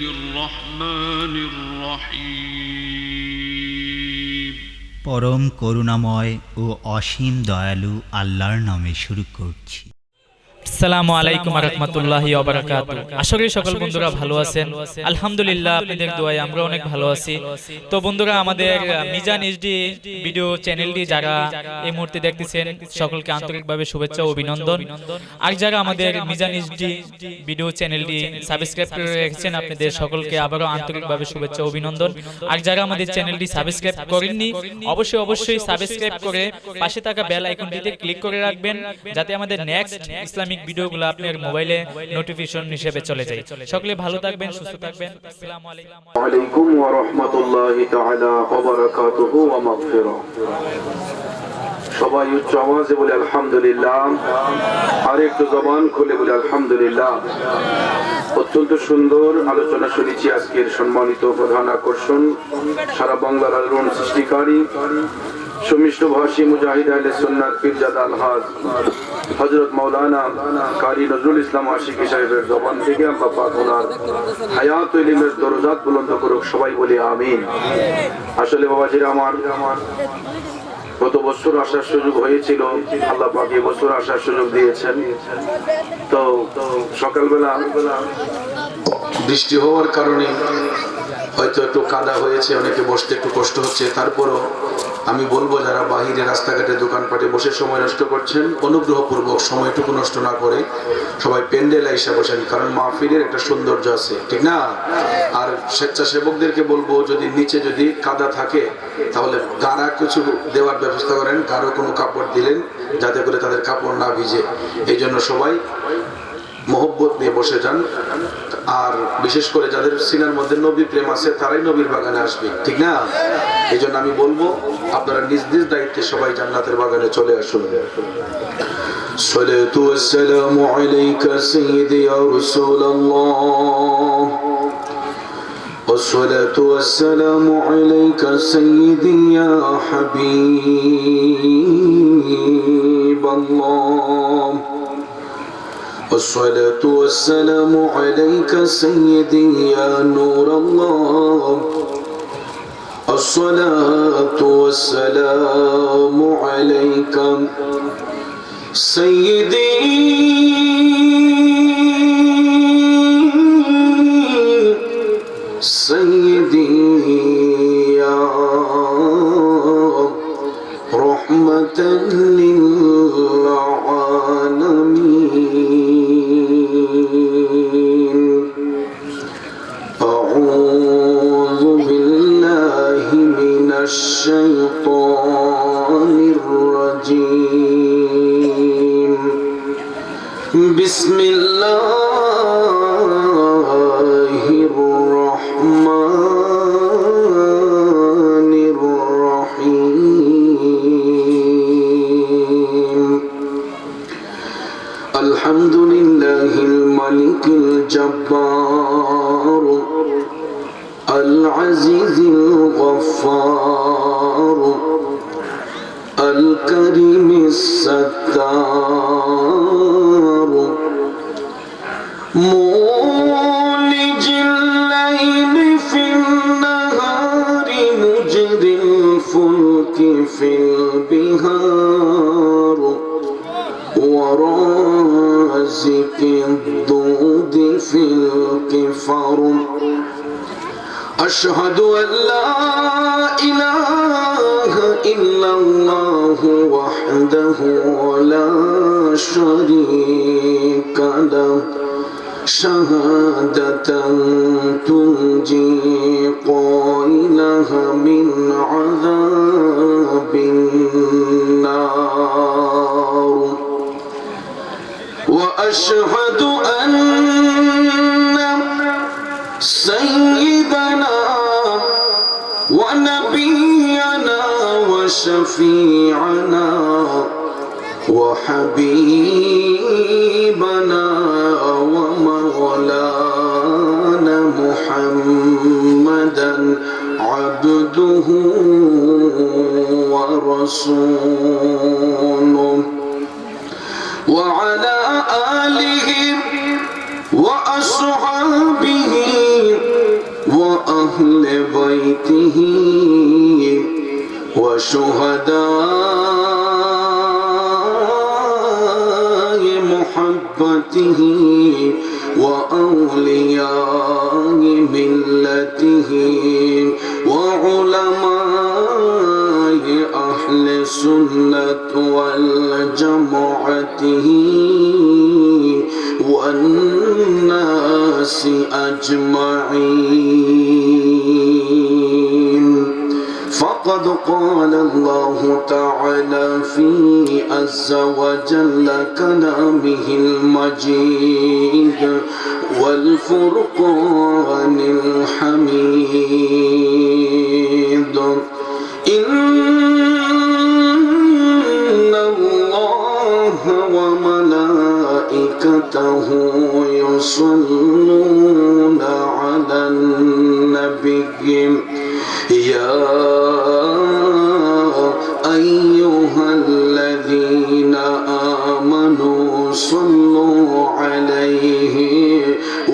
الرحمن الرحيم পরম করুণাময় ও অসীম দয়ালু আল্লাহর নামে শুরু করছি। আসসালামু আলাইকুম ওয়া রাহমাতুল্লাহি ওয়া বারাকাতুহু। আশা করি সকল বন্ধুরা ভালো আছেন। আলহামদুলিল্লাহ, আপনাদের দোয়ায় আমরা অনেক ভালো আছি। তো বন্ধুরা, আমাদের মিজান এইচডি ভিডিও চ্যানেলটি যারা এই মুহূর্তে দেখতেছেন, সকলকে আন্তরিকভাবে শুভেচ্ছা ও অভিনন্দন। আর যারা আমাদের মিজান এইচডি ভিডিও চ্যানেলটি সাবস্ক্রাইব করে রেখেছেন, আপনাদের সকলকে আবারও আন্তরিকভাবে শুভেচ্ছা ও অভিনন্দন। আর যারা আমাদের চ্যানেলটি সাবস্ক্রাইব করেননি, অবশ্যই সাবস্ক্রাইব করে পাশে থাকা বেল আইকনটিতে ক্লিক করে রাখবেন, যাতে আমাদের নেক্সট ইসলামিক ভিডিওগুলো আপনার মোবাইলে নোটিফিকেশন হিসেবে চলে যায়। সকলে ভালো থাকবেন, সুস্থ থাকবেন। আসসালামু আলাইকুম ওয়া রাহমাতুল্লাহি তাআলা ওয়া বারাকাতুহু ওয়া মাগফিরাহ। সবাই উচ্চ আওয়াজে বলে আলহামদুলিল্লাহ, আর একটু জবান খুলে বলে আলহামদুলিল্লাহ। অত্যন্ত সুন্দর আলোচনা শুনেছি আজকের সম্মানিত প্রধান আকর্ষণ, সারা বাংলার আলোড়ন সৃষ্টিকারী সুমিষ্ট ভাষী মুজাহিদ আহলে সুন্নাত পীরজাদা আলহাজ হযরত মাওলানা কারি নজরুল ইসলাম আশিকি সাহেবের জবান থেকে আল্লাহ পাক ওনার হায়াত ও ইলমের দরজাত বুলন্দ করুক। সবাই বলি আমিন। আসলে বাবাজিরা, আমার গত বছর আসার সুযোগ হয়েছিল, আল্লাহ পাক এই বছর আসার সুযোগ দিয়েছেন। তো সকালবেলা বৃষ্টি হওয়ার কারণে হয়তো একটু কাদা হয়েছে, অনেকে বসতে একটু কষ্ট হচ্ছে। তারপরও আমি বলবো, যারা বাহিরে রাস্তাঘাটে দোকানপাটে বসে সময় নষ্ট করছেন, অনুগ্রহপূর্বক সময়টুকু নষ্ট না করে সবাই প্যান্ডেলে এসে বসেন, কারণ মাহফিলের একটা সৌন্দর্য আছে, ঠিক না? আর স্বেচ্ছাসেবকদেরকে বলবো, যদি নিচে যদি কাদা থাকে তাহলে গাঢ় কিছু দেওয়ার ব্যবস্থা করেন, গাঢ় কোনো কাপড় দিলেন যাতে করে তাদের কাপড় না ভিজে। এই জন্য সবাই মহব্বত নিয়ে বসে যান। আর বিশেষ করে যাদের সিনার মধ্যে নবী প্রেম আছে, তারাই নবীর বাগানে আসবে, ঠিক না? এই জন্য আমি বলবো, আপনারা নিজ নিজ দায়িত্বে সবাই জান্নাতের বাগানে চলে আসুন। সালাতু ওয়াসসালামু আলাইকা সাইয়্যিদি ইয়া রাসূলুল্লাহ, ওয়াসসালাতু ওয়াসসালামু আলাইকা সাইয়্যিদি ইয়া হাবিবাল্লাহ, والصلاة والسلام عليك سيدي يا نور الله، الصلاة والسلام عليك سيدي يا رحمة للعالمين. أعوذ بالله من الشيطان الرجيم. بسم الله الرحمن الرحيم. الحمد لله الملك الجبار العزيز الغفار الكريم الستار مولج الليل في النهار مجري الفلك في البحار ورازق الضود في الكفر. أشهد أن لا إله إلا الله وحده لا شريك له، شهادة تنجي قائلها من عذاب النار. وأشهد أن سيدنا ونبينا وشفيعنا وحبيبنا ومولانا محمدا عبده ورسوله وعلى آله وأصحابه وأهل بيته وشهداء محبته وأولياء ملته وعلماء أهل السنة والجماعة والناس أجمعين. فقد قال الله تعالى في عز وجل كلامه المجيد والفرقان الحميد: إن الله وملائكته يصلون على النبي يا أيها الذين آمنوا صلوا عليه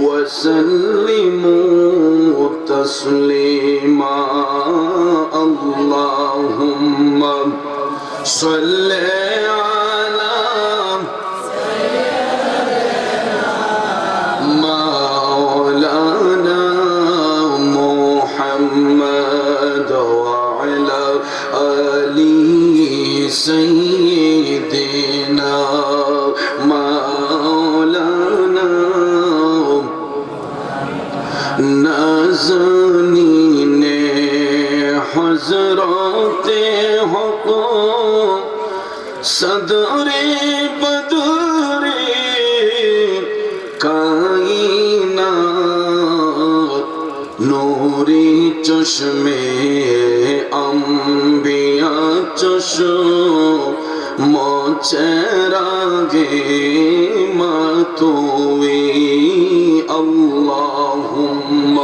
وسلموا تسليما. اللهم صل على مولانا محمد وعلى آل سيدنا مولانا نازنین حضرات حق صدر بدر کائنات نوری چشمے انبیاء چشم چراغے ماتوی اللہم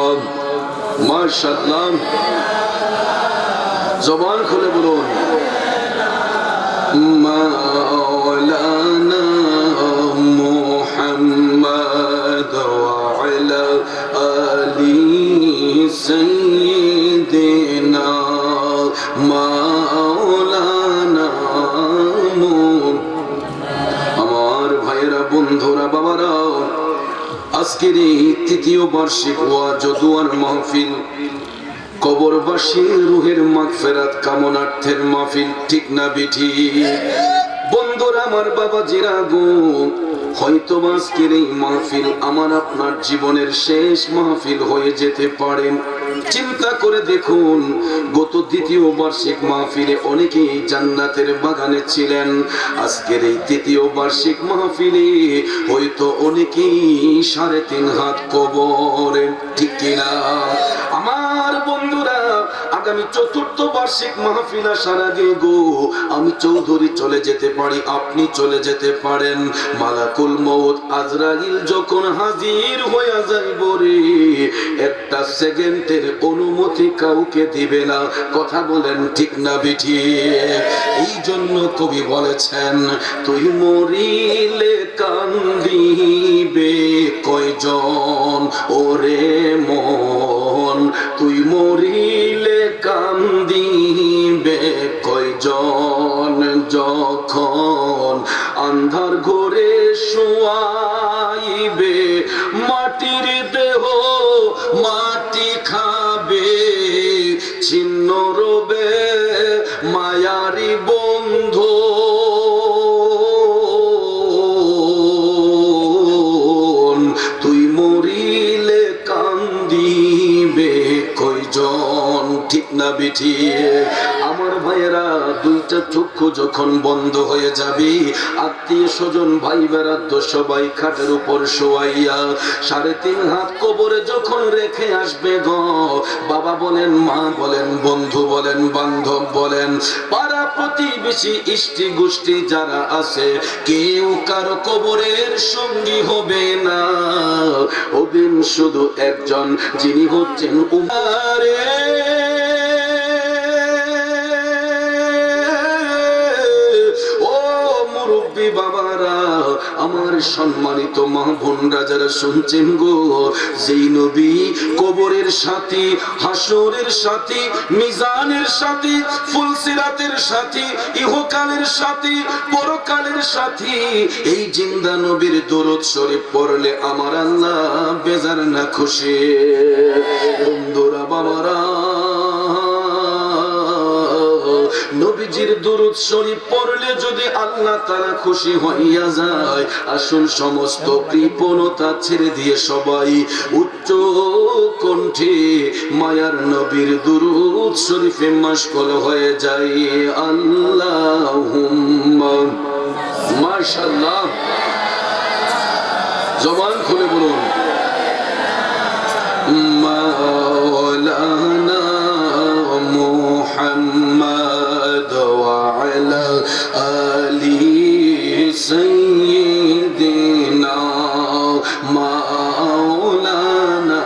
মাশাআল্লাহ জবান খুলে বলুন মাওলানা মুহাম্মদ ওয়া আলা আলি সাইয়্যিদিনা মাওলানা। আমার ভাইরা বন্ধুরা বাবারা, আজকের এই তৃতীয় বার্ষিক ওয়াজ ও দুয়ার মাহফিল কবরবাসীর রুহের মাগফিরাত কামনার্থের মাহফিল, ঠিক না বেঠি? বন্ধুরা আমার, বাবাজিরা গো, হয়তো আজকের এই মাহফিল আমার আপনার জীবনের শেষ মাহফিল হয়ে যেতে পারে। চিন্তা করে দেখুন, গত দ্বিতীয় বার্ষিক মাহফিলে অনেকেই জান্নাতের বাগানে ছিলেন, আজকের এই তৃতীয় বার্ষিক মাহফিলে হয়তো অনেকেই 3.5 হাত কবরে, ঠিক কিনা? আমার বন্ধুরা, আগামী চতুর্থ বার্ষিক মাহফিল আসার আগে গো, আমি চৌধুরী চলে যেতে পারি, আপনি চলে যেতে পারেন। মালাকুল মউত আজরাইল যখন হাজির হয়ে যাইব রে, একটা সেকেন্ডের অনুমতি কাউকে দিবে না। কথা বলেন ঠিক না বেঠি? এই জন্য কবি বলেছেন, তুই মরিলে কান্দিবে কয়জন ওরে মন, তুই মরিলে কান্দিবে কয়জন, যখন আন্ধার ঘরে শুয়াইবে মাটির দেহ মাটি খাবে, ছিন্ন রবে মায়ারি বন্ধু, তুই মরিলে কান্দিবে কয়জন, ঠিক না বেঠি? আমার ভাইয়েরা, দুইটা চক্ষু যখন বন্ধ হয়ে যাবে, আত্মীয় স্বজন ভাই বেড়াদ্দ সবাই খাটের উপর শোয়াইয়া 3.5 হাত কবরে যখন রেখে আসবে গো, বাবা বলেন, মা বলেন, বন্ধু বলেন, বান্ধব বলেন, পাড়া প্রতিবেশী ইষ্টি গোষ্ঠী যারা আছে, কেউ কারো কবরের সঙ্গী হবে না, হবেন শুধু একজন, যিনি হচ্ছেন উমারে। বাবারা, আমার সম্মানিত মা বোনরা যারা শুনছেন গো, যেই নবী কবরের সাথী, হাসরের সাথী, মিজানের সাথী, ফুলসিরাতের সাথী, ইহকালের সাথী, পরকালের সাথী, এই জিন্দা নবীর দরুদ শরীফ পড়লে আমার আল্লাহ বেজার না খুশি। বন্ধুরা বাবারা, নবীজির দরুদ শরীফ পড়লে যদি আল্লাহ তাআলা খুশি হইয়া যায়, আসুন সমস্ত কৃপণতা ছেড়ে দিয়ে সবাই উচ্চ কণ্ঠে মায়ার নবীর দরুদ শরীফে মশগুল হয়ে যায়। আল্লাহুম্মা, মাশাআল্লাহ, জবান খুলে বলুন, মাওলানা মুহাম্মদ ওয়া আলা আলি সাইয়্যিদিনা মাওলানা।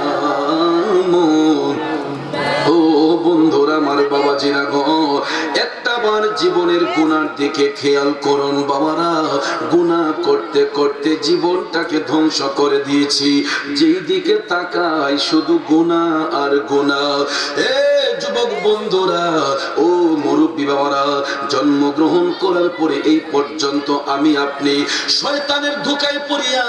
ও বন্ধুরা, আমার বাবাজিরা গো, একটাবার জীবনের গুনার দিকে খেয়াল করুন বাবারা। গুনাহ করতে করতে জীবনটাকে ধ্বংস করে দিয়েছি, যেই দিকে তাকাই শুধু গুনাহ আর গুনাহ। যুবক বন্ধুরা, ও মুরব্বী বাবারা, জন্মগ্রহণ করার পরে এই পর্যন্ত আমি আপনি শয়তানের ধোঁকায় পড়িয়া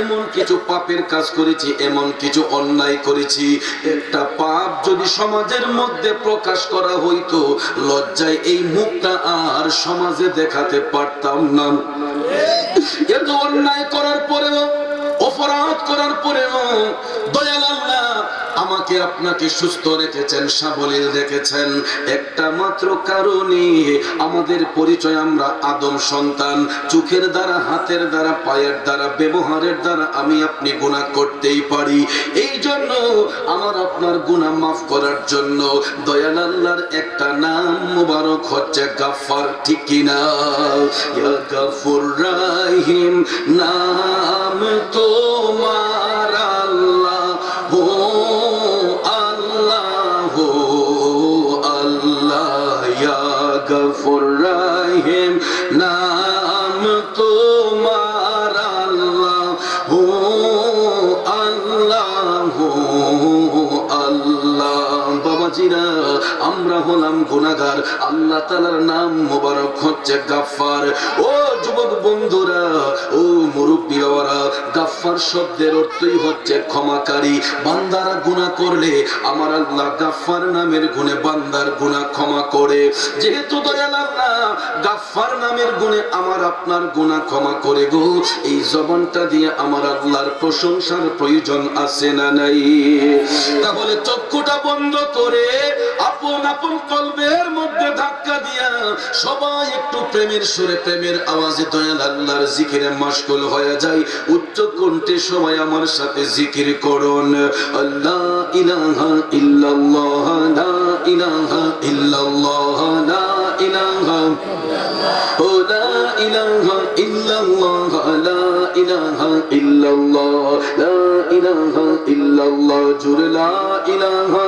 এমন কিছু পাপের কাজ করেছি, এমন কিছু অন্যায় করেছি। একটা পাপ যদি সমাজের মধ্যে প্রকাশ করা হইতো, লজ্জায় এই মুখটা আর সমাজে দেখাতে পারতাম না। এত অন্যায় করার পরেও, অপরাধ করার পরেও দয়াল আল্লাহ আমাকে আপনাকে সুস্থ রেখেছেন, সাবলীল রেখেছেন একটা মাত্র কারণে। আমাদের পরিচয়, আমরা আদম সন্তান। চোখের দ্বারা, হাতের দ্বারা, পায়ের দ্বারা, ব্যবহারের দ্বারা আমি আপনি গুনাহ করতেই পারি। এই জন্য আমার আপনার গুনাহ মাফ করার জন্য দয়াল আল্লাহর একটা নাম মুবারক হচ্ছে গাফফার, ঠিক কিনা? ইয়া গাফুর রাহিম নাম তোমার আল্লাহ, হো আল্লাহ, হো আল্লাহ। ইয়া গাফুর রাহিম নাম তোমার আল্লাহ, হো আল্লাহ, হো আল্লাহ। বাবাজিরা, আমরা হলাম গুনাহগার, আল্লাহ তাআলার নাম মোবারক হচ্ছে গাফফার। ও যুবক বন্ধুরা, ও মুরব্বী বাবারা, গাফফার শব্দের অর্থই হচ্ছে ক্ষমাকারী। বান্দারা গুনাহ করলে আমার আল্লাহ গাফফার নামের গুণে বান্দার গুনাহ ক্ষমা করে। যেহেতু দয়াল আল্লাহ গাফফার নামের গুণে আমার আপনার গুনাহ ক্ষমা করে গো, এই জবানটা দিয়ে আমার আল্লাহর প্রশংসার প্রয়োজন আছে না নাই? তাহলে চক্ষুটা বন্ধ করে আপন আপন কলবের মধ্যে ধাক্কা দিয়া সবাই একটু প্রেমের সুরে, প্রেমের আওয়াজে দয়াল আল্লাহর জিকিরে মশগুল হয়ে যায়। উচ্চ কণ্ঠে সবাই আমার সাথে জিকির করুন, আল্লাহ ইলাহা ইল্লাল্লাহ, লা ইলাহা ইল্লাল্লাহ, লা ইলাহা, ও লা ইলাহা ইল্লাল্লাহ, লা ইলাহা ইল্লাল্লাহ, লা ইলাহা ইল্লাল্লাহ, জুরে লা ইলাহা,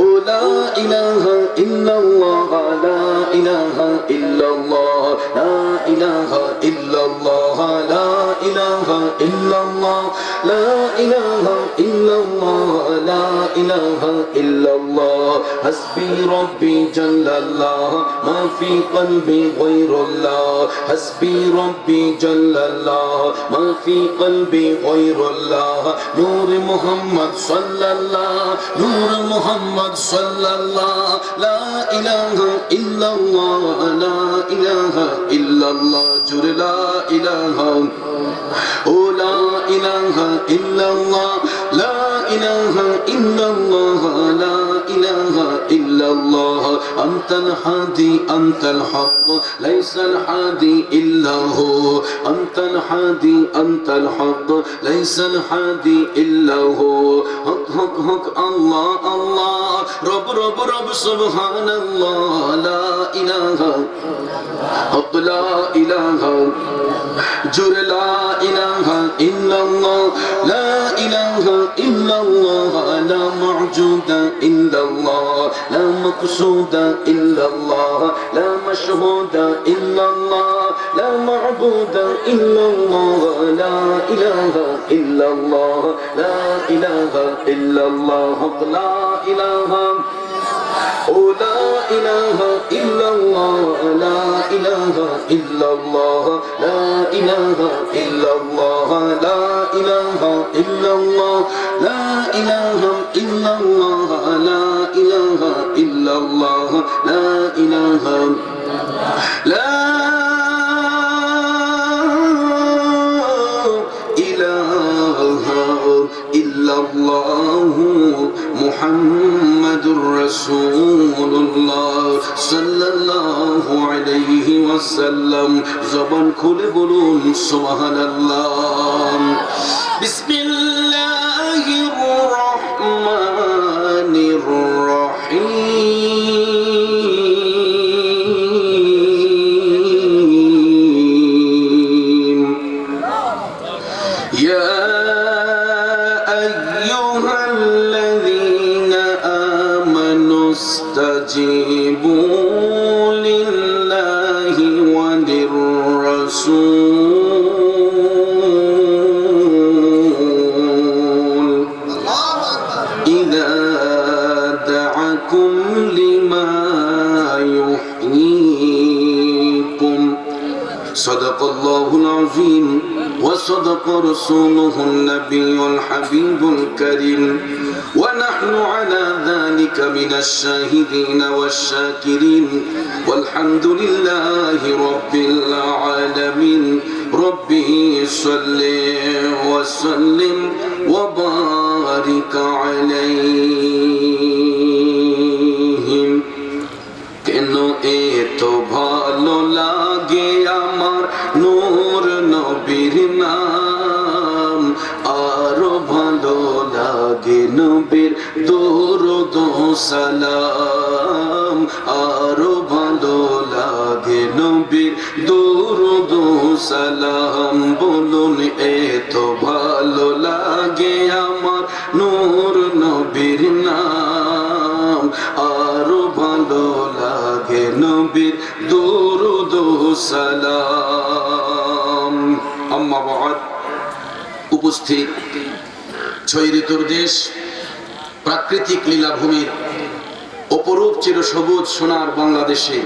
ও লা ইলাহা ইল্লাল্লাহ, লা ইলাহা ইল্লাল্লাহ, লা ইলাহা ইল্লাল্লাহ, লা ইলাহা ইল্লাল্লাহ, লা ইলাহা ইল্লাল্লাহ, লা ইলাহা ইল্লাল্লাহ। হাসবি রব্বি জাল্লাল্লাহ, মা ফি কলবি গায়রুল্লাহ, হাসবি রব্বি জাল্লাল্লাহ, মা ফি কলবি গায়রুল্লাহ। নূর মুহাম্মদ সাল্লাল্লাহ, নূর মুহাম্মদ সাল্লাল্লাহ, লা ইলাহা ইল্লাল্লাহ, লা ইলাহা ইল্লাল্লাহ, জুরে লা ইলাহা, ও লা ইলাহা ইল্লাল্লাহ, লা ইলাহা ইল্লাল্লাহ, লা ইলাহা ইল্লাল্লাহ। আনতাল হাদি আনতাল হক, লাইসাল হাদি ইল্লা হু, আনতাল হাদি আনতাল হক, লাইসাল হাদি ইল্লা হু। হক হক হক আল্লাহ আল্লাহ, রব রব রব সুবহানাল্লাহ, লা ইলাহা হক, লা ইলাহা, জুরে লা ইলাহা ইল্লাল্লাহ, লা ইলাহা ইল্লাল্লাহ, লা মা'জুদা ইল্লাল্লাহ, লা মাকসুদা ইল্লাল্লাহ, লা মাশহুদা ইল্লাল্লাহ, لا معبود إلا الله لا إله إلا الله لا إله إلا الله لا إله لا إله إلا الله لا إله إلا الله لا إله إلا الله لا إله إلا الله لا إله إلا الله لا إله إلا الله لا إله لا إله إلا الله محمد رسول الله صلى الله عليه وسلم زبان খুলে বলুন সুবহানাল্লাহ বিসমিল্লাহির রহমানির রহিম ইয়া استجيبوا لله وللرسول إذا دعاكم لما يحييكم صدق الله العظيم وصدق رسوله النبي الحبيب الكريم ونحن على ذلك من الشاهدين والشاكرين والحمد لله رب العالمين ربي صل وسلم وبارك عليهم কেন এত ভালো লাগে আমার নূর নবীর নাম আরো ভালো লাগে নবীর দরুদ সালাম আরো ভালো লাগে নবীর দরুদ সালাম বলুন এত ভালো লাগে আমার নূর নবীর নাম আরো ভালো লাগে নবীর দরুদ সালাম আম্মা বাদ উপস্থিত ছয় ঋতুর দেশ প্রাকৃতিক লীলাভূমির অপরূপ চিরসবুজ সোনার বাংলাদেশে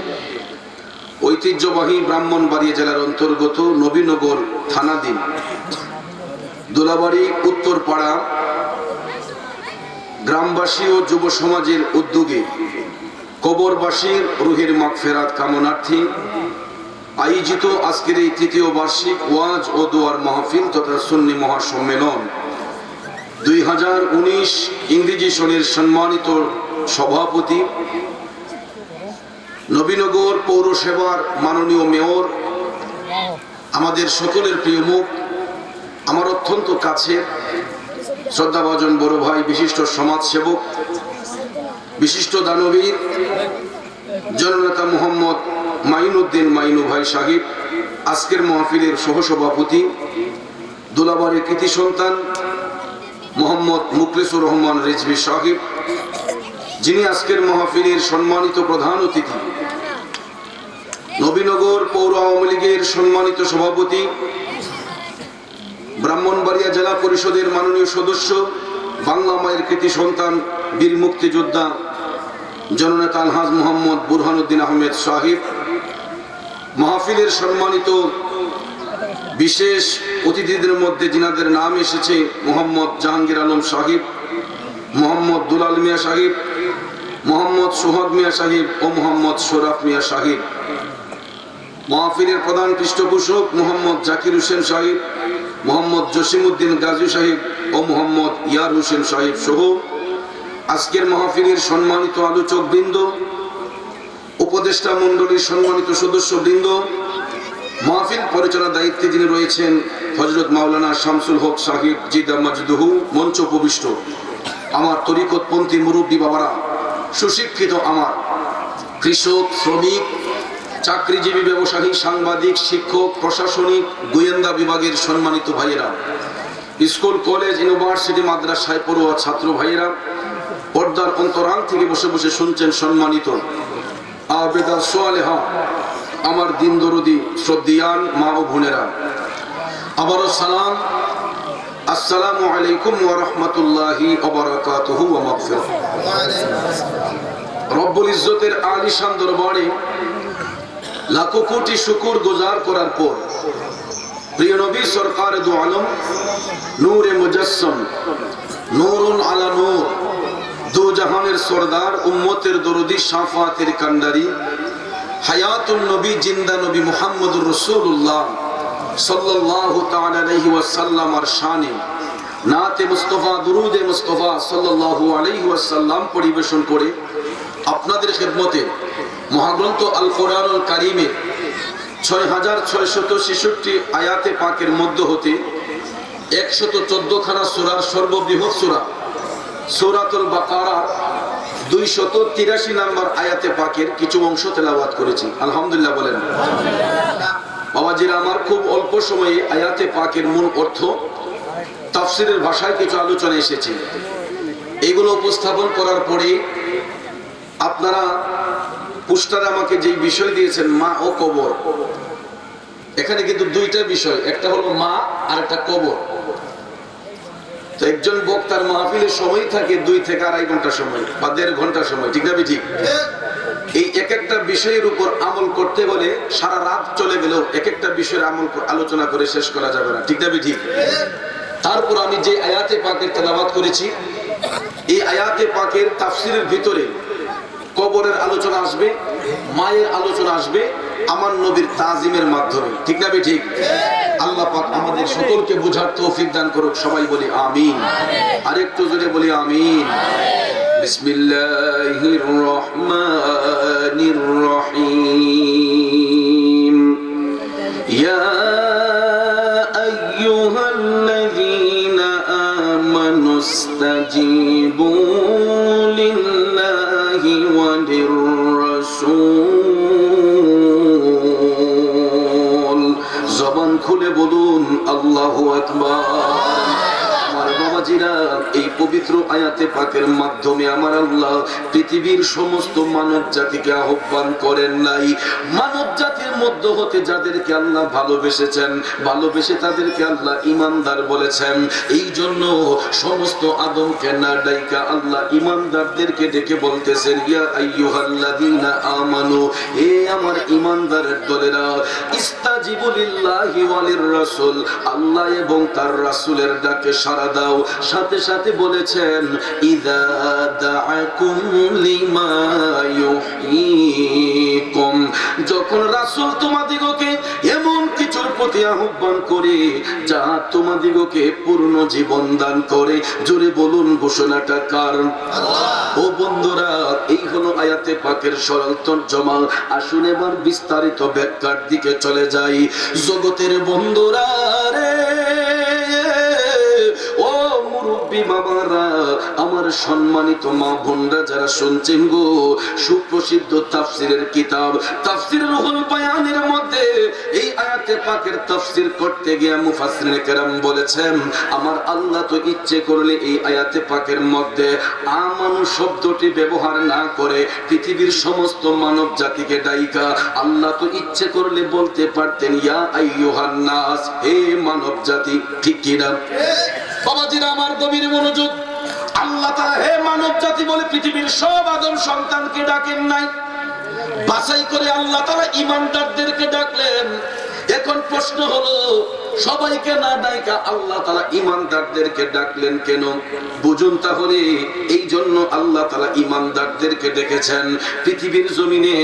ঐতিহ্যবাহী ব্রাহ্মণবাড়িয়া জেলার অন্তর্গত নবীনগর থানাধীন দোলাবাড়ি উত্তরপাড়া গ্রামবাসী ও যুব সমাজের উদ্যোগে কবরবাসীর রুহের মাগফিরাত কামনার্থে আয়োজিত আজকের এই তৃতীয় বার্ষিক ওয়াজ ও দোয়ার মাহফিল তথা সুন্নি মহাসম্মেলন 2019 ইংরেজি সনের সম্মানিত সভাপতি নবীনগর পৌরসভার মাননীয় মেয়র আমাদের সকলের প্রিয় মুখ আমার অত্যন্ত কাছের শ্রদ্ধাভাজন বড় ভাই বিশিষ্ট সমাজসেবক বিশিষ্ট দানবীর জননেতা মোহাম্মদ মাইনুদ্দিন মাইনু ভাই সাহিব আজকের মাহফিলের সহসভাপতি দোলাবাড়ির কৃতি সন্তান মোহাম্মদ মুখলিসুর রহমান রিজভী সাহিব যিনি আজকের মাহফিলের সম্মানিত প্রধান অতিথি নবীনগর পৌর আওয়ামী লীগের সম্মানিত সভাপতি ব্রাহ্মণবাড়িয়া জেলা পরিষদের মাননীয় সদস্য বাংলা মায়ের কৃতি সন্তান বীর মুক্তিযোদ্ধা জননেতা আলহাজ মোহাম্মদ বুরহানুদ্দিন আহমেদ সাহিব মাহফিলের সম্মানিত বিশেষ অতিথিদের মধ্যে যিনাদের নাম এসেছে মোহাম্মদ জাহাঙ্গীর আলম সাহিব মোহাম্মদ দুলাল মিয়া সাহিব মোহাম্মদ সোহাগ মিয়া সাহিব ও মোহাম্মদ শরাফ মিয়া সাহিব মাহফিলের প্রধান পৃষ্ঠপোষক মোহাম্মদ জাকির হোসেন সাহিব মোহাম্মদ জসিমউদ্দিন গাজী সাহিব ও মোহাম্মদ ইয়ার হোসেন সাহিব সহ আজকের মাহফিলের সম্মানিত আলোচক বৃন্দ উপদেষ্টা মণ্ডলীর সম্মানিত সদস্য বৃন্দ মাহফিল পরিচালনার দায়িত্বে যিনি রয়েছেন হযরত মাওলানা শামসুল হক সাহিব জিদা মাজদুহু মঞ্চ উপবিষ্ট আমার তরিকতপন্থী মুরব্বী বাবারা সুশিক্ষিত আমার কৃষক শ্রমিক চাকরিজীবী ব্যবসায়ী সাংবাদিক শিক্ষক প্রশাসনিক গোয়েন্দা বিভাগের সম্মানিত ভাইয়েরা স্কুল কলেজ ইউনিভার্সিটি মাদ্রাসায় পড়ুয়া ছাত্র ভাইয়েরা পর্দার অন্তরাল থেকে বসে বসে শুনছেন সম্মানিত আবেদা সোয়ালেহা আমার দিন দরদি শ্রদ্ধিয়ান মা ও বোনেরা, আবারও সালাম, আসসালামু আলাইকুম ওয়া রাহমাতুল্লাহি ওয়া বারাকাতুহু ওয়া মাগফিরাহ। রব্বুল ইজ্জতের আলিশান দরবারে লাখো কোটি শুকর গুজার করার পর প্রিয় নবী সরকার দু আলম নূরে মুজাসসাম নূরুন আলা নূর দু জাহানের সরদার উম্মতের দরদি শাফাতের কান্ডারি হায়াতুন নবী জিন্দা নবী মুহাম্মদুর রাসূলুল্লাহ সাল্লাল্লাহু তাআলা আলাইহি ওয়াসাল্লাম এর শানে নাতে মুস্তাফা দুরুদে মুস্তাফা সাল্লাল্লাহু আলাইহি ওয়াসাল্লাম পরিবেশন করে আপনাদের খেদমতে মহাগ্রন্থ আল কোরআনুল কারীমের 6666 আয়াতে পাকের মধ্য হতে 114 খানা সূরার সর্ববৃহৎ সূরা সূরাতুল বাকারা 283 নম্বর আয়াতে পাকের কিছু অংশ তেলাওয়াত করেছি। আলহামদুলিল্লাহ বলেন। বাবাজিরা আমার, খুব অল্প সময়ে আয়াতে পাকের মূল অর্থ তাফসীরের ভাষায় কিছু আলোচনা এসেছে। এগুলো উপস্থাপন করার পরে আপনারা পোস্টারে আমাকে যে বিষয় দিয়েছেন মা ও কবর, এখানে কিন্তু দুইটা বিষয়, একটা হলো মা আর একটা কবর। তো একজন বক্তার মাহফিলের সময় থাকে 2 থেকে 2.5 ঘন্টা সময় বা 1.5 ঘন্টা সময়, ঠিক না ঠিক? এই এক একটা বিষয়ের উপর আমল করতে বলে সারা রাত চলে গেলেও এক একটা বিষয়ের আমল আলোচনা করে শেষ করা যাবে না, ঠিক না ঠিক? তারপর আমি যে আয়াতে পাকের তেলাওয়াত করেছি, এই আয়াতে পাকের তাফসীরের ভিতরে কবরের আলোচনা আসবে, মায়ের আলোচনা আসবে আমার নবীর তাজিমের মাধ্যমে, ঠিক না ঠিক? আল্লাহ পাক আমাদের সকলকে বুঝার তৌফিক দান করুক, সবাই বলি আমিন। আর একটু জোরে বলি আমিন। বিসমিল্লাহির রহমানির রহিম। ইয়া আইয়ুহাল্লাযীনা আমানুস্তাজিবু লিল্লাহি ওয়া লির-রাসূল। জবান খুলে বলুন আল্লাহু আকবার। আমার বাবাজিরা, এই পবিত্র আয়াতে পাকের মাধ্যমে আমার আল্লাহ পৃথিবীর সমস্ত মানব জাতিকে আহ্বান করেন নাই। মানব জাতির মধ্য হতে যাদেরকে আল্লাহ ভালোবেসেছেন, ভালোবেসে তাদেরকে আল্লাহ ইমানদার বলেছেন। এই জন্য সমস্ত আদমকে না ডাইকা আল্লাহ ইমানদারদেরকে ডেকে বলতেছেন, ইয়া আইয়ুহাল্লাযীনা আমানু, হে আমার ইমানদারের দলেরা, ইস্তাজিবু লিল্লাহি ওয়া লির-রাসূল, আল্লাহ এবং তার রাসূলের ডাকে সাড়া দাও। সাথে সাথে বলেছেন, ইযা দাআকুম লিমা ইউহয়িকুম, যখন রাসূল তোমাদিগকে এমন কিছুর প্রতি আহ্বান করে যা তোমাদিগকে পূর্ণ জীবন দান করে। জোরে বলুন ঘোষণাটা কার? ও বন্ধুরা, এই হলো আয়াতে পাকের সরল তরজমা। আসুন এবার বিস্তারিত ব্যাখ্যার দিকে চলে যাই। জগতের বন্ধুরা রে, ও মুরব্বী বাবারা, আমার সম্মানিত মা বোনরা যারা শুনছেন গো, সুপ্রসিদ্ধ তাফসীরের কিতাব তাফসীর রুহুল বায়ানের মধ্যে এই আয়াতে পাকের তাফসীর করতে গিয়ে মুফাসসিরিনে কেরাম বলেছেন, আমার আল্লাহ তো ইচ্ছে করলে এই আয়াতে পাকের মধ্যে আমানু শব্দটি ব্যবহার না করে পৃথিবীর সমস্ত মানব জাতিকে ডাইকা আল্লাহ তো ইচ্ছে করলে বলতে পারতেন, ইয়া আইয়ুহান নাস, হে মানব জাতি, ঠিক কি না? বাবাজিরা আমার, গভীর মনোযোগ। আল্লাহ তাআলা হে মানব জাতি বলে পৃথিবীর সব আদম সন্তানকে ডাকেন নাই, বাছাই করে আল্লাহ তাআলা ঈমানদারদেরকে ডাকলেন। এখন প্রশ্ন হলো, সবাইকে না ডাইকা আল্লাহ তাআলা ঈমানদারদেরকে ডাকলেন কেন? বুঝুন তাহলে। এই জন্য আল্লাহ তাআলা ঈমানদারদেরকে ডেকেছেন। পৃথিবীর জমিনে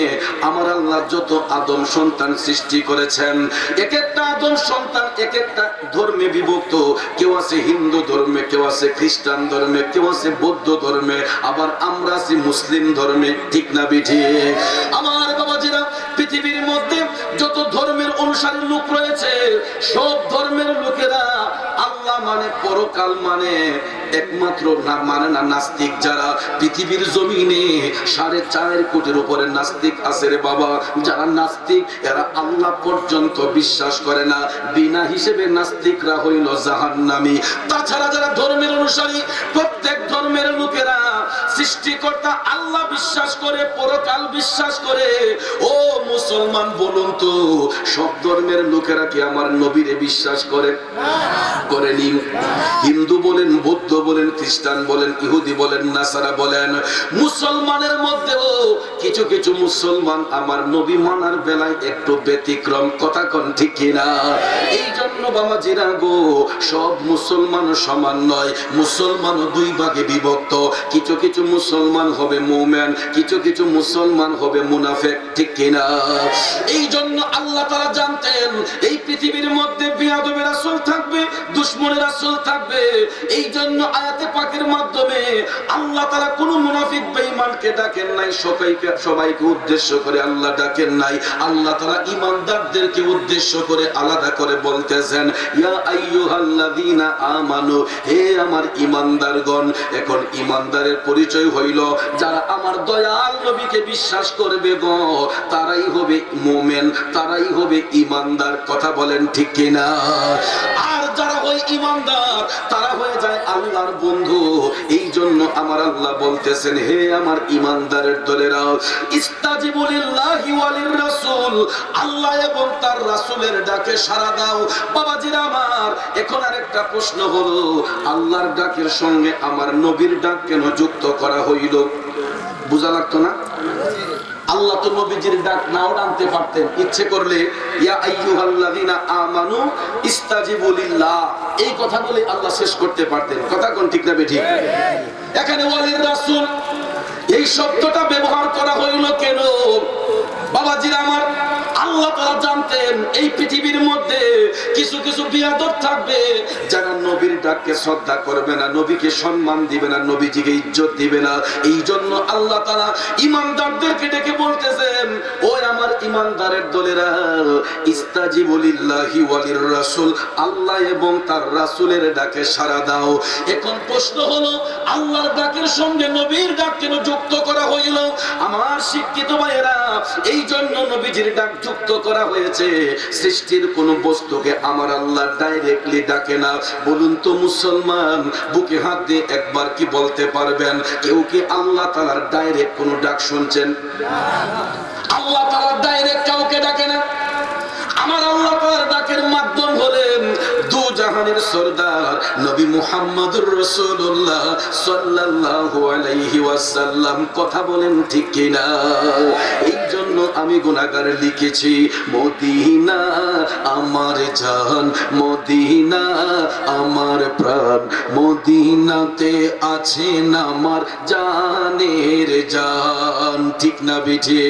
আমার আল্লাহ যত আদম সন্তান সৃষ্টি করেছেন, এক একটা আদম সন্তান এক একটা ধর্মে বিভক্ত। কেউ আছে হিন্দু ধর্মে, কেউ আছে খ্রিস্টান ধর্মে, কেউ আছে বৌদ্ধ ধর্মে, আবার আমরা আছি মুসলিম ধর্মে, ঠিক না ঠিক? আমার বাবাজিরা, পৃথিবীর মধ্যে যত ধর্মের অনুসারী লোক রয়েছে, সব ধর্মের লোকেরা আল্লাহ মানে, পরকাল মানে, একমাত্র না মানে না নাস্তিক যারা পৃথিবীর জমিনে 4.5 কোটির উপরে নাস্তিক আছে রে বাবা। যারা নাস্তিক এরা আল্লাহ পর্যন্ত বিশ্বাস করে না, বিনা হিসেবে নাস্তিকরা হইল জাহান্নামী। তাছাড়া যারা ধর্মের অনুসারী, প্রত্যেক ধর্মের লোকেরা সৃষ্টিকর্তা আল্লাহ বিশ্বাস করে, পরকাল বিশ্বাস করে। ও মুসলমান বলুন তো, সব ধর্মের লোকেরা কি আমার নবীরে বিশ্বাস করে? করেনি। হিন্দু বলেন, বৌদ্ধ বলেন, খ্রিস্টান বলেন, ইহুদি বলেন, নাসারা বলেন, মুসলমানের মধ্যেও কিছু কিছু মুসলমান আমার নবী মানার বেলায় একটু ব্যতিক্রম। কথা কোন ঠিক কিনা? এই জন্য বাবাজিরা গো, সব মুসলমান সমান নয়, মুসলমান দুই ভাগে বিভক্ত। কিছু কিছু মুসলমান হবে মুমিন, কিছু কিছু মুসলমান হবে মুনাফিক। ঠিক কিনা? এই জন্য আল্লাহ তাআলা জানতেন এই পৃথিবীর মধ্যে বিয়াদবের রাসূল থাকবে, দুশমনের রাসূল থাকবে। এই জন্য আয়াতে পাকের মাধ্যমে আল্লাহ তাআলা কোনো মুনাফিক বেঈমানকে ডাকেন নাই, সবাইকে উদ্দেশ্য করে আল্লাহ ডাকেন নাই। আল্লাহ তাআলা ঈমানদারদেরকে উদ্দেশ্য করে আলাদা করে বলতেছেন, ইয়া আইয়ুহাল্লাযীনা আমানু, হে আমার ঈমানদারগণ। এখন ঈমানদারের পরিচয় হইল যারা আমার দয়াল নবীকে বিশ্বাস করবে গো, তারাই হবে মুমিন, তারাই হবে ঈমানদার। কথা বলেন ঠিক কিনা? আর যারা হয় ঈমানদার তারা হয়ে যায় আল্লাহর বন্ধু। এই জন্য আমার আল্লাহ বলতেছেন, হে আমার ঈমানদারের দলেরা, ইস্তাজিবু লিল্লাহি ওয়া লির রাসূল, আল্লাহ এবং তার রাসূলের ডাকে সাড়া দাও। বাবাজিরা আমার, এখন আরেকটা প্রশ্ন হলো, আল্লাহর ডাকের সঙ্গে আমার নবীর ডাক কেন যুক্ত করা হইল? বুঝা লাগতো না? আল্লাহ তো নবীজির ডাক নাও টানতে পারতেন, ইচ্ছে করলে ইয়া আইয়ুহাল্লাযীনা আমানু ইস্তাজিবু লিল্লাহ এই কথা বলে আল্লাহ শেষ করতে পারতেন। কথা কোন ঠিক না বেঠিক? এখানে ওয়ালির রাসূল এই শব্দটা ব্যবহার করা হইল কেন? বাবাজিরা আমার, আল্লাহ তাআলা জানতেন এই পৃথিবীর মধ্যে কিছু কিছু বিয়াদব থাকবে যারা নবীর ডাককে শ্রদ্ধা করবে না, নবীকে সম্মান দিবে না, নবীজিকে ইজ্জত দিবে না। এই জন্য আল্লাহ তাআলা ঈমানদারদেরকে ডেকে বলতেছেন, ওই আমার ঈমানদারের দলেরা, ইস্তাজিবু লিল্লাহি ওয়া লির রাসূল, আল্লাহ এবং তার রাসূলের ডাকে সাড়া দাও। এখন প্রশ্ন হলো, আল্লাহর ডাকের সঙ্গে নবীর ডাক কেন যুক্ত করা হইল? আমার শিক্ষিত ভাইয়েরা, এই জন্য নবীজির ডাক যুক্ত করা হয়েছে। সৃষ্টির কোন বস্তুকে আমার আল্লাহ ডাইরেক্টলি ডাকে না। বলুন তো মুসলমান, বুকে হাত দিয়ে একবার কি বলতে পারবেন কেউ কি আল্লাহ তাআলার ডাইরেক্ট কোন ডাক শুনছেন? আল্লাহ তাআলা ডাইরেক্ট কাউকে ডাকে না। আমার আল্লাহ তাআলার ডাকের মাধ্যম হলেন দু জাহানের সরদার নবী মুহাম্মদুর রাসূলুল্লাহ সাল্লাল্লাহু আলাইহি ওয়াসাল্লাম। কথা বলেন ঠিক কিনা? এই জন্য আমি গুনাহগার লিখেছি, মদিনা আমার জান, মদিনা আমার প্রাণ, মদিনাতে আছেন আমার জানের জান। ঠিক না বিঠে?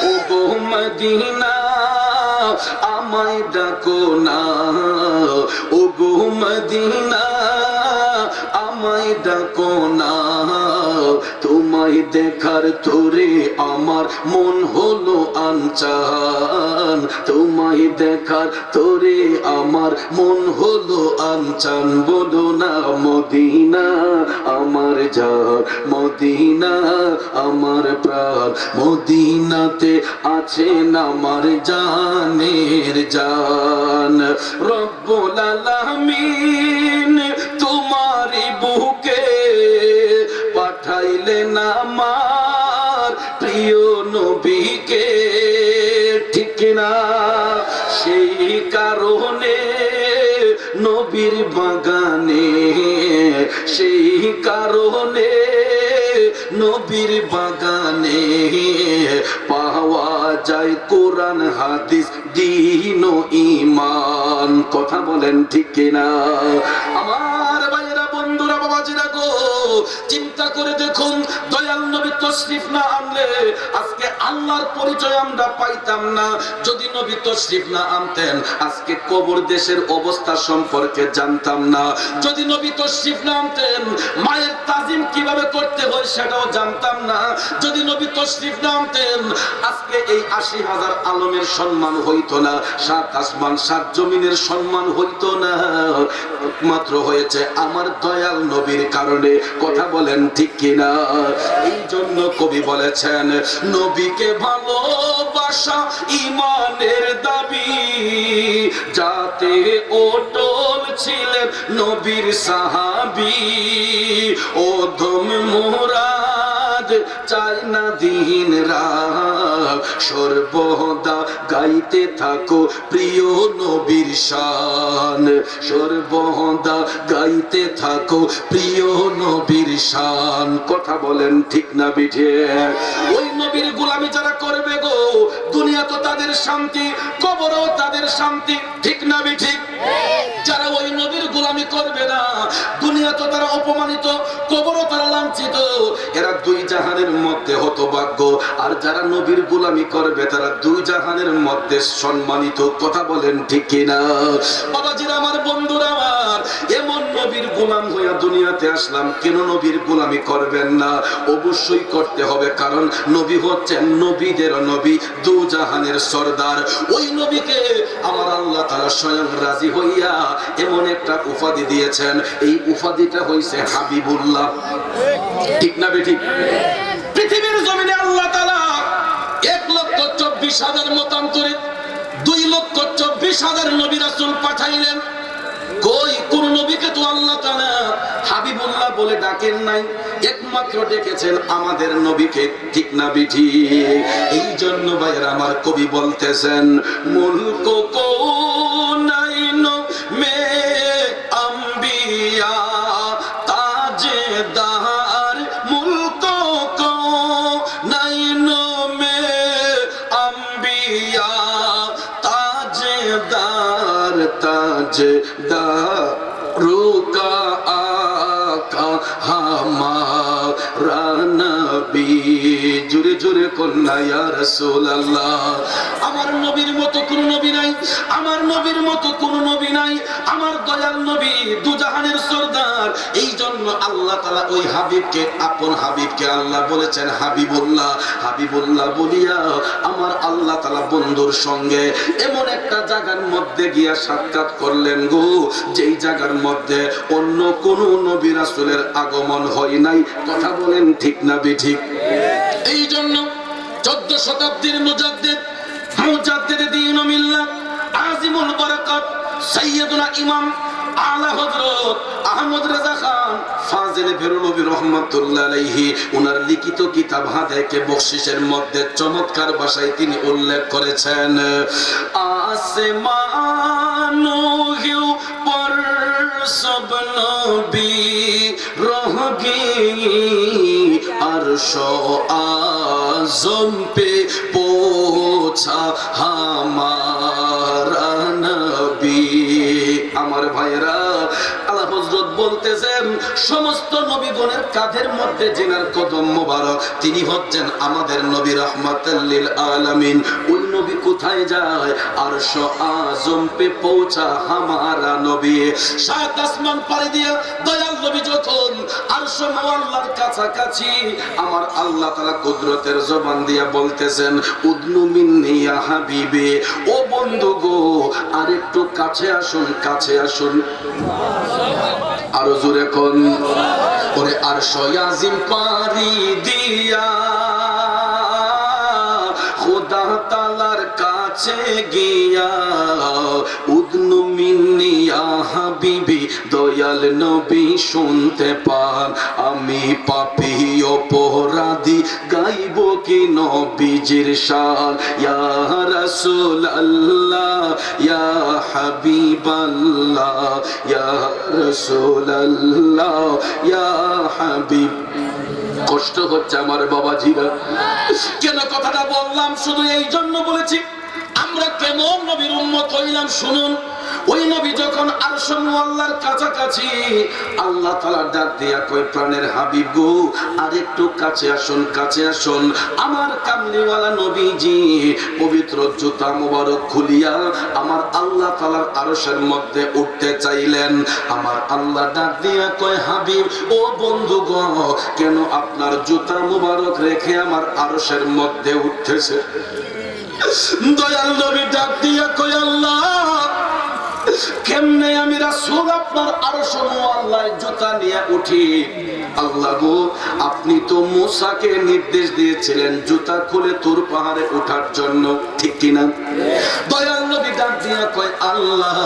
ও গো মদিনা আমায় ডাকো না, ও গো মদিনা আমায় ডাকো না, তোমায় দেখার তোরে আমার মন হলো আনচান, তোমায় দেখার তোরে আমার মন হলো আনচান। বলো না মদিনা আমার জান, মদিনা আমার প্রাণ, মদিনাতে আছেন আমার জানের জান। রব্বুল আলামিন তোমারই বুকে পাঠাইলেন আমার প্রিয় নবীকে। ঠিক না? সেই কারণে নবীর বাগানে, সেই কারণে নবীর বাগানে পাওয়া যায় কোরআন হাদিস দ্বীন ও ঈমান। কথা বলেন ঠিক কিনা? আমার ভাইরা বন্ধুরা বাবাজিরা গো, চিন্তা করে দেখুন, দয়াল নবী তশরিফ না আনলে আজকে আল্লাহর পরিচয় আমরা পাইতাম না। যদি নবী তশরিফ না আনতেন আজকে কবর দেশের অবস্থা সম্পর্কে জানতাম না। যদি নবী তশরিফ না আনতেন মায়ের তাজিম কিভাবে করতে হয় সেটাও জানতাম না। যদি নবী তশরিফ না আনতেন আজকে এই ৮০,০০০ আলমের সম্মান হইতো না, ৭ আসমান ৭ জমিনের সম্মান হইতো না। একমাত্র হয়েছে আমার দয়াল নবীর কারণে। কথা বলেন ঠিক কিনা? এই জন্য কবি বলেছেন, নবীকে ভালোবাসা ঈমানের দাবি, যাতে অটল ছিলেন নবীর সাহাবী। ও ধম মোরা চাই না দিন রাত, সর্বদা গাইতে থাকো প্রিয় নবীর শান, সর্বদা গাইতে থাকো প্রিয় নবীর শান। কথা বলেন ঠিক না বিঠে? ওই নবীর গোলামি যারা করবে গো, দুনিয়া তো তাদের শান্তি, কবরও তাদের শান্তি, ঠিক না বিঠিক? যারা ওই নবীর গোলামি করবে না, দুনিয়া তো তারা অপমানিত, কবরও তারা লাঞ্ছিত, এরা দুই জাহানের মধ্যে হতভাগ্য। আর যারা নবীর গোলামি করবে তারা দুই জাহানের মধ্যে সম্মানিত। কথা বলেন ঠিক কিনা? বাবাজিরা আমার, বন্ধুরা আমার, এমন নবীর গোলাম হইয়া দুনিয়াতে আসলাম, কেন নবীর গোলামি করবেন না? অবশ্যই করতে হবে, কারণ নবী হচ্ছেন নবীদের নবী, দু জাহানের সরদার। ওই নবীকে আমার আল্লাহ তাআলা স্বয়ং রাজি হইয়া এমন একটা উপাধি দিয়েছেন, এই উপাধিটা হইছে হাবিবুল্লাহ। ঠিক না বেঠিক? পৃথিবীর জমিনে আল্লাহ তাআলা 1,24,000 মতান্তরে 2,24,000 নবী রাসূল পাঠাইলেন। কই কোন নবীকে তো আল্লাহ তাআলা হাবিবুল্লাহ বলে ডাকেন নাই, একমাত্র ডেকেছেন আমাদের নবীকে। ঠিক না বিঠিক? এই জন্য ভাইরা আমার, কবি বলতেছেন, মুলক কৌনাইন মে আম্বিয়া তাজদার, মুলক কৌনাইন মে আম্বিয়া তাজদার, তাজদার রুকা আকা হামারা নবী। জোরে জোরে কন্যা ইয়া রাসূলুল্লাহ। আমার নবীর মতো কোন নবী নাই, আমার নবীর মতো কোন নবী নাই, আমার দয়াল নবী দু জাহানের সরদার। এই জন্য আল্লাহ তাআলা ওই হাবিবকে, আপন হাবিবকে আল্লাহ বলেছেন হাবিবুল্লাহ। হাবিবুল্লাহ বলিয়া আমার আল্লাহ তাআলা বন্ধুর সঙ্গে এমন একটা জায়গার মধ্যে গিয়া সাক্ষাৎ করলেন গো, যেই জায়গার মধ্যে অন্য কোন নবী রাসূলের আগমন হয় নাই। কথা বলেন ঠিক না বেঠিক? এই জন্য 14 শতাব্দীর মুজাদ্দিদ দ্বীন ও মিল্লাত, আজিমুল বারাকাত, সাইয়্যিদুনা ইমাম আলা হযরত আহমদ রেজা খান ফাজিল বেরলভী রাহমাতুল্লাহ আলাইহি, উনার লিখিত কিতাব হাদায়ায়ে বখশিশের মধ্যে চমৎকার ভাষায় তিনি উল্লেখ করেছেন, আসমানো হিউ পর সব নবী রহগে अर्श आज़म पे पहुंचा हमारा नबी। আমার ভাইরা, আল্লাহ হযরত বলতেছেন, সমস্ত নবীগণের কাঁধের মধ্যে জিনার কদম মোবারক, তিনি হচ্ছেন আমাদের নবী রাহমাতাল লিল আলামিন। ওই নবী কোথায় যায়? আরশ আযম পে পৌঁছা হামারা নবী। সাত আসমান পাড়ি দিয়া দয়াল নবী যখন আরশ মুআল্লার কাছাকাছি, আমার আল্লাহ তাআলা কুদরতের জবান দিয়া বলতেছেন, উদনু মিন্নি ইয়া হাবিবি, ও বন্ধু গো, আরেকটু কাছে আসুন, কাছে আসুন। আরো জোরে কোন, ওরে আরশ আজিম পারি দিয়া খোদা তাআলার কাছে গিয়া, উদনু মিন্নি ইয়া হাবিবি, দয়াল নবী শুনতে পান, আমি পাপী অপরাধী গাইব কি নবীজির শান। ইয়া রাসূলুল্লাহ ইয়া হাবিবাল্লাহ, ইয়া রাসূলুল্লাহ ইয়া হাবিব। কষ্ট হচ্ছে আমার বাবাজিরা, কেন কথাটা বললাম? শুধু এই জন্য বলেছি, আমরা কেমন নবীর উম্মত হইলাম শুনুন। ওই নবী যখন আরশ মুআল্লার কাছাকাছি, আল্লাহ তাআলা ডাক দিয়া কয়, প্রাণের হাবিব গো, আরেকটু কাছে আসুন, কাছে আসুন। আমার কামলিওয়ালা নবীজি পবিত্র জুতা মোবারক খুলিয়া আমার আল্লাহ তাআলার আরশের মধ্যে উঠতে চাইলেন। আমার আল্লাহ ডাক দিয়া কয়, হাবিব ও বন্ধু গো, কেন আপনার জুতা মোবারক রেখে আমার আরশের মধ্যে উঠতেছে? দয়াল নবী ডাক দিয়া কয়, আল্লাহ, কেমনে আমি রাসূল আপনার আরশ মুআল্লায় জুতা নিয়ে উঠি? আল্লাহ গো, আপনি তো মূসাকে নির্দেশ দিয়েছিলেন জুতা খুলে তুর পাহাড়ে ওঠার জন্য, ঠিক কিনা? দয়াল নবী ডাক দিয়া কয়, আল্লাহ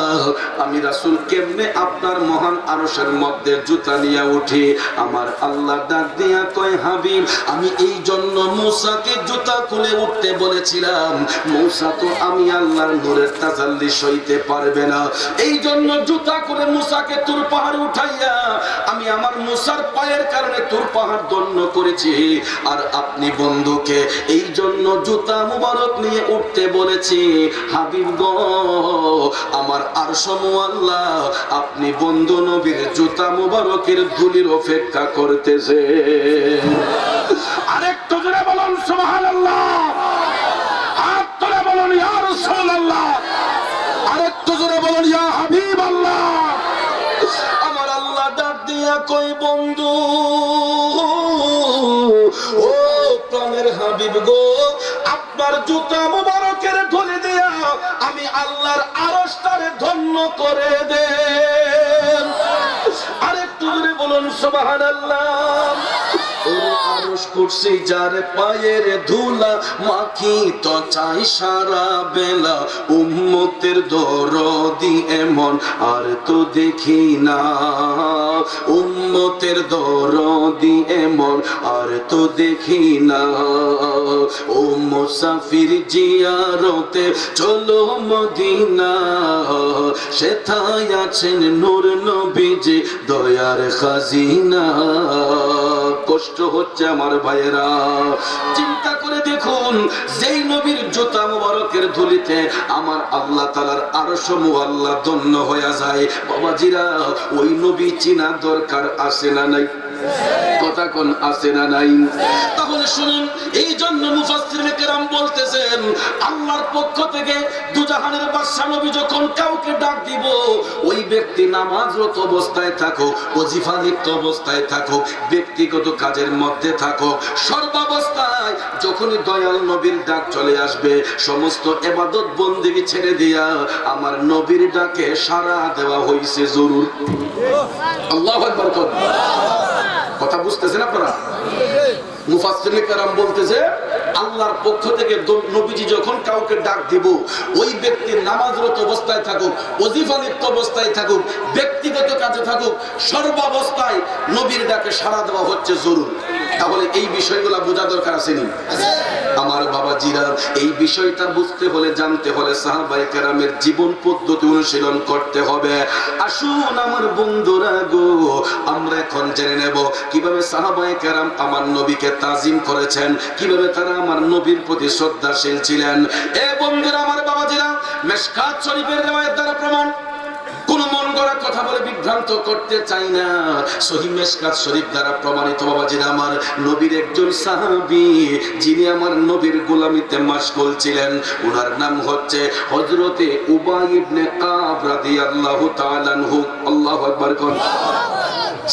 আমি রাসূল কেমনে আপনার মহান আরশের মধ্যে জুতা নিয়ে উঠি? আমার আল্লাহ ডাক দিয়া কয়, হাবিব আমি এই জন্য মূসাকে জুতা খুলে উঠতে বলেছিলাম, মূসা তো আমি আল্লাহর নূরের তাজাল্লি সইতে পারবে না, এই জন্য জুতা করে মূসাকে তুর পাহাড়ে উঠাইয়া আমি আমার মূসার পায়ের কারণে তুর পাহাড় দণ্ড করেছি, আর আপনি বন্ধুকে এই জন্য জুতা মুবারক নিয়ে উঠতে বলেছি। হাবিব গো, আমার আরশ মুআল্লা আপনি বন্ধু নবীর জুতা মুবারকের ধুলির অপেক্ষা করতেছে। আরেকটু জোরে বলুন সুবহানাল্লাহ, হাত তুলে বলুন ইয়া রাসূলুল্লাহ, আরেকটু জোরে বলুন ইয়া হাবিবাল্লাহ। আমার আল্লাহ ডাক দিয়া কই, বন্ধু ও প্রাণের হাবিব গো, আপনার জুতা মুবারকের ধুলি দিয়া আমি আল্লাহর আরশটারে ধন্য করে দেন। আরেকটু জোরে বলুন সুবহানাল্লাহ। ওরে আরশ কুরসি যার পায়ের ধুলা মাখি তো চাই সারা বেলা, উম্মতের দরদি এমন আর তো দেখি না, উম্মতের দরদি এমন আর তো দেখি না। ও মুসাফির জিয়ারতে চলো মদিনা, সেথায় আছেন নূর নবীজি দয়ার খাজিনা। কষ্ট হচ্ছে আমার ভাইয়েরা, চিন্তা করে দেখুন, যেই নবীর জুতা মুবারকের ধুলিতে আমার আল্লাহ তাআলার আরশ মুআল্লা ধন্য হয়ে যায়, বাবাজিরা ওই নবী চিনা দরকার আছে না নাই? কথা কোন আছে না নাই? তাহলে শুনুন, এই জন্য মুফাসসিরিনে কেরাম বলতেছেন, আল্লাহর পক্ষ থেকে দুজাহানের বাদশা নবী যখন কাউকে ডাক দিব, ওই ব্যক্তি নামাজরত অবস্থায় থাকুক, ওজিফা লিপ্ত অবস্থায় থাকুক, ব্যক্তিগত কাজের মধ্যে থাকুক, সর্বাবস্থায় যখনই দয়াল নবীর ডাক চলে আসবে, সমস্ত ইবাদত বন্দেগী ছেড়ে দিয়া আমার নবীর ডাকে সাড়া দেওয়া হইছে জরুর। আল্লাহু আকবার। কথা বুঝতেছেন আপনারা? মুফাসসিরিনে কেরাম বলতেছে, আল্লাহর পক্ষ থেকে নবীজি যখন কাউকে ডাক দিব, ওই ব্যক্তি নামাজরত অবস্থায় থাকুক, ওজিফা লিপ্ত অবস্থায় থাকুক, ব্যক্তিগত কাজে থাকুক, সর্বাবস্থায় নবীর ডাকে সাড়া দেওয়া হচ্ছে জরুর। তাহলে এই বিষয়গুলো বোঝা দরকার আছে নি? আমার বাবাজিরা, এই বিষয়টা বুঝতে হলে, জানতে হলে সাহাবায়ে কেরামের জীবন পদ্ধতি অনুশীলন করতে হবে। আসুন আমার বন্ধুরা গো, আমরা এখন জেনে নেব কিভাবে সাহাবায়ে কেরাম আমার নবীকে তাজিম করেছেন, কিভাবে তারা আমার নবীর প্রতি শ্রদ্ধাশীল ছিলেন। এ বন্ধুরা, আমার বাবাজিরা, মিশকাত শরীফের রিওয়ায়াত দ্বারা প্রমাণ, কোন মন গড়া কথা বলে বিভ্রান্ত করতে চাই না, সহিহ মিশকাত শরীফ দ্বারা প্রমাণিত বাবাজিরা, আমার নবীর একজন সাহাবী যিনি আমার নবীর গোলামিতে মাশগুল ছিলেন, ওনার নাম হচ্ছে হযরতে উবাই ইবনে কাব রাদিয়াল্লাহু তাআলা আনহু। আল্লাহু আকবার কোন।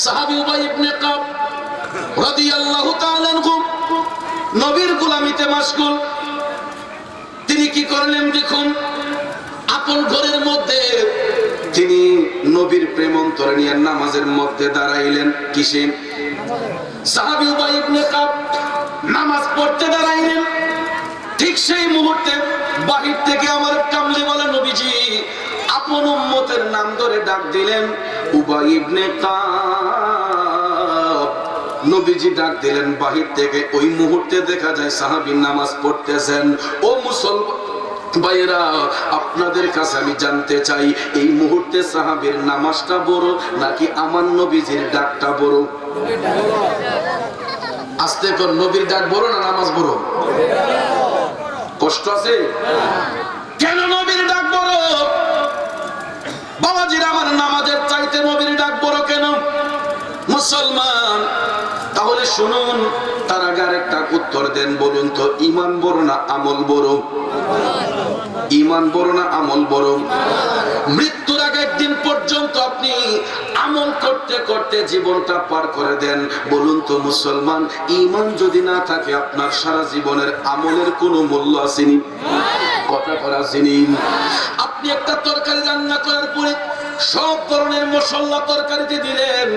সাহাবী উবাই ইবনে কাব রাদিয়াল্লাহু তাআলা আনহু নবীর গোলামিতে মাশগুল। তিনি কি করলেন দেখুন, আপন ঘরের মধ্যে তিনি নবীর প্রেম অন্তরে নিয়ে নামাজের মধ্যে দাঁড়াইলেন। কিসে? সাহাবী উবাই ইবনে কাব নামাজ পড়তে দাঁড়াইলেন। ঠিক সেই মুহূর্তে বাহির থেকে আমার কামলিওয়ালা নবীজি আপন উম্মতের নাম ধরে ডাক দিলেন, উবাই ইবনে কাব। নবীজি ডাক দিলেন বাহির থেকে। ওই মুহূর্তে দেখা যায় সাহাবী নামাজ পড়তেছেন। ও মুসলমান ভাইরা, আপনাদের কাছে আমি জানতে চাই, এই মুহূর্তে সাহাবীর নামাজটা বড় নাকি আমার নবীজির ডাকটা বড়? আস্তে কর, নবীর ডাক বড় না নামাজ বড়? কষ্ট আছে? কেন নবীর ডাক বড়? বাবাজিরা, আমার নামাজের চাইতে নবীর ডাক বড় কেন? মুসলমান, তাহলে শুনুন, তার আগে আরেকটা উত্তর দেন, বলুন তো, ঈমান বড় না আমল বড়? ঈমান বড় না আমল বড়? মৃত্যুর আগে একদিন পর্যন্ত আপনি আমল করতে করতে জীবনটা পার করে দেন, বলুন তো মুসলমান, ঈমান যদি না থাকে আপনার সারা জীবনের আমলের কোনো মূল্য আসেনি? কথা করা আসেনি? আপনি একটা তরকারি রান্না করার পরে সব ধরনের মশলা তরকারিতে দিলেন,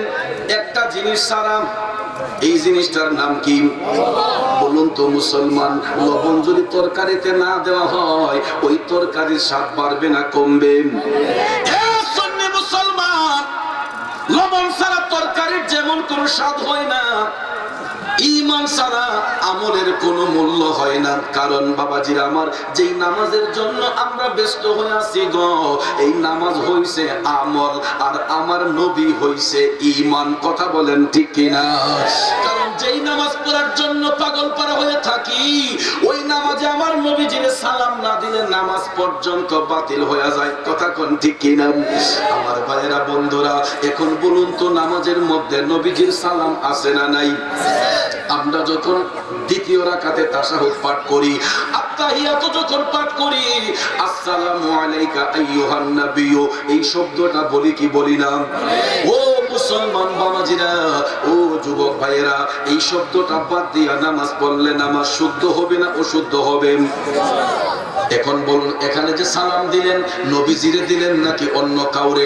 একটা জিনিস ছাড়া। এই জিনিসটার নাম কি বলুন তো মুসলমান? লবণ যদি তরকারিতে না দেওয়া হয় ওই তরকারির স্বাদ বাড়বে না কমবে? মুসলমান, লবণ ছাড়া তরকারির যেমন কোনো স্বাদ হয় না, ঈমান ছাড়া আমলের কোনো মূল্য হয় না। কারণ বাবাজিরা আমার, যেই নামাজের জন্য আমরা ব্যস্ত হয়ে আছি গো, এই নামাজ হইছে আমল, আর আমার নবী হইছে ঈমান। কথা বলেন ঠিক কিনা? কারণ যেই নামাজ পড়ার জন্য পাগল পারা হয়ে থাকি, ওই নামাজে আমার নবীজির সালাম না দিলে নামাজ পর্যন্ত বাতিল হয়ে যায়। কথা কোন ঠিক কিনা? আমার ভাইয়েরা বন্ধুরা, এখন বলুন তো নামাজের মধ্যে নবীজির সালাম আছে না নাই? আমরা যখন দ্বিতীয় রাকাতে তাশাহুদ পাঠ করি, আত্তাহিয়াতু যখন পাঠ করি, আসসালামু আলাইকা আইয়ুহান নাবিয়্যু, এই শব্দটা বলি কি বলি না? ও মুসলমান বাবাজিরা, ও যুবক ভাইয়েরা, এই শব্দটা বাদ দিয়া নামাজ পড়লে নামাজ শুদ্ধ হবে না অশুদ্ধ হবে? এখন বলুন, এখানে যে সালাম দিলেন নবীজিরে দিলেন নাকি অন্য কাউরে?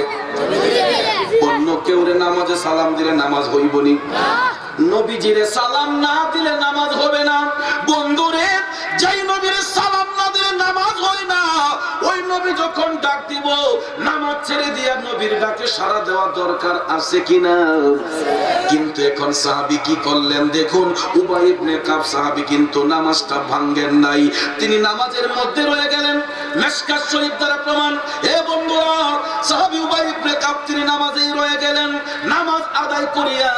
অন্য কেউরে নামাজে সালাম দিলে নামাজ হইবনি। নবীজিরে সালাম না দিলে নামাজ হবে না। বন্ধুরে, যেই নবীরে সালাম না দিলে নামাজ হয় না, ওই নবী যখন ডাক দিব নামাজ ছেড়ে দিয়া নবীর ডাকে সাড়া দেওয়া দরকার আছে কিনা? কিন্তু এখন সাহাবী কি করলেন দেখুন। উবাই ইবনে কাব সাহাবী কিন্তু নামাজটা ভাঙ্গেন নাই, তিনি নামাজের মধ্যে রয়ে গেলেন। মিশকাত শরীফ দ্বারা প্রমাণ। এ বন্ধুরা, সাহাবী উবাই ইবনে কাব তিনি নামাজেই রয়ে গেলেন। নামাজ আদায় করিয়া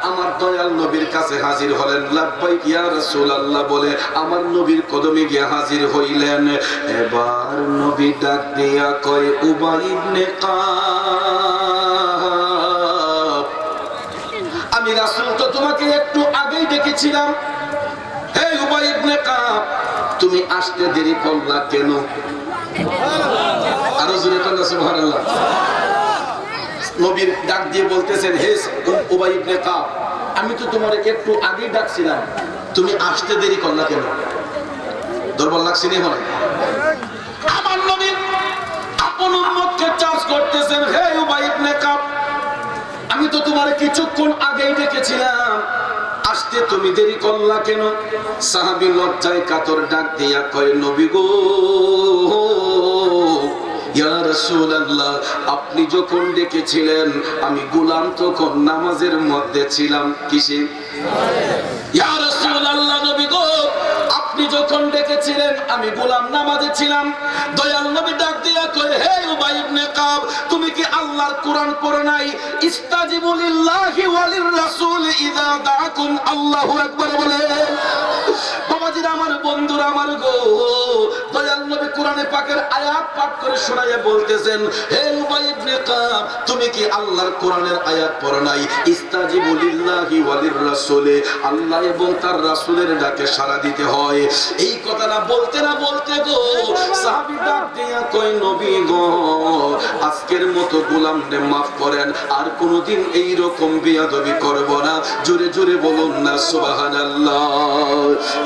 আমার দয়াল নবীর কাছে হাজির হলেন। লাব্বাইক ইয়া রাসূলুল্লাহ বলে আমার নবীর কদমে গিয়ে হাজির হইলেন। এবার নবী ডাক দিয়া কয়, উবাই ইবনে কাব, আমি রাসূল তো তোমাকে একটু আগেই ডেকেছিলাম। হে উবাই ইবনে কাব, তুমি আসতে দেরি করলা কেন? আরো জোরে বলেন সুবহানাল্লাহ। নবীর ডাক দিয়ে বলতেছেন, হে উবাই ইবনে কাব, আমি তো তোমারে একটু আগেই ডাকছিলাম, তুমি আসতে দেরি করলা কেন? দুর্বল লাগছে নি? হয় আমার নবী আপন উম্মতকে চার্জ করতেছেন, হে উবাই ইবনে কাব, আমি তো তোমারে কিছুক্ষণ আগেই ডেকেছিলাম, আসতে তুমি দেরি করলা কেন? সাহাবী লজ্জায় কাতর ডাক দিয়া কয়, নবী গো, ইয়া রাসূলুল্লাহ, আপনি যখন ডেকেছিলেন আমি গোলাম তখন নামাজের মধ্যে ছিলাম। কিসে? ইয়া রাসূলুল্লাহ, নবী গো, আপনি যখন ডেকেছিলেন আমি গোলাম নামাজে ছিলাম। দয়াল নবী ডাক দিয়া কয়, হে উবাই ইবনে কাব, তুমি কি আল্লাহর কোরআন পড়ো নাই? ইস্তাজিবু লিল্লাহি ওয়া লির-রাসূল ইযা দাআকুম। আল্লাহু আকবার বলে। বাবাজিরা আমার, বন্ধুরা আমার গো, দয়াল নবী কোরআনে পাকের আয়াত পাঠ করে শোনায়া বলতেছেন, হে উবাই ইবনে কাব, তুমি কি আল্লাহর কোরআনের আয়াত পড়ো নাই? ইস্তাজিবু লিল্লাহি ওয়া লির-রাসূল, আল্লাহ এবং তার রাসূলের ডাকে সাড়া দিতে হয়। এই কথা না বলতে গো, সাহাবী ডাক দিয়া কয়, নবী গো, আজকের মতো গোলামকে maaf করেন, আর কোনোদিন এই রকম বেয়াদবি করব না। জোরে জোরে বলুন না সুবহানাল্লাহ।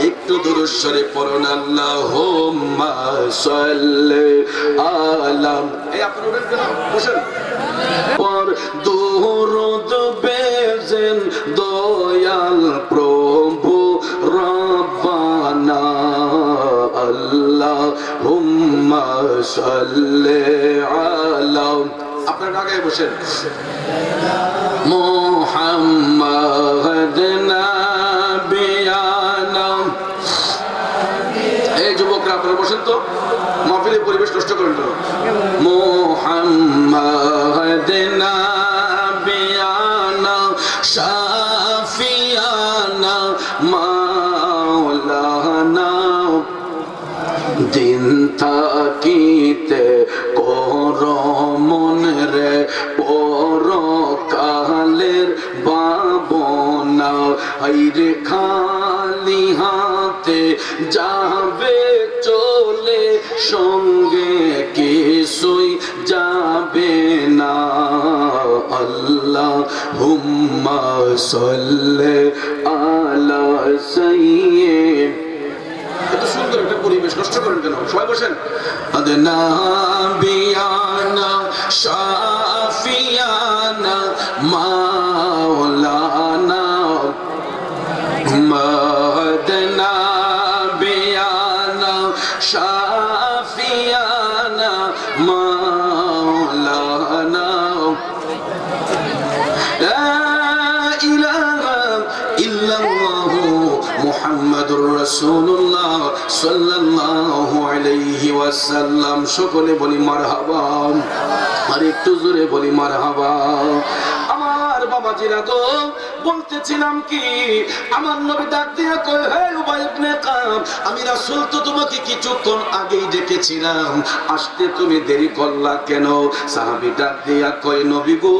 একটু দরুদ শরীফ পড়ুন, আল্লাহুম্মা সাল্লি আলা। এই আপনারা বসেন। পর দরুদ বেজেন দয়াল প্রভু রব্বানা, আল্লাহুম্মা সাল্লি আলা। আপনারা আগে বসেন। মুহাম্মাদ নাবিয়ানা। এই যুবকরা আপনারা বসেন তো, মাহফিলের পরিবেশ নষ্ট করেন না। মুহাম্মাদ নাবিয়ানা শাফিয়ানা মাওলানা, দিন থাকিতে কর মনে রে পরকালের ভাবনা, হাইরে খালি হাতে যাবে চলে, সঙ্গে কিছুই যাবে না। আল্লাহুম্মা সাল্লি আলা সাইয়্যিদ। এত সুন্দর একটা পরিবেশ নষ্ট করেন কেন? সবাই বসেন। আদনা বিয়ানা مهدنا بيانا شافيانا مولانا لا إله إلا الله محمد رسول الله صلى الله عليه وسلم সকলে বলি মারহাবা আর একটু জোরে বলি মারহাবা আমার বাবাজিরা গো বলতেছিলাম কি আমার নবী ডাক দিয়ে কয় হে উবাই ইবনে কাব আমি রাসূল তো তোমাকে কিছুক্ষণ আগেই ডেকেছিলাম আসতে তুমি দেরি করলা কেন সাহাবী ডাক দিয়া কয় নবী গো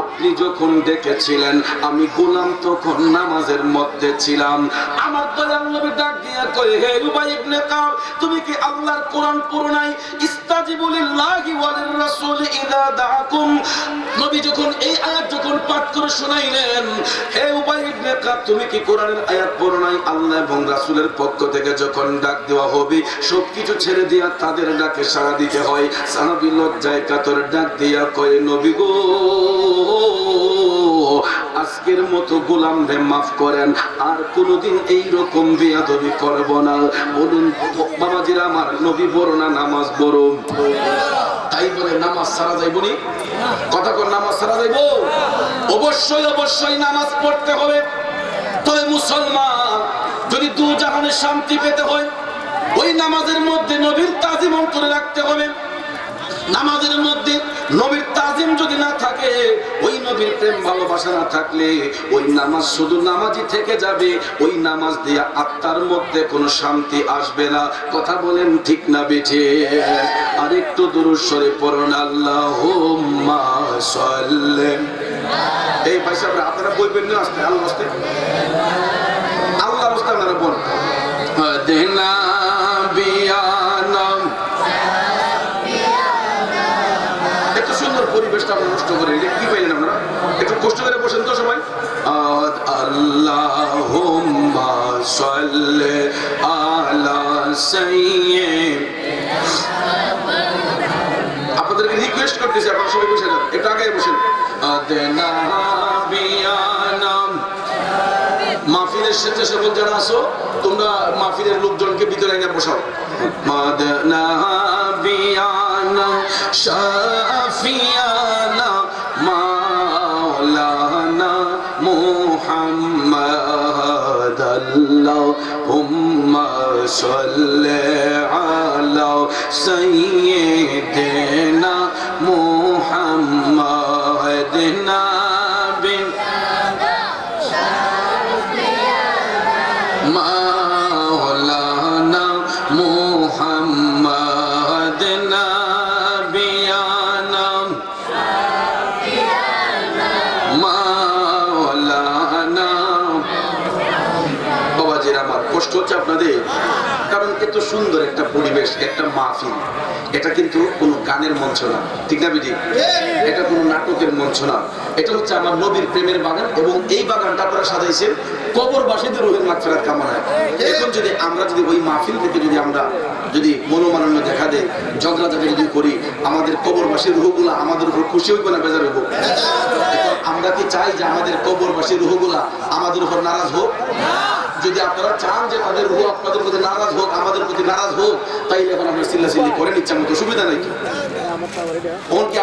আপনি যখন ডেকেছিলেন আমি গোলাম তখন নামাজের মধ্যে ছিলাম আমার দয়াল নবী ডাক দিয়া কয় হে উবাই ইবনে কাব তুমি কি আল্লাহর কোরআন পড়ো নাই ইস্তাজিবু লিল্লাহি ওয়া লির রাসূল ইযা দাআকুম নবী যখন এই আয়াত যখন পাঠ করে শোনাইলেন হে উবাই ইবনে কাব তুমি কি কোরআনের আয়াত পড়ো নাই আল্লাহ এবং রাসূলের পক্ষ থেকে যখন ডাক দেওয়া হবে সবকিছু ছেড়ে দিয়া তাদের ডাকে সাড়া দিতে হয় সাহাবী লজ্জায় কাতর ডাক দিয়া কয় নবী গো আজকের মতো গোলামদের মাফ করেন আর কোনোদিন এই রকম বেয়াদবি করব না বলুন বাবাজিরা আমার নবী বড় না নামাজ বড় তাই বলে নামাজ ছাড়া যাইব নি কথা কোন নামাজ ছাড়া যাইব অবশ্যই অবশ্যই নামাজ পড়তে হবে তবে মুসলমান যদি দু জাহানের শান্তি পেতে হয় ওই নামাজের মধ্যে নবীর তাজিম অন্তরে রাখতে হবে নামাজের মধ্যে নবীর তাজিম যদি না থাকে ওই নবীর প্রেম ভালোবাসা না থাকলে ওই নামাজ শুধু নামাজই থেকে যাবে ওই নামাজ দিয়ে আত্মার মধ্যে কোনো শান্তি আসবে না কথা বলেন ঠিক না বেঠে আর একটু দুরূদ শরীফ পড়ুন আল্লাহুম্মা সাল্লি এই ভাই সাহেব আপনারা বলবেন না আস্তে আল্লাহ আস্তে আল্লাহর রাস্তায় আপনারা বল দেনা বিয়ানাম পরিবেশটা আমরা নষ্ট করে কি পাইলেন আপনারা একটু কষ্ট করে বসেন তো সবাই আল্লাহুম্মা সাল্লি আলা সাইয়্যিদিনা আপনাদেরকে রিকোয়েস্ট করতেছি আপনারা সবাই বসে যান একটু আগে বসেন আদনা বিয়ানাম মাহফিলের স্বেচ্ছাসেবক যারা আছো তোমরা মাহফিলের লোকজনকে ভিতরে এনে বসাও মাদনা বিয়ানা শাফিয়ানা মাওলানা মুহাম্মদ আল্লাহুম্মা সাল্লি আলা সাইয়্যিদিনা মুহাম্মাদিনা মাওলানা মুহাম্মদ নাবিয়ানা মাওলানা বাবাজিরা আমার কষ্ট হচ্ছে আপনাদের কারণ এত সুন্দর একটা পরিবেশ একটা মাহফিল এটা কিন্তু কোনো গানের মঞ্চ না ঠিক না বিধি এটা কোনো নাটকের মঞ্চ না এটা হচ্ছে আমার নবীর প্রেমের বাগান এবং এই বাগানটা আপনারা সাজাইছেন কবরবাসীদের রুহের মাগফিরাত কামনায় এখন যদি আমরা যদি ওই মাহফিল থেকে যদি আমরা যদি মনোমালিন্য দেখা দেয় ঝগড়াঝাটি যদি করি আমাদের কবরবাসীর রুহগুলা আমাদের উপর খুশি হইব না বেজার হইব এখন আমরা কি চাই যে আমাদের কবরবাসীর রুহগুলা আমাদের উপর নারাজ হোক যদি আপনারা চান যে তাদের রুহ আপনাদের প্রতি নারাজ হোক আমাদের প্রতি নারাজ হোক তাইলে এখন আমরা চিল্লাচিল্লি করে নিচ্ছি আমাদের সুবিধা নাই কি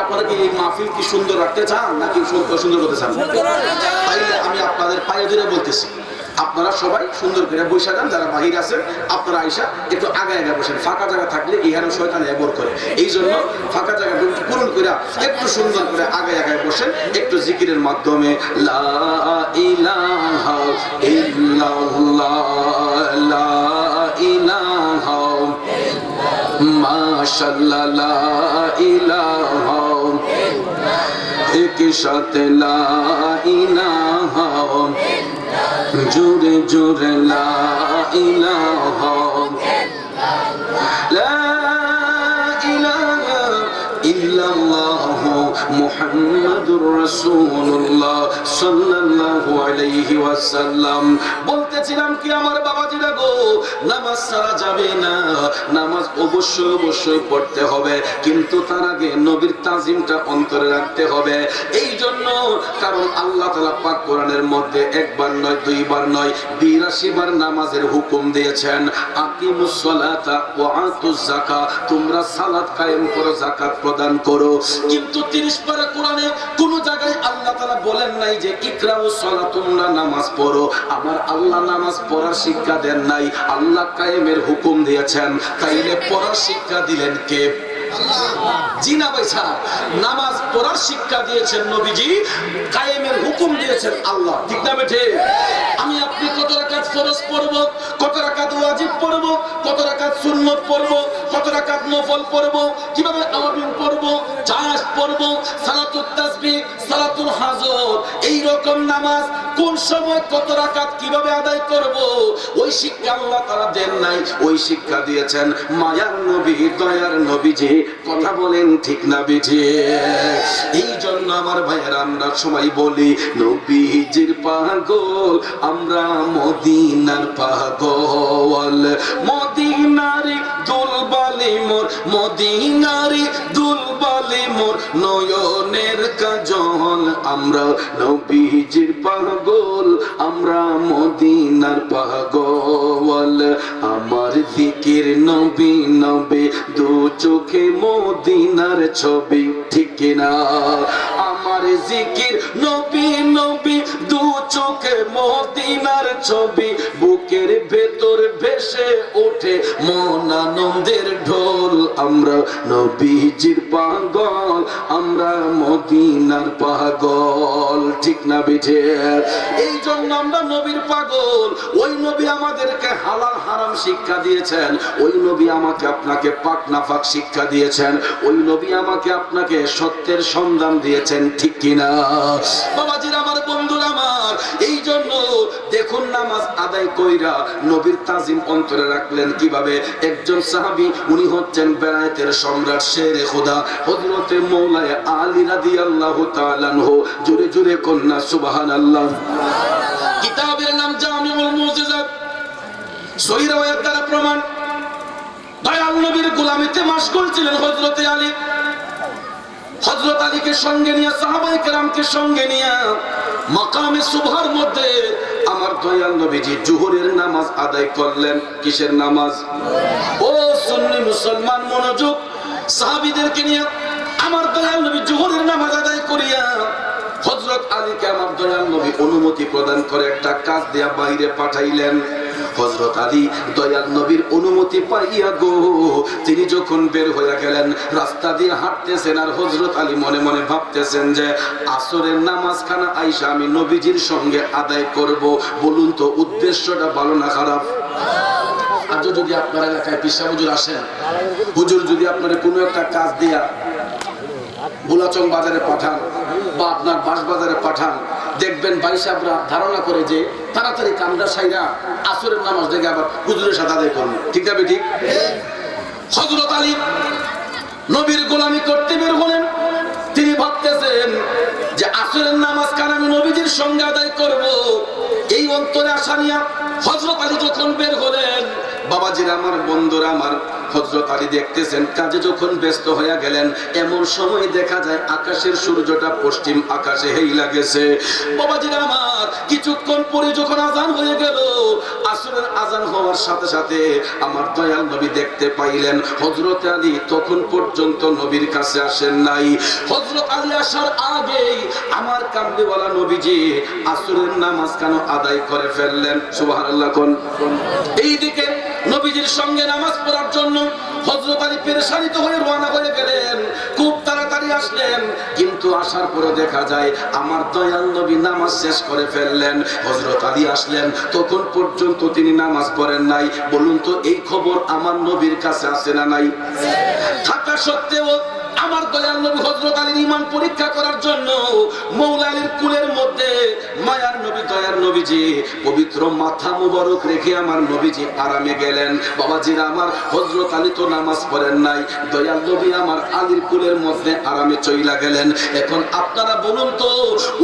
আপনারা কি এই মাহফিল কি সুন্দর রাখতে চান নাকি সুন্দর করতে চান তাইলে আমি আপনাদের পায়ে ধরে বলতেছি আপনারা সবাই সুন্দর করে বসে যান যারা বাহির আছেন আপনারা আইসা একটু আগে আগে বসেন ফাঁকা জায়গা থাকলে এখানে শয়তান এবর করে এই জন্য ফাঁকা জায়গা পূরণ করে একটু সুন্দর করে আগে আগে বসেন একটু জিকিরের মাধ্যমে লা ইলাহা ইল্লাল্লাহ লা ইলাহা মাশাআল্লাহ লা ইলাহা এক সাথে লা ইলাহা জোরে জোরে লা ইলাহা লা ইলাহা ইল্লাল্লাহ মুহাম্মাদুর রাসূলুল্লাহ সাল্লাল্লাহু আলাইহি ওয়াসাল্লাম। বলতেছিলাম কি আমার বাবাজিরা গো, নামাজ ছাড়া যাবে না, নামাজ অবশ্যই অবশ্যই পড়তে হবে, কিন্তু তার আগে নবীর তাজিমটা অন্তরে রাখতে হবে। এই জন্য কারণ আল্লাহ তাআলা পাক কোরআনের মধ্যে একবার নয়, দুইবার নয়, 82 বার নামাজের হুকুম দিয়েছেন। আকিমুস সালাতা ওয়া আতুজ যাকাত, তোমরা সালাত কায়েম করো, যাকাত প্রদান করো। কিন্তু 30 পারা কোরআনে কোন জায়গায় আল্লাহ তাআলা বলেন নাই যে ইকরাউস সালাত, তোমরা নামাজ পড়ো। আমার আল্লাহ নামাজ পড়ার শিক্ষা দেন নাই, আল্লাহ কায়েমের হুকুম দিয়েছেন। তাইলে পড়ার শিক্ষা দিলেন কে? জিনা পয়সা। নামাজ পড়ার শিক্ষা দিয়েছেন নবীজি, কায়েমের হুকুম দিয়েছেন আল্লাহ। ঠিক না বেঠে? আমি আপনি কত রাকাত ফরজ পড়ব, কত রাকাত ওয়াজিব পড়ব, কত রাকাত সুন্নাত পড়ব, কত রাকাত নফল পড়ব, কিভাবে আওয়াবিন পড়ব, জাহাজ পড়ব, সালাতুত তাসবিহ, সালাতুল হাজর, এই রকম নামাজ কোন সময় কত রাকাত কিভাবে আদায় করব, ওই শিক্ষা আল্লাহ তাআলা দেন নাই, ওই শিক্ষা দিয়েছেন মায়ার নবী, দয়ার নবীজি। কথা বলেন ঠিক না বেঠে? এই জন্য আমার ভাইয়েরা আমরা সবাই বলি নবীজির পাগল, আমরা মদিনার পাগল। মদিনারি দুলবালি মোর, মদিনারি দুলবালি মোর, নয়নের কাজল, আমরা নবীজির পাগল, আমরা মদিনার পাগল। আমার জিকির নবী নবী, দু চোখে মদিনার ছবি। ঠিক না? আমার জিকির নবী নবী, দু চোখে মদিনার ছবি, বুকের ভেতর ভেসে ওঠে মন আনন্দের ঢোল। আমরা নবীজির পাগল, আমরা মদিনার পাগল। ঠিক না বেঠে? এই জন্য আমরা নবীর পাগল। ওই নবী আমাদেরকে হালাল হারাম শিক্ষা দিয়েছেন, ওই নবী আমাকে আপনাকে পাক নাফাক শিক্ষা দিয়েছেন, ওই নবী আমাকে আপনাকে সত্যের সন্ধান দিয়েছেন। ঠিক কিনা বাবাজির আমার, বন্ধুরা আমার? এই জন্য দেখুন নামাজ আদায় কইরা নবীর তাজিম অন্তরে রাখলেন কিভাবে। একজন সাহাবী, উনি হচ্ছেন বেলায়েতের সম্রাট শেরে খোদা হযরতে মাওলানা আলী রাদিয়াল্লাহু তাআলা আনহু। জোরে জোরে কন্যা সুবহানাল্লাহ। কিতাবের নাম জামিউল মুজিজাত, সহিহ riwayat দ্বারা প্রমাণ। দয়াল নবীর গোলামিতে মাশগুল ছিলেন হযরতে আলী। হযরত আলীকে সঙ্গে নিয়ে, সাহাবায়ে কেরামকে সঙ্গে নিয়ে মাকামে সুবহার মধ্যে আমার দয়াল নবীজি জোহরের নামাজ আদায় করলেন। কিসের নামাজ? ও সুন্নি মুসলমান মনোযোগ, সাহাবীদেরকে নিয়ে আমার দয়াল নবী জোহরের নামাজ আদায় করিয়া হযরত আলীকে আমার দয়াল নবী অনুমতি প্রদান করে একটা কাজ দেয়া বাইরে পাঠাইলেন। হযরত আলী দয়াল নবীর অনুমতি পাইয়া গো, তিনি যখন বের হয়ে গেলেন, রাস্তা দিয়ে হাঁটতেছেন, আর হযরত আলী মনে মনে ভাবতেছেন যে আসরের নামাজখানা আইসা আমি নবীজির সঙ্গে আদায় করব। বলুন তো উদ্দেশ্যটা ভালো না খারাপ? আজ যদি আপনার এলাকায় পিসা হুজুর আসেন, হুজুর যদি আপনার কোনো একটা কাজ দিয়া বুলাচং বাজারে পাঠান বা আপনার বাস বাজারে পাঠান, দেখবেন ভাই সাহেবরা ধারণা করে যে তাড়াতাড়ি কামটা সাইরা আসরের নামাজ দেখে আবার হুজুরের সাথে আদায় করবে। ঠিক আছে ঠিক? হযরত আলী নবীর গোলামি করতে বের হলেন। তিনি ভাবতেছেন যে আসরের নামাজ কার আমি নবীজির সঙ্গে আদায় করব। এই অন্তরে আশা নিয়ে হযরত আলী যখন বের হলেন, বাবাজিরা আমার, বন্ধুরা আমার, হযরত আলী দেখতেছেন কাজে যখন ব্যস্ত হয়ে গেলেন, এমন সময় দেখা যায় আকাশের সূর্যটা পশ্চিম আকাশে হেইলা গেছে। বাবাজিরা আমার, কিছুক্ষণ পরে যখন আজান হয়ে গেল, আসরের আজান হওয়ার সাথে সাথে আমার দয়াল নবী দেখতে পাইলেন হযরত আলী তখন পর্যন্ত নবীর কাছে আসেন নাই। হযরত আলী আসার আগেই আমার কামলিওয়ালা নবীজি আসরের নামাজ কেন আদায় করে ফেললেন। সুবহানাল্লাহ কোন। এইদিকে নবীজির সঙ্গে নামাজ পড়ার জন্য হযরত আলী পেরেশানিত হয়ে রওনা হয়ে গেলেন। খুব তাড়াতাড়ি আসলেন, কিন্তু আসার পরে দেখা যায় আমার দয়াল নবী নামাজ শেষ করে ফেললেন। হযরত আলী আসলেন, তখন পর্যন্ত তিনি নামাজ পড়েন নাই। বলুন তো এই খবর আমার নবীর কাছে আছে না নাই? থাকা সত্ত্বেও আমার আমার দয়াল নবী হযরত আলীর ঈমান পরীক্ষা করার জন্য মওলা আলীর কুলের মধ্যে মায়ার নবী দয়ার নবীজি পবিত্র মাথা মুবারক রেখে আমার নবীজি আরামে গেলেন। বাবাজিরা আমার হযরত আলী তো নামাজ পড়েন নাই, দয়াল নবী আমার আলীর কুলের মধ্যে আরামে চইলা গেলেন। এখন আপনারা বলুন তো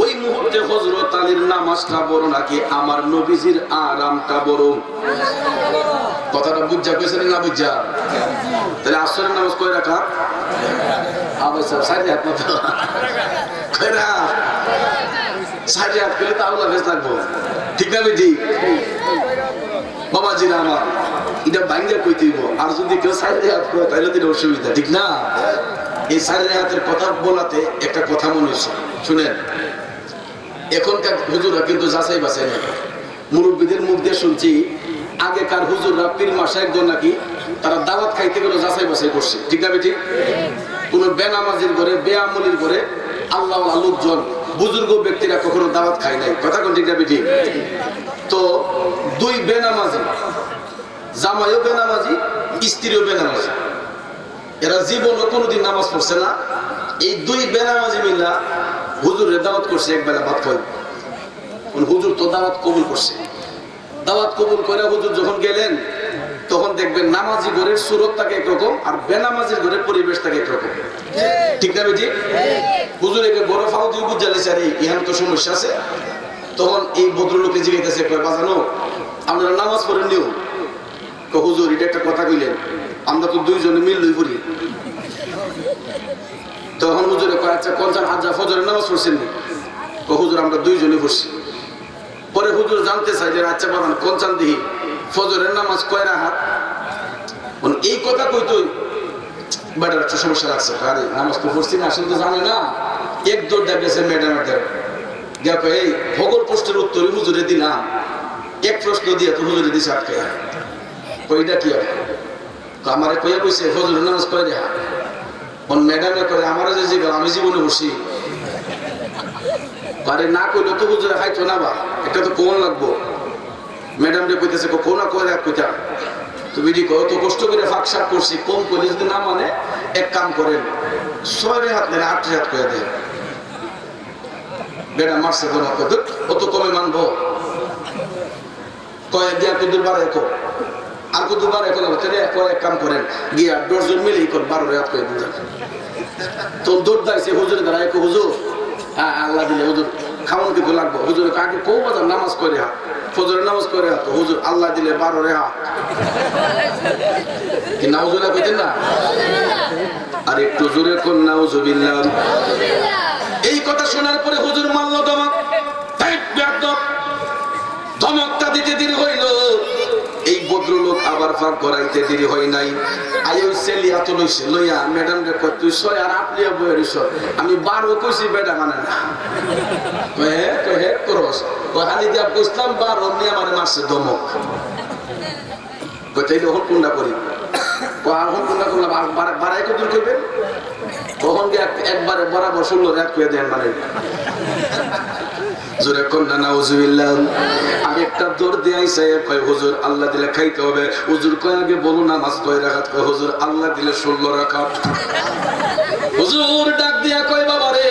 ওই মুহূর্তে হযরত আলীর নামাজটা বড় নাকি আমার নবীজির আরামটা বড়? কথাটা বুঝা কইছেন না বুঝা? তাহলে আসরের নামাজ কয় রাকাত? আবার সব সাইডে হাত মাথা কয় না, সাইডে হাত পেলে তাহলে বেশ লাগবো, ঠিক না বেটি? বাবাজিরা আমার এটা বাইঙ্গা কই দিব, আর যদি কেউ সাইডে হাত করে তাহলে তো অসুবিধা, ঠিক না? এই সাইডে হাতের কথা বলাতে একটা কথা মনে হচ্ছে, শুনেন। এখনকার হুজুররা কিন্তু যাচাই বাছাই না, মুরব্বীদের মুখ দিয়ে শুনছি আগেকার হুজুররা পীর মাশায়েখগণ নাকি তারা দাওয়াত খাইতে গেলে যাচাই বাছাই করছে, ঠিক না বেটি? কোন বেনামাজির ঘরে বেআমলির ঘরে আল্লাহওয়ালা লোকজন বুজুর্গ ব্যক্তিরা কখনো দাওয়াত খায় নাই, কথা কোন ঠিক না বেটি? তো দুই বেনামাজি, জামাইও বেনামাজি স্ত্রীও বেনামাজি, এরা জীবনও কোনোদিন নামাজ পড়ছে না। এই দুই বেনামাজি মিল্লা হুজুরের দাওয়াত করছে এক বেলা ভাত খাই। হুজুর তো দাওয়াত কবুল করছে, দাওয়াত কবুল করে হুজুর যখন গেলেন তখন দেখবেন নামাজি ঘরের সুরত থাকে একরকম আর বেনামাজির ঘরের পরিবেশ থাকে একরকম, ঠিক না বেটি? হুজুর একে বড় ফাও দিয়ে বুঝালেছে আরে ইহান তো সমস্যা আছে। তখন এই ভদ্রলোকে জিজ্ঞাসা করে বাজানো আপনারা নামাজ পড়েন নিও? হুজুর এটা একটা কথা কইলেন, আমরা তো দুইজনে মিললই পড়ি। তখন হুজুরে কয় আচ্ছা কোন চান আজ্জা ফজরের নামাজ পড়ছেন নি? হুজুর আমরা দুইজনে পড়ছি। পরে হুজুর জানতে চাইলেন আচ্ছা বাজান কোন চান দিহি ফজরের নামাজ কয় রাকাত? এই কথা কইতই বেটার একটা সমস্যা লাগছে, আরে নামাজ তো পড়ছি না আসলে তো জানে না। এক দৌড় দেখেছে ম্যাডামের দেখো এই ভগল প্রশ্নের উত্তরই হুজুরে দিলাম, এক প্রশ্ন দিয়ে তো হুজুরে দিছে আটকে। কইটা কি হবে? আমারে কইয়া কইছে ফজরের নামাজ কয় রাকাত? ম্যাডামে করে আমার যে জীবন আমি জীবনে বসি আরে না কইলে তো হুজুরে খাইতো না, বা এটা তো কোন লাগবো। ম্যাডাম রে কইতেছে কোনা কয় রাখ কইতা তুমি দি কত কষ্ট করে ফাঁকশাক করছি, কম করে যদি না মানে এক কাম করেন 6 হাত নেন 8 হাত কইয়া দেন। ম্যাডাম মারছে কোন কত অত কমে মানবো? কয় দিয়া কত বাড়ায় কো আর কত বাড়ায় কো তাহলে এক কাম করেন গিয়া 10 জন মিলেই কর 12 হাত কইয়া দেন। তো দৌড় দাইছে হুজুরে দাঁড়ায় কো হুজুর হ্যাঁ আল্লাহ দিলে হুজুর খাওয়ান কিন্তু লাগবো। হুজুর কাকে কো বাজার নামাজ করে হাত ফজরের নামাজ করে হাত হুজুর আল্লাহ দিলে 12 রেহা কি নাউজুবিল্লাহ কইতেন না? আর একটু জোরে কোন নাউজুবিল্লাহ। এই কথা শোনার পরে হুজুর মারল ধমক, ধমকটা দিতে দেরি হইল। এই ভদ্রলোক আবার ফাঁক করাইতে দেরি হয় নাই। আয়ো সেলিয়া তো লইছে লইয়া ম্যাডাম রে কয় তুই 6 আর আপলিয়া বইয়ের 6 আমি 12 কইছি বেটা মানে না কয়ে করস কয় হালি দিয়া কইলাম 12 নিয়ে আমারে মারছে ধমক। কই তাইলে হল কোনটা করি? কয় আর হল কোনটা করলাম বাড়াই কত দূর কইবেন? কখন কি একবারে বরাবর 16 রাত কইয়া দেন মানে জোরে কোন না নাউজুবিল্লাহ। আর একটা দৌড় দিয়ে আইছে কয় হুজুর আল্লাহ দিলে খাইতে হবে। হুজুর কয় আগে বলো নামাজ কয় রাকাত? কয় হুজুর আল্লাহ দিলে 16 রাকাত। হুজুর ডাক দিয়া কয় বাবা রে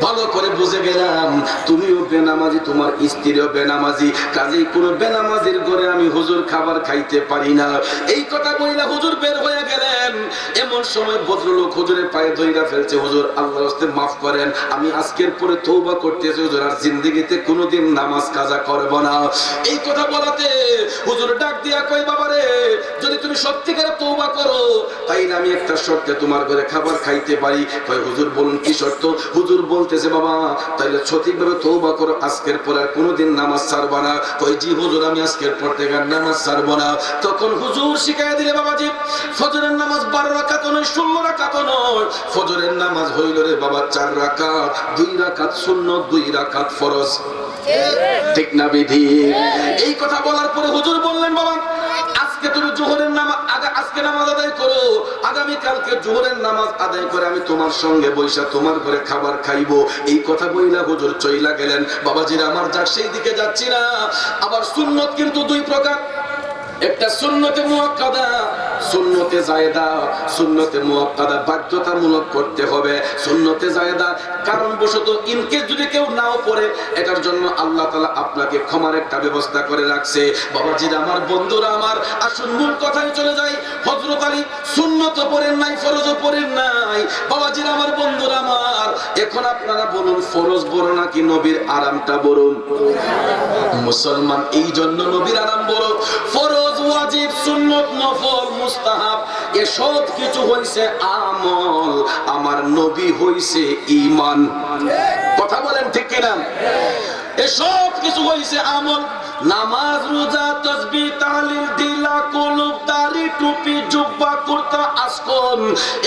ভালো করে বুঝে গেলাম তুমিও বেনামাজি তোমার স্ত্রীও বেনামাজি, কাজেই কোনো বেনামাজির ঘরে আমি হুজুর খাবার খাইতে পারি না। এই কথা বইলা হুজুর বের হয়ে গেলেন। এমন সময় ভদ্রলোক হুজুরের পায়ে ধইরা ফেলছে, হুজুর আল্লাহর রাস্তায় মাফ করেন, আমি আজকের পরে তওবা করতেছি হুজুর, আর জিন্দেগিতে কোনোদিন নামাজ কাজা করব না। এই কথা বলাতে হুজুর ডাক দিয়া কয় বাবা রে যদি তুমি সত্যিকারে তওবা করো তাইলে আমি একটা শর্তে তোমার ঘরে খাবার খাইতে পারি। কয় হুজুর বলুন কি শর্ত? হুজুর বলতেছে বাবা তাইলে সঠিকভাবে তওবা করো, আজকের পর আর কোনোদিন নামাজ ছাড়বা না। কয় জি হুজুর আমি আজকের পর থেকে আর নামাজ ছাড়বো না। তখন হুজুর শিখাইয়া দিলে বাবাজি ফজরের নামাজ 12 রাকাত নয় 16 রাকাত নয়, ফজরের নামাজ হইল রে বাবা 4 রাকাত, 2 রাকাত সুন্নাত 2 রাকাত ফরজ, ঠিক না বিধি? এই কথা বলার পরে হুজুর বললেন বাবা আজকে তুমি জোহরের নামাজ আজকে নামাজ আদায় করো, আগামী কালকে জোহরের নামাজ আদায় করে আমি তোমার সঙ্গে বৈশা তোমার ঘরে খাবার খাইবো। এই কথা বইলা হুজুর চইলা গেলেন। বাবাজিরা আমার যাক সেই দিকে যাচ্ছি না। আবার সুন্নত কিন্তু 2 প্রকার। একটা সুন্নতে মুআক্কাদা, সুন্নতে জায়েদা। সুন্নতে মুআক্কাদা বাধ্যতামূলক করতে হবে, সুন্নতে জায়েদা কারণবশত ইনকেস যদি কেউ নাও পড়ে, এটার জন্য আল্লাহ তাআলা আপনাকে ক্ষমার একটা ব্যবস্থা করে রাখছে। বাবাজিরা আমার, বন্ধুরা আমার, আসুন মূল কথায় চলে যাই। হযরত আলী সুন্নত পড়েন নাই, ফরজও পড়েন নাই। বাবাজিরা আমার, বন্ধুরা আমার, এখন আপনারা বলুন ফরজ বড় নাকি নবীর আরামটা বড়? মুসলমান এই জন্য নবীর আরাম বড়। ফরজ, ওয়াজিব, সুন্নত, নফল, মুস্তাহাব এসব কিছু হইছে আমল, আমার নবী হইছে ঈমান। কথা বলেন ঠিক কিনা? এসব কিছু হইছে আমল। নামাজ, রোজা, তাসবিহ, তাহলিল, দিলা, কুলুব, দাড়ি, টুপি, জুব্বা, কুর্তা, আসকন,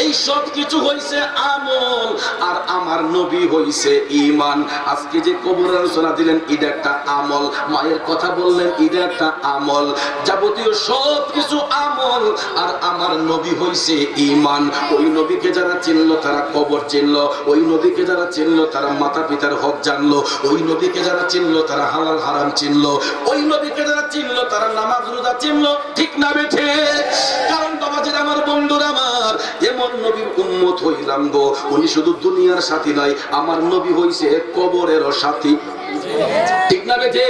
এই সব কিছু হইছে আমল, আর আমার নবী হইছে ঈমান। আজকে যে কবর আলোচনা দিলেন এটা একটা আমল, মায়ের কথা বললেন এটা একটা আমল, যাবতীয় সব কিছু আমল, আর আমার নবী হইছে ঈমান। ওই নবীকে যারা চিনলো তারা কবর চিনলো, ওই নবীকে যারা চিনলো তারা মাতা পিতার হক জানলো, ওই নবীকে যারা চিনলো তারা হালাল হারাম চিনলো, ওই নবীকে যারা চিনলো তারা নামাজ রোজা চিনলো। ঠিক না বেঠে? কারণ বাবাজিরা আমার, বন্ধুরা আমার, এমন নবীর উম্মত হইলাম গো, উনি শুধু দুনিয়ার সাথী নয়, আমার নবী হইছে কবরেরও সাথী। ঠিক না বেঠে?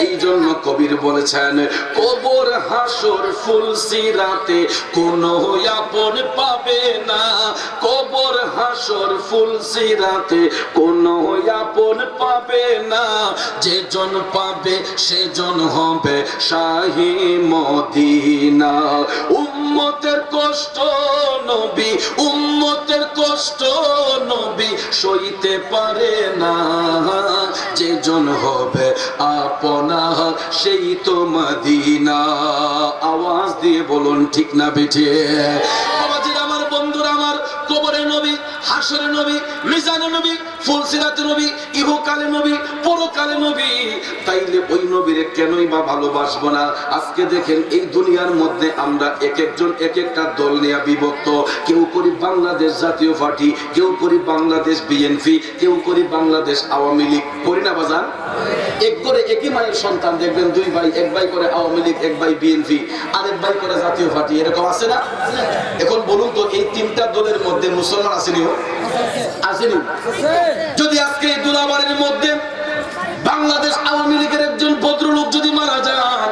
এই জন্য কবির বলেছেন, কবর হাসর ফুলসিরাতে কোনো আপন পাবে না, কবর হাসর ফুলসিরাতে কোনো আপন পাবে না, যে জন পাবে সে জন হবে শাহী মদিনা। উম্মতের কষ্ট নবী, উম্মতের কষ্ট নবী সইতে পারে না, যে জন হবে আপনা সেই তো মদিনা। আওয়াজ দিয়ে বলুন ঠিক না বেঠে? বাবাজিরা আমার, বন্ধুরা আমার, কবরে নবী, হাসরে নবী, মিজানে নবী, ফুলসিরাতে নবী, ইহকালে নবী, পরকালে নবী। তাইলে ওই নবীরে কেনই বা ভালোবাসবো না? আজকে দেখেন এই দুনিয়ার মধ্যে আমরা এক একজন এক একটা দল নিয়ে বিভক্ত। কেউ করি বাংলাদেশ জাতীয় পার্টি, কেউ করি বাংলাদেশ বিএনপি, কেউ করি বাংলাদেশ আওয়ামী লীগ। করি না বাজান? এক করে একই মায়ের সন্তান দেখবেন দুই ভাই, এক ভাই করে আওয়ামী লীগ, এক ভাই বিএনপি, আরেক ভাই করে জাতীয় পার্টি, এরকম আছে না? এখন বলুন তো, এই তিনটা দলের মধ্যে মুসলমান আসেনি? আসেনি? যদি আজকে এই দুলাবাড়ির মধ্যে বাংলাদেশ আওয়ামী লীগের একজন ভদ্রলোক যদি মারা যান,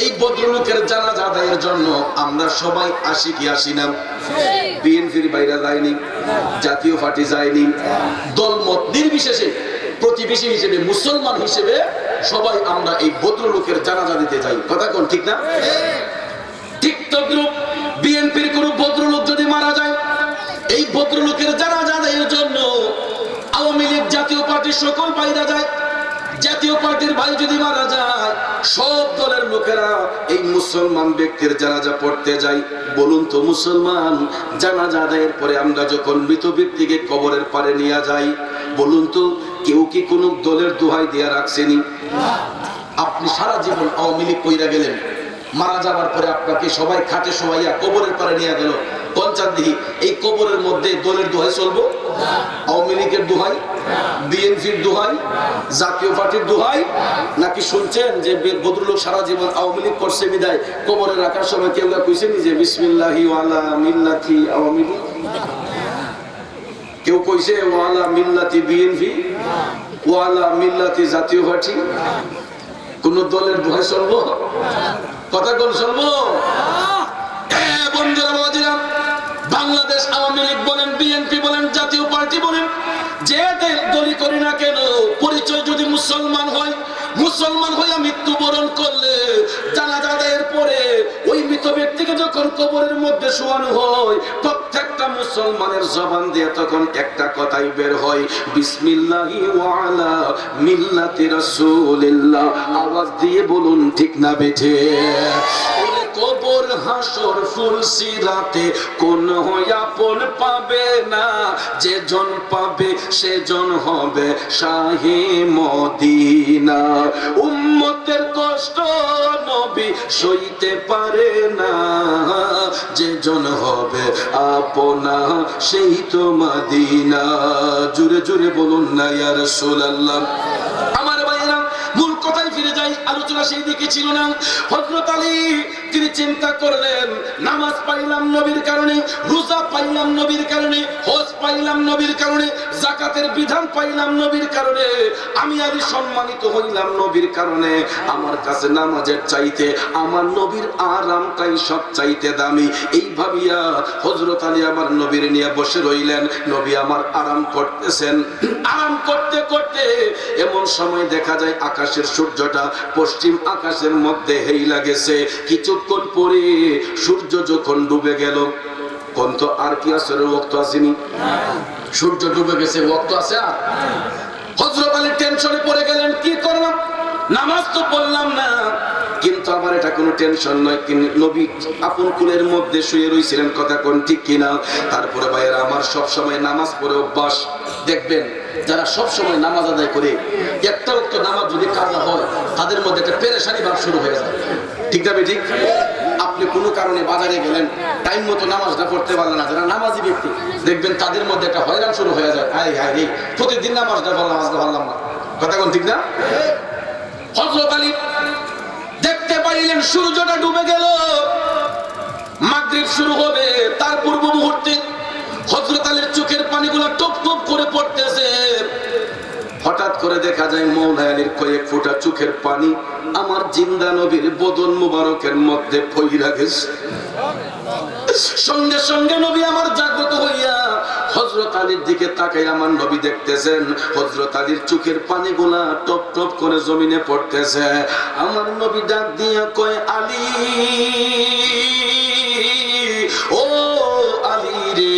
এই ভদ্রলোকের জানাজা আদায়ের জন্য আমরা সবাই আসি কি আসি না? বিএনপির বাইরে যায়নি, জাতীয় পার্টি যায়নি, দলমত নির্বিশেষে প্রতিবেশী হিসেবে, মুসলমান হিসেবে সবাই আমরা এই ভদ্রলোকের জানাজা দিতে যাই। কথা কোন ঠিক না? ঠিক তদ্রুপ বিএনপির কোন ভদ্রলোক যদি মারা যায়, এই ভদ্রলোকের জানাজা আদায়ের জন্য আওয়ামী লীগ, জাতীয় পার্টির সকল ভাইরা যায়। জাতীয় পার্টির ভাই যদি মারা যায়, সব দলের লোকেরা এই মুসলমান ব্যক্তির জানাজা পড়তে যায়। বলুন তো মুসলমান, জানাজা আদায়ের পরে আমরা যখন মৃত ব্যক্তিকে কবরের পারে নিয়ে যাই, বলুন তো কেউ কি কোন দলের দোহাই দেয়া রাখছেনি? আপনি সারা জীবন আওয়ামী লীগ কইরা গেলেন, মারা যাবার পরে আপনাকে সবাই খাটে শোয়াইয়া কবরের পারে নিয়ে গেল, পঞ্চায়েত দিহি এই কবরের মধ্যে দলের দোহাই চলবো? আওয়ামী লীগের দোহাই, বিএনপির দোহাই, জাতীয় পার্টির দোহাই? নাকি শুনছেন যে ভদ্রলোক সারা জীবন আওয়ামী লীগ করছে বিদায় কবরে রাখার সময় কেউ কইছেন যে বিসমিল্লাহি ওয়ালা মিল্লাতি আওয়ামী লীগ? কেউ কইছে ওয়ালা মিল্লাতি বিএনপি, ওয়ালা মিল্লাতি জাতীয় পার্টি? কোন দলের দোহাই চলবো? কথা কোন চলবো? বন্ধুরা বাবাজিরা, বাংলাদেশ আওয়ামী লীগ বলেন, বিএনপি বলেন, জাতীয় পার্টি বলেন, যে দলই করি না কেন, পরিচয় যদি মুসলমান হয়, মুসলমান হইয়া মৃত্যুবরণ করলে জানাজা আদায়ের পরে ওই মৃত ব্যক্তিকে যখন কবরের মধ্যে শোয়ানো হয়, প্রত্যেকটা মুসলমানের জবান দিয়ে তখন একটা কথাই বের হয়, বিসমিল্লাহি ওয়া আলা মিল্লাতি রাসূলিল্লাহ। আওয়াজ দিয়ে বলুন ঠিক না বেঠে? কবর হাসর ফুলসিরাতে কোন আপন পাবে না, যে জন পাবে সে জন হবে শাহী মদিনা। উম্মতের কষ্ট নবী সইতে পারে না, যে জন হবে আপনা সেই তো মদিনা। জুড়ে জুড়ে বলুন না ইয়া রাসূলুল্লাহ। আমার ভাইরা, মূল কথায় ফিরে যাই, আলোচনা সেই দিকে ছিল না। হযরত আলী তিনি চিন্তা করলেন, নামাজ পাইলাম নবীর কারণে, রোজা পাইলাম নবীর কারণে, হজ পাইলাম নবীর কারণে, যাকাতের বিধান পাইলাম নবীর কারণে, আমি আলী সম্মানিত হইলাম নবীর কারণে। আমার কাছে নামাজের চাইতে আমার নবীর আরামটাই সব চাইতে দামি। এই ভাবিয়া হযরত আলী আমার নবীর নিয়ে বসে রইলেন। নবী আমার আরাম করতেছেন। আরাম করতে করতে এমন সময় দেখা যায় আকাশের সূর্যটা পশ্চিম আকাশের মধ্যে হেইলা গেছে। কিছুক্ষণ পরে সূর্য যখন ডুবে গেল, কোন তো আর কি আসলে ওয়াক্ত আসেনি, সূর্য ডুবে গেছে, ওয়াক্ত আছে আর? হযরত আলী টেনশনে পড়ে গেলেন, কি করলাম, নামাজ তো পড়লাম না, কিন্তু আমার এটা কোনো টেনশন নয়। নবী আপন কুলের মধ্যে শুয়ে রইছিলেন, কথা কোন ঠিক কিনা? তারপরে ভাইয়েরা আমার সব সময় নামাজ পড়ে অভ্যাস। দেখবেন যারা সব সময় নামাজ আদায় করে, একটা ওয়াক্ত নামাজ যদি কাজা হয় তাদের মধ্যে একটা পেরেশানি ভাব শুরু হয়ে যায়, ঠিক না ঠিক? আপনি কোনো কারণে বাজারে গেলেন, টাইম মতো নামাজটা পড়তে পারলেন না, যারা নামাজি ব্যক্তি দেখবেন তাদের মধ্যে একটা হয়রান শুরু হয়ে যায়। হায় হায় রে, প্রতিদিন নামাজটা পারলাম না, কথা কোন ঠিক না? হযরত আলী দেখতে পাইলেন সূর্যটা ডুবে গেল, মাগরিব শুরু হবে, তার পূর্ব মুহূর্তে হযরত আলীর চোখের পানিগুলো টপ টপ করে পড়তেছে। হঠাৎ করে দেখা যায় মওলা আলীর কয়েক ফোঁটা চোখের পানি আমার জিন্দা নবীর বদন মুবারকের মধ্যে পইরা গেছে। সঙ্গে সঙ্গে নবী আমার জাগ্রত হইয়া হযরত আলীর দিকে তাকাই আমার নবী দেখতেছেন হযরত আলীর চোখের পানিগুলা টপ টপ করে জমিনে পড়তেছে। আমার নবী ডাক দিয়া কয়, আলী, ও আলী রে,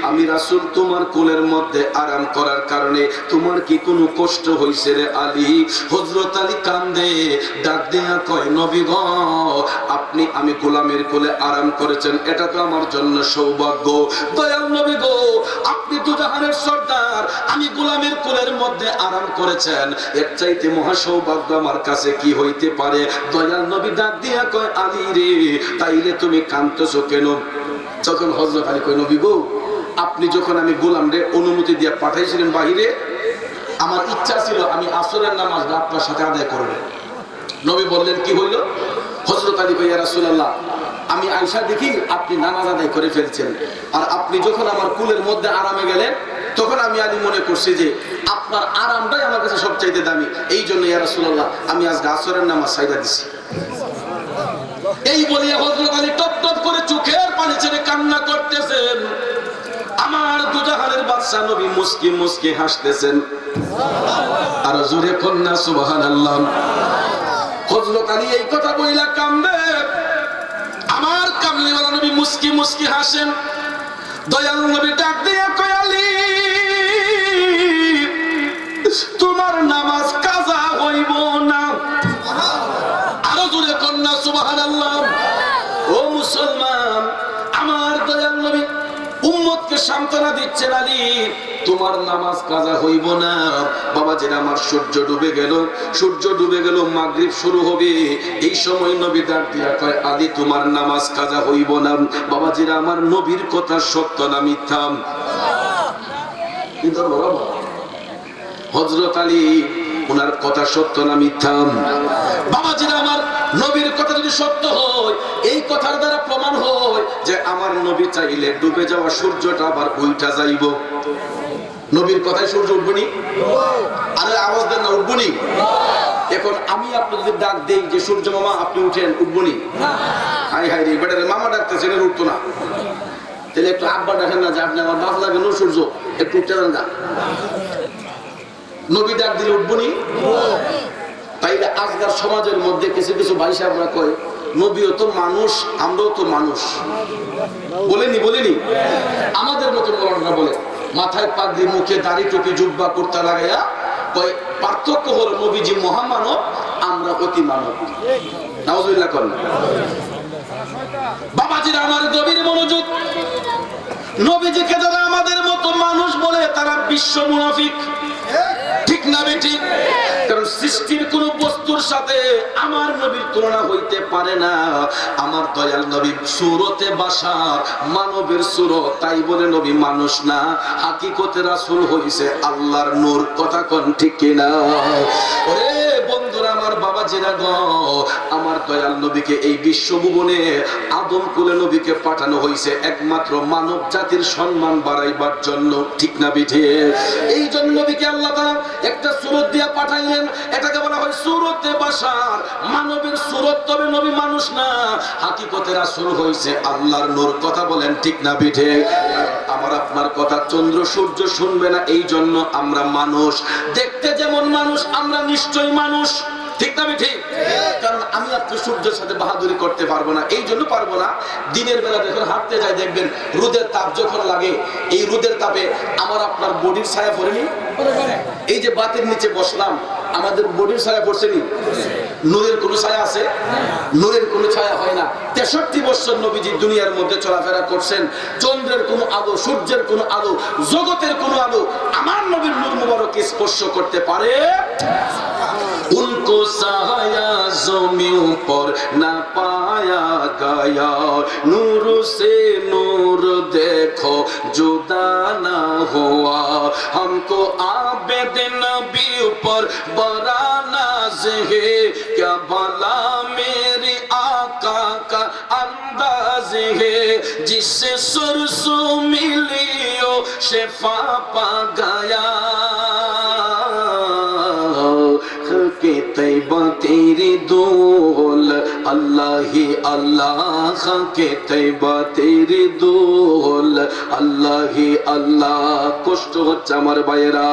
আমি রাসূল তোমার কোলের মধ্যে আরাম করার কারণে তোমার কি কোনো কষ্ট হইছে রে আলী? হযরত আলী কান্দে, ডাক দিয়া কয়, নবী গো, আপনি আমি গোলামের কোলে আরাম করেছেন, এটা তো আমার জন্য সৌভাগ্য। দয়াল নবী গো, আপনি তো জাহানের সর্দার, আমি গোলামের কোলের মধ্যে আরাম করেছেন, এর চাইতে মহা সৌভাগ্য আমার কাছে কি হইতে পারে? দয়াল নবী ডাক দিয়া কয়, আলী রে, তাইলে তুমি কাঁদতেছো কেন? যখন হযরত আলী কয়, নবী গো, আপনি যখন আমি গোলাম রে অনুমতি দিয়ে পাঠাইছিলেন বাহিরে, আমার ইচ্ছা ছিল আমি আসরের নামাজটা আপনার সাথে আদায় করব। নবী বললেন, কি হইল? হযরত আলী কয়, ইয়া রাসূলুল্লাহ, আমি আয়েশা দেখি আপনি নামাজ আদায় করে ফেলছেন, আর আপনি যখন আমার কুলের মধ্যে আরামে গেলেন তখন আমি আলী মনে করছি যে আপনার আরামটাই আমার কাছে সবচাইতে দামি, এই জন্য ইয়া রাসূলুল্লাহ আমি আজকে আসরের নামাজ সাইরা দিছি। এই বলিয়া হযরত আলী টপ টপ করে চোখের পানি ছেড়ে কান্না করতেছেন। আমার দুজাহানের বাদশা নবী মুস্কি মুস্কি হাসতেছেন। আর জোরে কন্যা সুবহানাল্লাহ। হযরত আলী এই কথা বইলা কান্দে, আমার কামলিওয়ালা নবী মুস্কি মুস্কি হাসেন। দয়াল নবী ডাক দিয়া কয়, আলী, তোমার নামাজ কাজা হইব না। আরো জোরে কন্যা সুবহানাল্লাহ। ও মুসলমান, আমার দয়াল নবী উম্মতকে সান্ত্বনা দিচ্ছেন, আলী, তোমার নামাজ কাজা হইব না। বাবাজিরা আমার সূর্য ডুবে গেল, সূর্য ডুবে গেল, মাগরিব শুরু হবে। এই সময় নবী ডাক দিয়া কয়, আলী, তোমার নামাজ কাজা হইব না। বাবাজিরা আমার নবীর কথা সত্য না মিথ্যা? হযরত আলী ওনার কথা সত্য না মিথ্যা? বাবাজিরা আমার নবীর কথা যদি সত্য হয়, এই কথার দ্বারা প্রমাণ হয় যে আমার নবী চাইলে ডুবে যাওয়া সূর্যটা আবার উল্টা যাইব। নবীর কথায় সূর্য উঠবনি? আরে আওয়াজ দেন না, উঠবনি? এখন আমি আপনি যদি ডাক দেই যে সূর্য মামা আপনি উঠেন, উঠবনি? হাই হাই রে, বেটারে মামা ডাকতেছে, এটা উঠতো না। তাহলে একটু আব্বা ডাকেন না যে আপনি আমার বাপ লাগে নো সূর্য, একটু উঠতে দেন না। নবী ডাক দিলে উঠবনি? তাইলে আজকাল সমাজের মধ্যে কিছু কিছু ভাই সাহেবরা কয়, নবীও তো মানুষ, আমরাও তো মানুষ। বলেনি? আমাদের মতো মৌলানা বলে, মাথায় পাগড়ি, মুখে দাড়ি, টুপি, জুব্বা, কুর্তা লাগাইয়া কয়, পার্থক্য হলো নবীজি মহামানব, আমরা অতি মানব। নাউজুবিল্লাহ করেন। বাবাজিরা আমার গভীর মনোযোগ। নবীজিকে যারা আমাদের মতো মানুষ বলে তারা বিশ্ব মুনাফিক, ঠিক না বেঠিক? কারণ সৃষ্টির কোন বস্তুর সাথে আমার নবীর তুলনা হইতে পারে না। আমার দয়াল নবী সুরতে বাশার, মানবের সুরত, তাই বলে নবী মানুষ না, হাকিকতে রাসূল হইছে আল্লাহর নূর। কথা কোন ঠিক কিনা? ওরে বন্ধুরা আমার বাবাজিরা গো, আমার দয়াল নবীকে এই বিশ্বভুবনে আদম কুলে নবীকে পাঠানো হয়েছে একমাত্র মানব জাতির সম্মান বাড়াইবার জন্য, ঠিক না বিঠে? এই জন্য নবীকে আল্লাহ তাআলা একটা সূরত দিয়া পাঠাইলেন, এটাকে বলা হয় সূরতে বাশার, মানবের সূরত, তবে নবী মানুষ না, হাকিকতে রাসূল হইছে আল্লাহর নূর। কথা বলেন ঠিক না বিঠে? আমার আপনার কথা চন্দ্র সূর্য শুনবে না, এই জন্য আমরা মানুষ, দেখতে যেমন মানুষ আমরা নিশ্চয়ই মানুষ, ঠিক না ঠিক? কারণ আমি আপনি সূর্যের সাথে বাহাদুরি করতে পারবো না, এই জন্য পারবো না। দিনের বেলা যখন হাঁটতে যাই দেখবেন রোদের তাপ যখন লাগে, এই রোদের তাপে আমার আপনার বডির ছায়া পড়েনি। এই যে বাতির নিচে বসলাম, আমাদের বডির ছায়া পড়ছেনি? নূরের কোনো ছায়া আছে? নূরের কোনো ছায়া হয় না। 63 বছর নবীজি দুনিয়ার মধ্যে চলাফেরা করছেন, চন্দ্রের কোনো আলো, সূর্যের কোনো আলো, জগতের কোনো আলো আমার নবীর নূর মুবারককে স্পর্শ করতে পারে? उनको साया ज़मीं पर ना पाया गया, नूर से नूर देखो जुदा ना हुआ, हमको आबिद नबी पर बड़ा नाज है, क्या भला मेरे आका का अंदाज है, जिससे सुरसु मिलियो शिफा पा गया, के तैबा तेरी दोल अल्लाह ही अल्लाह, के तैबा तेरी दोल अल्लाह ही अल्लाह। কষ্ট হচ্ছে আমার ভাইয়েরা,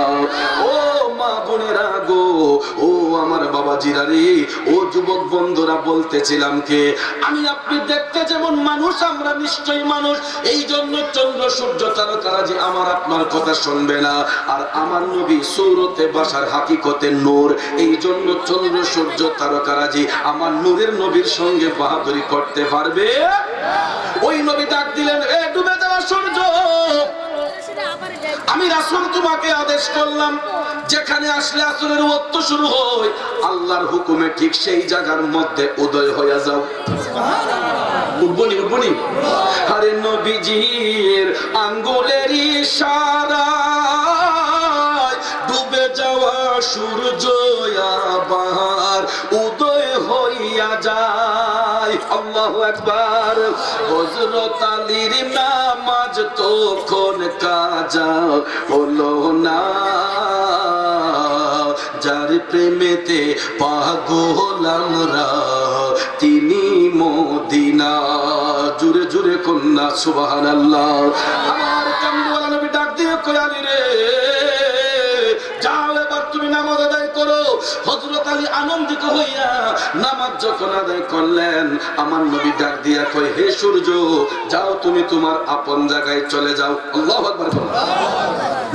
ও মা বোনেরা গো, ও আমার বাবাজিরা রে, ও যুবক বন্ধুরা, বলতেছিলাম কে আমি আপনি দেখতে যেমন মানুষ আমরা নিশ্চয়ই মানুষ, এই জন্য চন্দ্র সূর্য তারকারা যে আমার আপনার কথা শুনবে না, আর আমার নবী সূরতে বাশার হাকিকতে নূর, এই জন্য চন্দ্র সূর্য তারকারাজি আমার নূরের নবীর সঙ্গে বাহাদুরি করতে পারবে? ওই নবী ডাক দিলেন, এ ডুবে যাওয়া সূর্য, আমি রাসূল তোমাকে আদেশ করলাম, যেখানে আসলে আসরের ওয়াক্ত শুরু হয় আল্লাহর হুকুমে ঠিক সেই জায়গার মধ্যে উদয় হয়ে যাও। উঠবনি উঠবনি, আরে নবীজির আঙ্গুলের ইশারায় ডুবে যাওয়া সূর্য আবার উদয় হইয়া যায়। আল্লাহু আকবার। হযরত আলীর নামাজ তখন কাজা হলো না, যার প্রেমেতে পাগল আমরা তিনি মদিনা। জুড়ে জুড়ে কন্যা সুবহানাল্লাহ। আমার কামলিওয়ালা নবী ডাক দিয়ে কই, আলী রে যাও এবার তুমি নামাজ আদায় করো। হযরত আলী আনন্দিত হইয়া নামাজ যখন আদায় করলেন, আমার নবী ডাক দিয়া কই, হে সূর্য যাও তুমি তোমার আপন জায়গায় চলে যাও। আল্লাহু আকবার।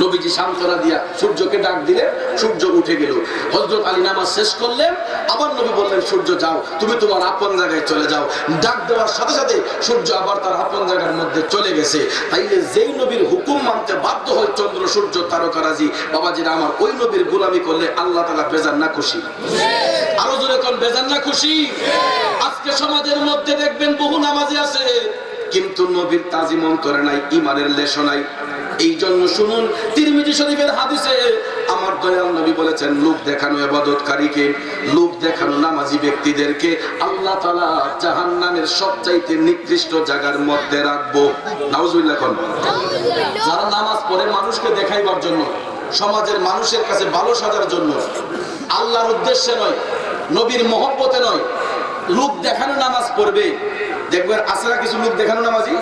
নবীজি সান্তনা দিয়া সূর্যকে ডাক দিলে সূর্য উঠে গেল। হযরত আলী নামাজ শেষ করলেন, আবার নবী বললেন সূর্য যাও তুমি তোমার আপন জায়গায় চলে যাও। ডাক দেওয়ার সাথে সাথে সূর্য আবার তার আপন জায়গার মধ্যে চলে গেছে। তাইলে যেই নবীর হুকুম মানতে বাধ্য হয় চন্দ্র সূর্য তারকারাজি, বাবাজিরা আমার, ওই নবীর গোলামি করলে আল্লাহ তাআলা বেজান না খুশি? আরো জোরে কোন বেজান না খুশি? আজকে সমাজের মধ্যে দেখবেন বহু নামাজি আছে কিন্তু নবীর তাজিম অন্তরে নাই, ঈমানের লেশও নাই। এই জন্য শুনুন, তিরমিজি শরীফের হাদিসে আমার দয়াল নবী বলেছেন, লোক দেখানো ইবাদতকারীকে, লোক দেখানো নামাজি ব্যক্তিদেরকে আল্লাহ তাআলা জাহান্নামের সবচাইতে নিকৃষ্ট জায়গার মধ্যে রাখবো। নাউজুবিল্লাহ। কোন যারা নামাজ পড়ে মানুষকে দেখাইবার জন্য, সমাজের মানুষের কাছে ভালো সাজার জন্য, আল্লাহর উদ্দেশ্যে নয়, নবীর মহব্বতে নয়, লোক দেখানো নামাজ পড়বে, দেখবেন আসরা কিছু লোক দেখানো নামাজি,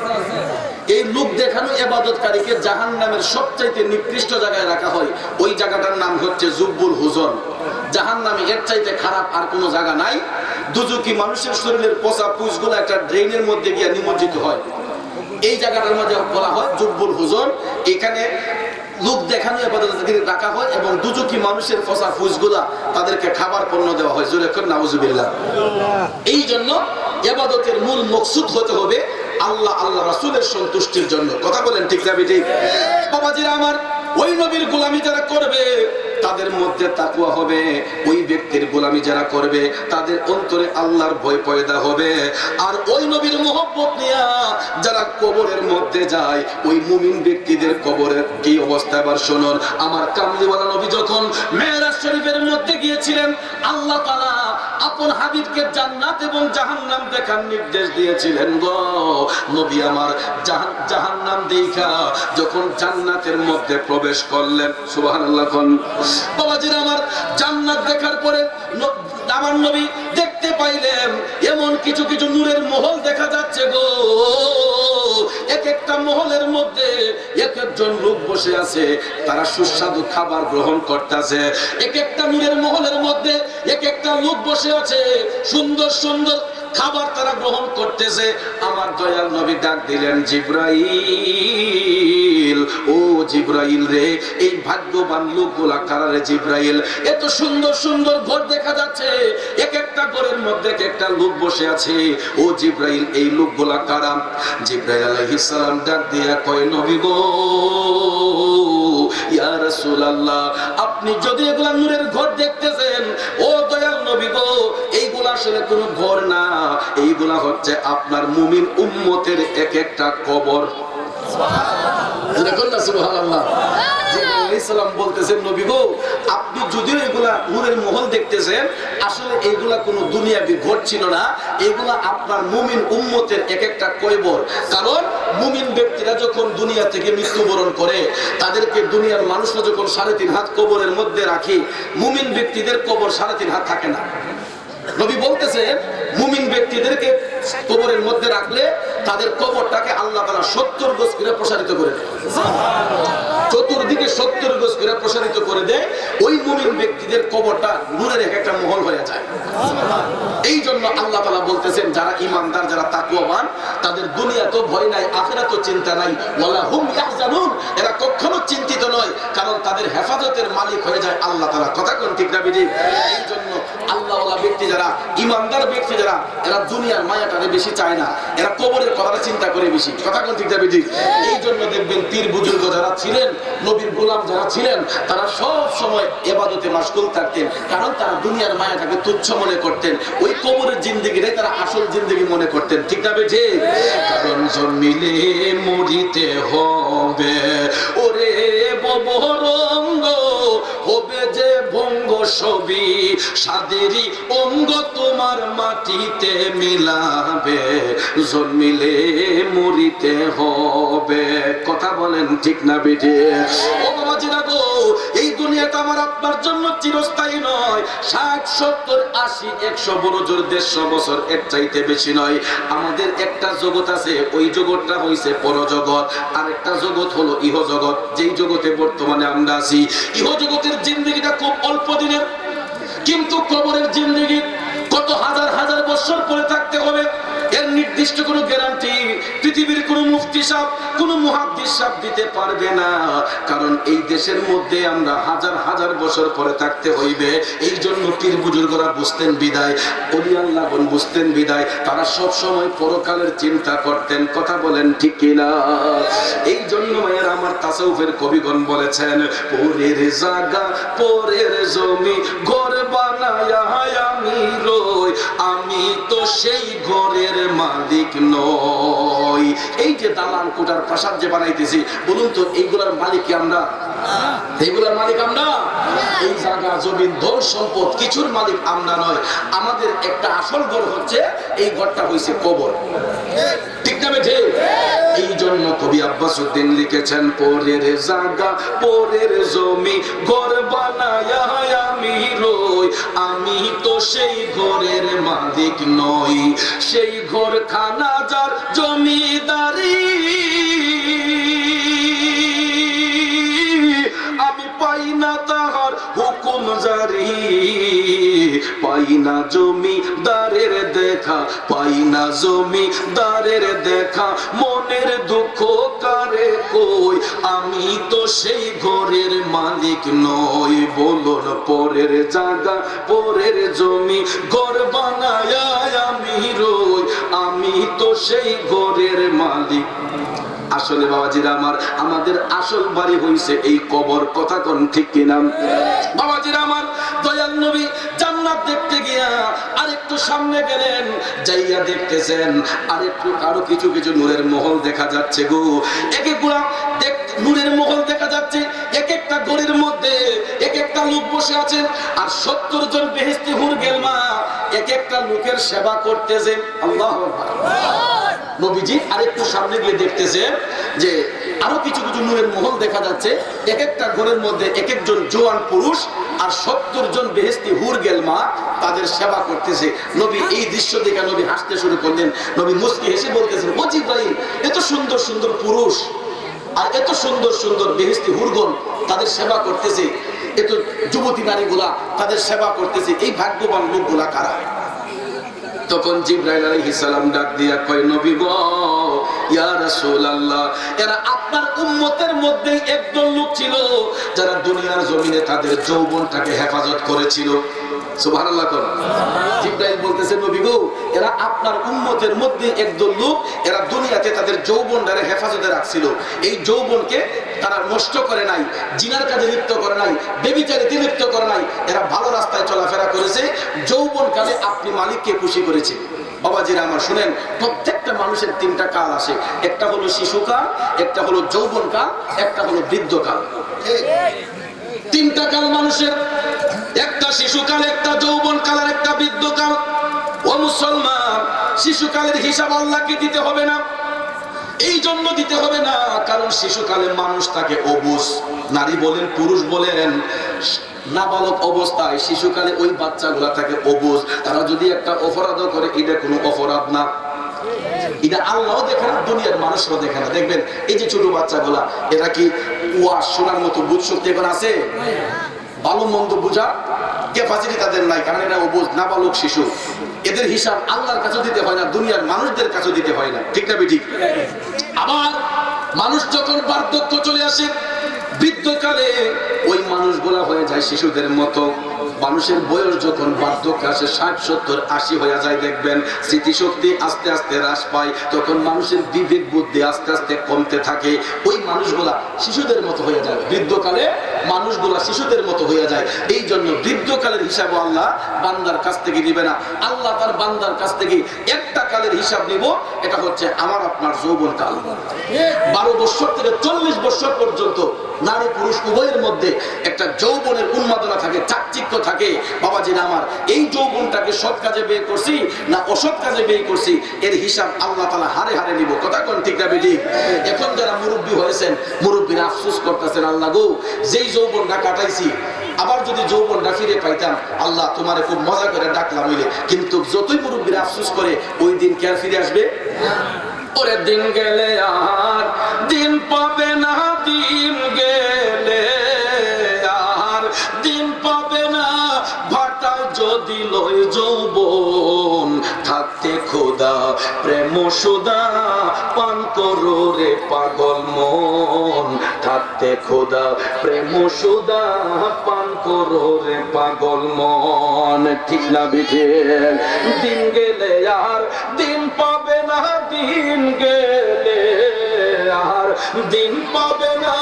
এই লোক দেখানো ইবাদতকারীকে জাহান্নামের সবচাইতে নিকৃষ্ট জায়গায় রাখা হয়। ওই জায়গাটার নাম হচ্ছে জুব্বুল হুজন। জাহান্নামে এর চাইতে খারাপ আর কোনো জায়গা নাই। দুজকি মানুষের শরীরের পচা পুষগুলো একটা ড্রেনের মধ্যে গিয়ে নিমজ্জিত হয়, এই জায়গাটার মধ্যে বলা হয় জুব্বুল হুজন। এখানে লোক দেখানো ইবাদতকারী রাখা হয় এবং দুজকি মানুষের পচা পুষগুলা তাদেরকে খাবার পণ্য দেওয়া হয়। জোরে করে নাউজুবিল্লাহ। এই জন্য ইবাদতের মূল মকসুদ হতে হবে আল্লাহ আল্লাহ রাসূলের সন্তুষ্টির জন্য। কথা বলেন ঠিক না ঠিক? বাবাজিরা আমার, ওই নবীর গোলামি যারা করবে তাদের মধ্যে তাকওয়া হবে, ওই ব্যক্তির গোলামি যারা করবে তাদের অন্তরে আল্লাহর ভয় পয়দা হবে। আর ওই নবীর মহব্বত নিয়ে যারা কবরের মধ্যে যায়, ওই মুমিন ব্যক্তিদের কবরের কি অবস্থা এবার শুনুন। আমার কামলিওয়ালা নবী যখন মেরাজ শরীফের মধ্যে গিয়েছিলেন, আল্লাহ তাআলা আপন হাবিবকে জান্নাত এবং জাহান্নাম দেখার নির্দেশ দিয়েছিলেন গো নবী আমার। জাহান্নাম দেখা যখন জান্নাতের মধ্যে প্রবেশ করলেন, সুবহানাল্লাহ কোন বাবাজির আমার, জান্নাত দেখার পরে আমার নবী দেখতে পাইলেন এমন কিছু কিছু নূরের মহল দেখা যাচ্ছে গো। এক একটা মহলের মধ্যে এক একজন লোক বসে আছে, তারা সুস্বাদু খাবার গ্রহণ করতেছে। এক একটা নূরের মহলের মধ্যে এক একটা লোক বসে আছে, সুন্দর সুন্দর খাবার তারা গ্রহণ করতেছে। আমার দয়াল নবী ডাক দিলেন, জিবরাইল, ও জিবরাইল রে, এই ভাগ্যবান লোকগুলা কারা রে জিবরাইল? এত সুন্দর সুন্দর ঘর দেখা যাচ্ছে, এক একটা ঘরের মধ্যে এক একটা লোক বসে আছে, ও জিবরাইল এই লোকগুলা কারা? জিবরাইল আলাইহিস সালাম ডাক দিয়া কয়, নবী গো, ইয়া রাসূলুল্লাহ, আপনি যদি এগুলা নূরের ঘর দেখতেছেন, ও দয়াল নবী গো, এইগুলা আসলে কোনো ঘর না, এইগুলা হচ্ছে আপনার মুমিন উম্মতের এক একটা কবর। সুবহানাল্লাহ। জিবরাইল আলাইহিস সালাম বলতেছেন, নবী গো, আপনি যদিও এগুলা নূরের মহল দেখতেছেন, আসলে এইগুলা কোনো দুনিয়াবি ঘর ছিল না, এগুলা আপনার মুমিন উম্মতের এক একটা কবর। কারণ মুমিন ব্যক্তিরা যখন দুনিয়া থেকে মৃত্যুবরণ করে, তাদেরকে দুনিয়ার মানুষরা যখন 3.5 হাত কবরের মধ্যে রাখে, মুমিন ব্যক্তিদের কবর 3.5 হাত থাকে না। নবী বলতেছেন, মুমিন ব্যক্তিদেরকে কবরের মধ্যে রাখলে তাদের কবরটাকে আল্লাহ তাআলা 70 গজ করে প্রসারিত করে দেয়, চতুর্দিকে 70 গজ করে প্রসারিত করে দেয়। ওই মুমিন ব্যক্তিদের কবরটা নূরের এক একটা মহল হয়ে যায়। এই জন্য আল্লাহ তাআলা বলতেছেন, যারা ঈমানদার, যারা তাকওয়াবান, তাদের দুনিয়াতেও ভয় নাই, আখিরাতেও চিন্তা নাই, ওয়ালা হুম ইয়াহজানুন, এরা কখনো চিন্তিত নয়, কারণ তাদের হেফাজতের মালিক হয়ে যায় আল্লাহ তাআলা। কথা কোন ঠিক না বিজি? এই জন্য আল্লাহওয়ালা ব্যক্তি যারা, ঈমানদার ব্যক্তি যারা, এরা দুনিয়ার মায়াটারে বেশি চায় না, এরা কবরের কথাটা চিন্তা করে বেশি। কথা কোন ঠিক না বিজি? এই জন্য দেখবেন পীর বুজুর্গ যারা ছিলেন, নবীর গোলাম যারা ছিলেন, তারা সব সময় ইবাদতে মাশগুল থাকতেন, কারণ তারা দুনিয়ার মায়াটাকে তুচ্ছ মনে করতেন। ওই কবরের জিন্দেগিটাই তারা আসল জিন্দেগি মনে করতেন। ঠিক না বেঠে? কারণ জন্মিলে মরিতে হবে, ওরে ববরঙ্গ হবে যে ভঙ্গ ছবি, সাদেরই অঙ্গ তোমার মাটিতে মিলাবে, জন্মিলে মরিতে হবে। কথা বলেন ঠিক না বেঠে? ও বাবাজিরা গো, এই দুনিয়াটা আমার আপনার জন্য চিরস্থায়ী নয়। 60, 70, 80, 100, বড় জোর 150 বছর, এর চাইতে বেশি নয়। আমাদের একটা জগৎ আছে, ওই জগৎটা হইছে পরজগৎ, আর একটা জগৎ হলো ইহ জগৎ। যেই জগতে বর্তমানে আমরা আছি, ইহ জগতের জিন্দেগিটা খুব অল্প দিনের, কিন্তু কবরের জিন্দেগি কত হাজার হাজার বছর পরে থাকতে হবে, এর নির্দিষ্ট কোনো গ্যারান্টি পৃথিবীর কোনো মুফতি সাহেব, কোনো মুহাদ্দিস সাহেব দিতে পারবে না। কারণ এই দেশের মধ্যে আমরা হাজার হাজার বছর পরে থাকতে হইবে। এই জন্য পীর বুজুর্গরা বুঝতেন বিদায়, ওলি আল্লাহগণ বুঝতেন বিদায়, তারা সব সময় পরকালের চিন্তা করতেন। কথা বলেন ঠিক কিনা? এই জন্য মায়ের আমার তাসাউফের কবিগণ বলেছেন, পরের জায়গা পরের জমি ঘর বানায়া আমি রই, আমি তো সেই ঘরের মালিক নই। এই যে দালান কোটার প্রাসাদ যে বানাইতেছি, বলুন তো এইগুলার মালিক কি আমরা? এইগুলার মালিক আমরা? এই জায়গা জমি ধন সম্পদ কিছুর মালিক আমরা নয়। আমাদের একটা আসল ঘর হচ্ছে, এই ঘরটা হইছে কবর। ঠিক না বেঠে? এই জন্য কবি আব্বাস উদ্দিন লিখেছেন, পরের জায়গা পরের জমি ঘর বানায়া আমি রই, আমি তো সেই ঘরের মালিক নই। সেই ঘর খানা যার জমিদারি, আমি পাই না তাহার হুকুম জারি, পাই না জমিদারের দেখা, পাই না জমিদারের দেখা, মনের দুঃখ কারে কই, আমি তো সেই ঘরের মালিক নই। বলুন, পরের জায়গা পরের জমি ঘর বানায়া আমি রই, আমি তো সেই ঘরের মালিক। আসলে বাবাজিরা আমার, আমাদের আসল বাড়ি হইছে এই কবর। কথা কোন ঠিক কিনা? বাবাজিরা আমার, দয়াল নবী জান্নাত দেখতে গিয়া আরেকটু সামনে গেলেন, যাইয়া দেখতেছেন আরেকটু আরো কিছু কিছু নূরের মহল দেখা যাচ্ছে গো। এক একগুলা নূরের মহল দেখা যাচ্ছে, এক একটা ঘরের মধ্যে এক একটা একটা লোক বসে আছেন আর 70 জন বেহেশতি হুর গেলমা এক একটা লোকের সেবা করতেছে। আল্লাহু আকবার। নবীজি আরেকটু সামনে গিয়ে দেখতেছেন যে আরো কিছু কিছু নূরের মহল দেখা যাচ্ছে, এক একটা ঘরের মধ্যে এক একজন জোয়ান পুরুষ আর 70 জন বেহেশতি হুর গেলমা তাদের সেবা করতেছে। নবী এই দৃশ্য দেখে নবী হাসতে শুরু করলেন। নবী মুস্কি হেসে বলতেছেন, ও জিবরাইল, এত সুন্দর সুন্দর পুরুষ আর এত সুন্দর সুন্দর বেহেশতি হুরগণ তাদের সেবা করতেছে, এত যুবতী নারীগুলা তাদের সেবা করতেছে, এই ভাগ্যবান লোকগুলা কারা? তখন জিবরাইল আলাইহিস সালাম ডাক দিয়া কয়, নবী গো, ইয়া রাসূলুল্লাহ, এরা আপনার উম্মতের মধ্যে একদল লোক ছিল যারা দুনিয়ার জমিনে তাদের যৌবনটাকে হেফাজত করেছিল। সুবহানাল্লাহ। জিবরাইল বলতেছে, নবী গো, এরা আপনার উম্মতের মধ্যে একদল লোক, এরা দুনিয়াতে তাদের যৌবনটারে হেফাজতে রাখছিল। এই যৌবনকে তারা নষ্ট করে নাই, জিনার কাজে লিপ্ত করে নাই, ব্যভিচারিতে লিপ্ত করে নাই, এরা ভালো রাস্তায় চলাফেরা করেছে। যৌবনকালে আপনি মালিককে খুশি করেছে। বাবাজিরা আমার শুনেন, প্রত্যেকটা মানুষের 3টা কাল আসে, একটা হলো শিশুকাল, একটা হলো যৌবনকাল, একটা হলো বৃদ্ধকাল। 3টা কাল মানুষের, একটা শিশুকাল, একটা যৌবনকাল আর একটা বৃদ্ধকাল। ও মুসলমান, শিশুকালের হিসাব আল্লাহকে দিতে হবে না। এই জন্য দিতে হবে না কারণ শিশুকালে মানুষ তাকে অবুঝ, নারী বলেন পুরুষ বলেন, নাবালক অবস্থায় শিশুকালে ওই বাচ্চাগুলা থাকে অবুঝ। তারা যদি একটা অপরাধ করে, এটা কোনো অপরাধ না, এটা আল্লাহও দেখে না, দুনিয়ার মানুষও দেখে না। দেখবেন এই যে ছোট বাচ্চাগুলা, এরা কি ওয়াজ শোনার মতো বুঝ শক্তি এখন আছে? ভালো মন্দ বুঝার ক্যাপাসিটি তাদের নাই, কারণ এরা অবুঝ, নাবালক শিশু। এদের হিসাব আল্লাহর কাছে দিতে হয় না, দুনিয়ার মানুষদের কাছে দিতে হয় না। ঠিক না বেঠিক? আবার মানুষ যখন বার্ধক্য চলে আসে, বৃদ্ধকালে ওই মানুষগুলা হয়ে যায় শিশুদের মতো। মানুষের বয়স যখন বার্ধক্য আসে, 60, 70, 80 হয়ে যায়, দেখবেন স্মৃতিশক্তি আস্তে আস্তে হ্রাস পায়, তখন মানুষের বিবেক বুদ্ধি আস্তে আস্তে কমতে থাকে। ওই মানুষগুলা শিশুদের মতো হয়ে যায়, বৃদ্ধকালে মানুষগুলা শিশুদের মতো হয়ে যায়। এই জন্য বৃদ্ধকালের হিসাব আল্লাহ বান্দার কাছ থেকে দিবে না। আল্লাহ তার বান্দার কাছ থেকে একটা কালের হিসাব নিব, এটা হচ্ছে আমার আপনার যৌবনকাল। 12 বছর থেকে 40 বছর পর্যন্ত নারী পুরুষ উভয়ের মধ্যে একটা যৌবনের উন্মাদনা থাকে, চাকচিক্য থাকে। বাবাজিরা আমার, এই যৌবনটাকে সৎ কাজে ব্যয় করছি না অসৎ কাজে ব্যয় করছি, এর হিসাব আল্লাহ তাআলা হারে হারে নিব। কথা কোন ঠিক না বেঠিক? এখন যারা মুরব্বী হয়েছেন, মুরব্বীরা আফসোস করতেছেন, আল্লাহ গো, যেই যৌবনটা কাটাইছি আবার যদি যৌবনটা ফিরে পাইতাম, আল্লাহ তোমারে খুব মজা করে ডাকলাম হইলে। কিন্তু যতই মুরব্বীরা আফসোস করে, ওই দিন কি আর ফিরে আসবে? ওরে দিন গেলে আর দিন পাবে না, দিন গেলে আর দিন পাবে না, ভাটায় যদি লয় যৌবন, থাকতে খোদা প্রেম সুদা পান করো রে পাগল মন, থাকতে খোদা প্রেম সুদা পান করো রে পাগল মন। ঠিক না বিঠে? দিন গেলে আর দিন পাবে না, দিন গেলে আর দিন পাবে না,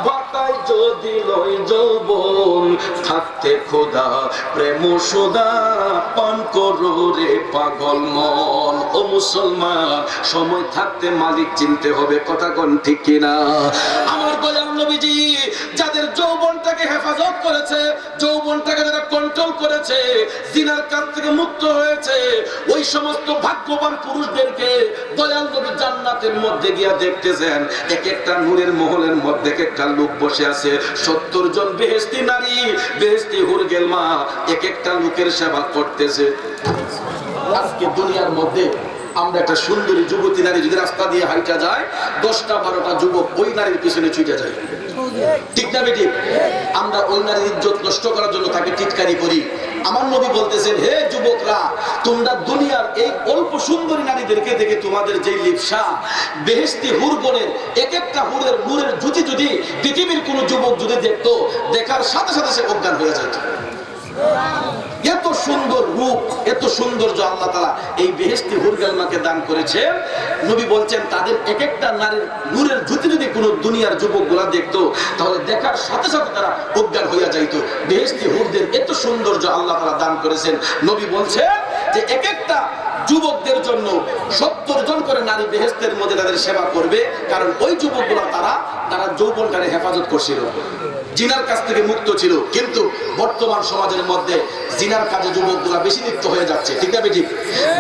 ভাটায় যদি লয় যৌবন, থাকতে খোদা প্রেম সুদা পান করো রে পাগল মন। ও মুসলমান, সময় থাকতে মালিক চিনতে হবে। কথা কোন ঠিক কিনা? আমার দয়াল নবীজি যাদের যৌবনটাকে হেফাজত করেছে, যৌবনটাকে যারা কন্ট্রোল করেছে, জিনার কাছ থেকে মুক্ত হয়েছে, ওই সমস্ত ভাগ্যবান পুরুষদেরকে দয়াল নবী জান্নাতের মধ্যে গিয়া দেখতেছেন, এক একটা নূরের মহলের মধ্যে এক একটা লোক বসে আছে। 70 জন বেহেশতি নারী, বেহেশতি হুর গেলমা এক একটা লোকের সেবা করতেছে। আজকে দুনিয়ার মধ্যে আমরা একটা সুন্দরী যুবতী নারী যদি রাস্তা দিয়ে হাইটা যায়, 10টা 12টা যুবক ওই নারীর পিছনে ছুটে যায়। ঠিক না বেঠিক? আমরা ওই নারীর ইজ্জত নষ্ট করার জন্য তাকে টিটকারি করি। আমার নবী বলতেছেন, হে যুবকরা, তোমরা দুনিয়ার এই অল্প সুন্দরী নারীদেরকে দেখে তোমাদের যে লিপসা, বেহেশতি হুরগণের এক একটা হুরের নূরের জ্যোতি যদি পৃথিবীর কোন যুবক যদি দেখতো, দেখার সাথে সাথে সে অজ্ঞান হয়ে যেত। এত সুন্দর রূপ, এত সৌন্দর্য আল্লাহ তাআলা এই বেহেশতি হুরগেলমাকে দান করেছে। নবী বলছেন, তাদের এক একটা নারীর নূরের জ্যোতি যদি কোনো দুনিয়ার যুবকগুলা দেখতো, তাহলে দেখার সাথে সাথে তারা অজ্ঞান হইয়া যাইতো। বেহেশতি হুরদের এত সৌন্দর্য আল্লাহ তাআলা দান করেছেন। নবী বলছেন যে এক একটা যুবকদের জন্য 70 জন করে নারী বেহেশতের মধ্যে তাদের সেবা করবে, কারণ ওই যুবকগুলা তারা যৌবনটারে হেফাজত করছিল। জিনার কাছ থেকে মুক্ত ছিল, কিন্তু বর্তমান সমাজের মধ্যে জিনার কাজে যুবকরা বেশি লিপ্ত হয়ে যাচ্ছে, ঠিক না বেঠিক?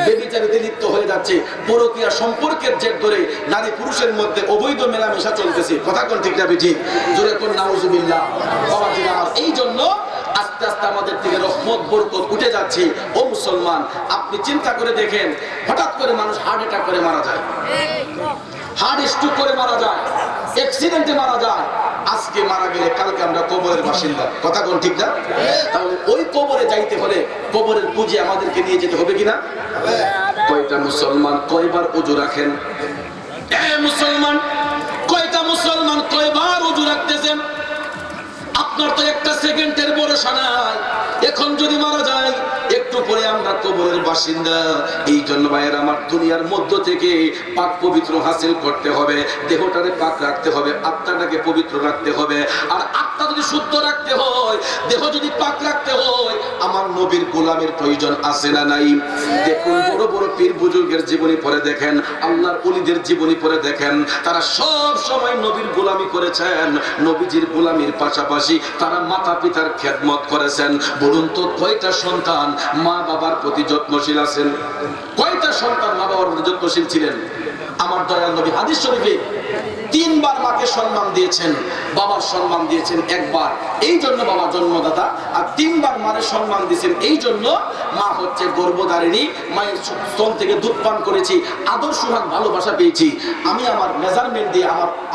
বেবিচারিতে লিপ্ত হয়ে যাচ্ছে, পরকীয়া সম্পর্কের জের ধরে নারী পুরুষের মধ্যে অবৈধ মেলামেশা চলতেছে, কথা কোন ঠিক না বেঠিক? জোরে কোন নাউজুবিল্লাহ। বাবাজিরা আমার, এই জন্য আস্তে আস্তে আমাদের থেকে রহমত বরকত উঠে যাচ্ছে। ও মুসলমান, আপনি চিন্তা করে দেখেন, হঠাৎ করে মানুষ হার্ট অ্যাটাক করে মারা যায়, হার্ট স্ট্রোক করে মারা যায়, অ্যাক্সিডেন্টে মারা যায়। আজকে মারা গেলে কালকে আমরা কবরের বাসিন্দা, কথা কোন ঠিক না? তাহলে ওই কবরে যাইতে হলে কবরের পুঁজি আমাদেরকে নিয়ে যেতে হবে কিনা? কয়টা মুসলমান কয়বার ওযু রাখেন? মুসলমান কয়টা মুসলমান কয়বার ওযু রাখতেছেন? আপনার তো একটা সেকেন্ডের ভরসা নাই। এখন যদি মারা যায়, একটু পরে আমরা কবরের বাসিন্দা। এই জন্য ভাইয়ের আমার, দুনিয়ার মধ্য থেকে পাক পবিত্র হাসিল করতে হবে, দেহটাকে পাক রাখতে হবে, আত্মাটাকে পবিত্র রাখতে হবে। আর আত্মা যদি শুদ্ধ রাখতে হয়, দেহ যদি পাক রাখতে হয়, আমার নবীর গোলামের প্রয়োজন আছে না নাই? দেখুন, বড় বড় পীর বুজুর্গের জীবনী পড়ে দেখেন, আল্লাহর ওলিদের জীবনী পড়ে দেখেন, তারা সব সময় নবীর গোলামি করেছেন। নবীজির গোলামির পাশাপাশি তারা মাতা পিতার খেদমত করেছেন। বলুন তো, কয়টা সন্তান মা বাবার প্রতি যত্নশীল আছেন? কয়টা সন্তান মা বাবার প্রতি যত্নশীল ছিলেন? আমার দয়াল নবী হাদিস শরীফে 3 বার মাকে সম্মান দিয়েছেন, বাবার সম্মান দিয়েছেন একবার, এই জন্য বাবা জন্মদাতা, আর 3 বার মায়ের সম্মান দিয়েছেন এই জন্য মা হচ্ছে গর্ভধারিণী। মায়ের স্তন থেকে দুধ পান করেছি, আদর সুহাগ ভালোবাসা পেয়েছি। আমি আমার মেজারমেন্ট দিয়ে,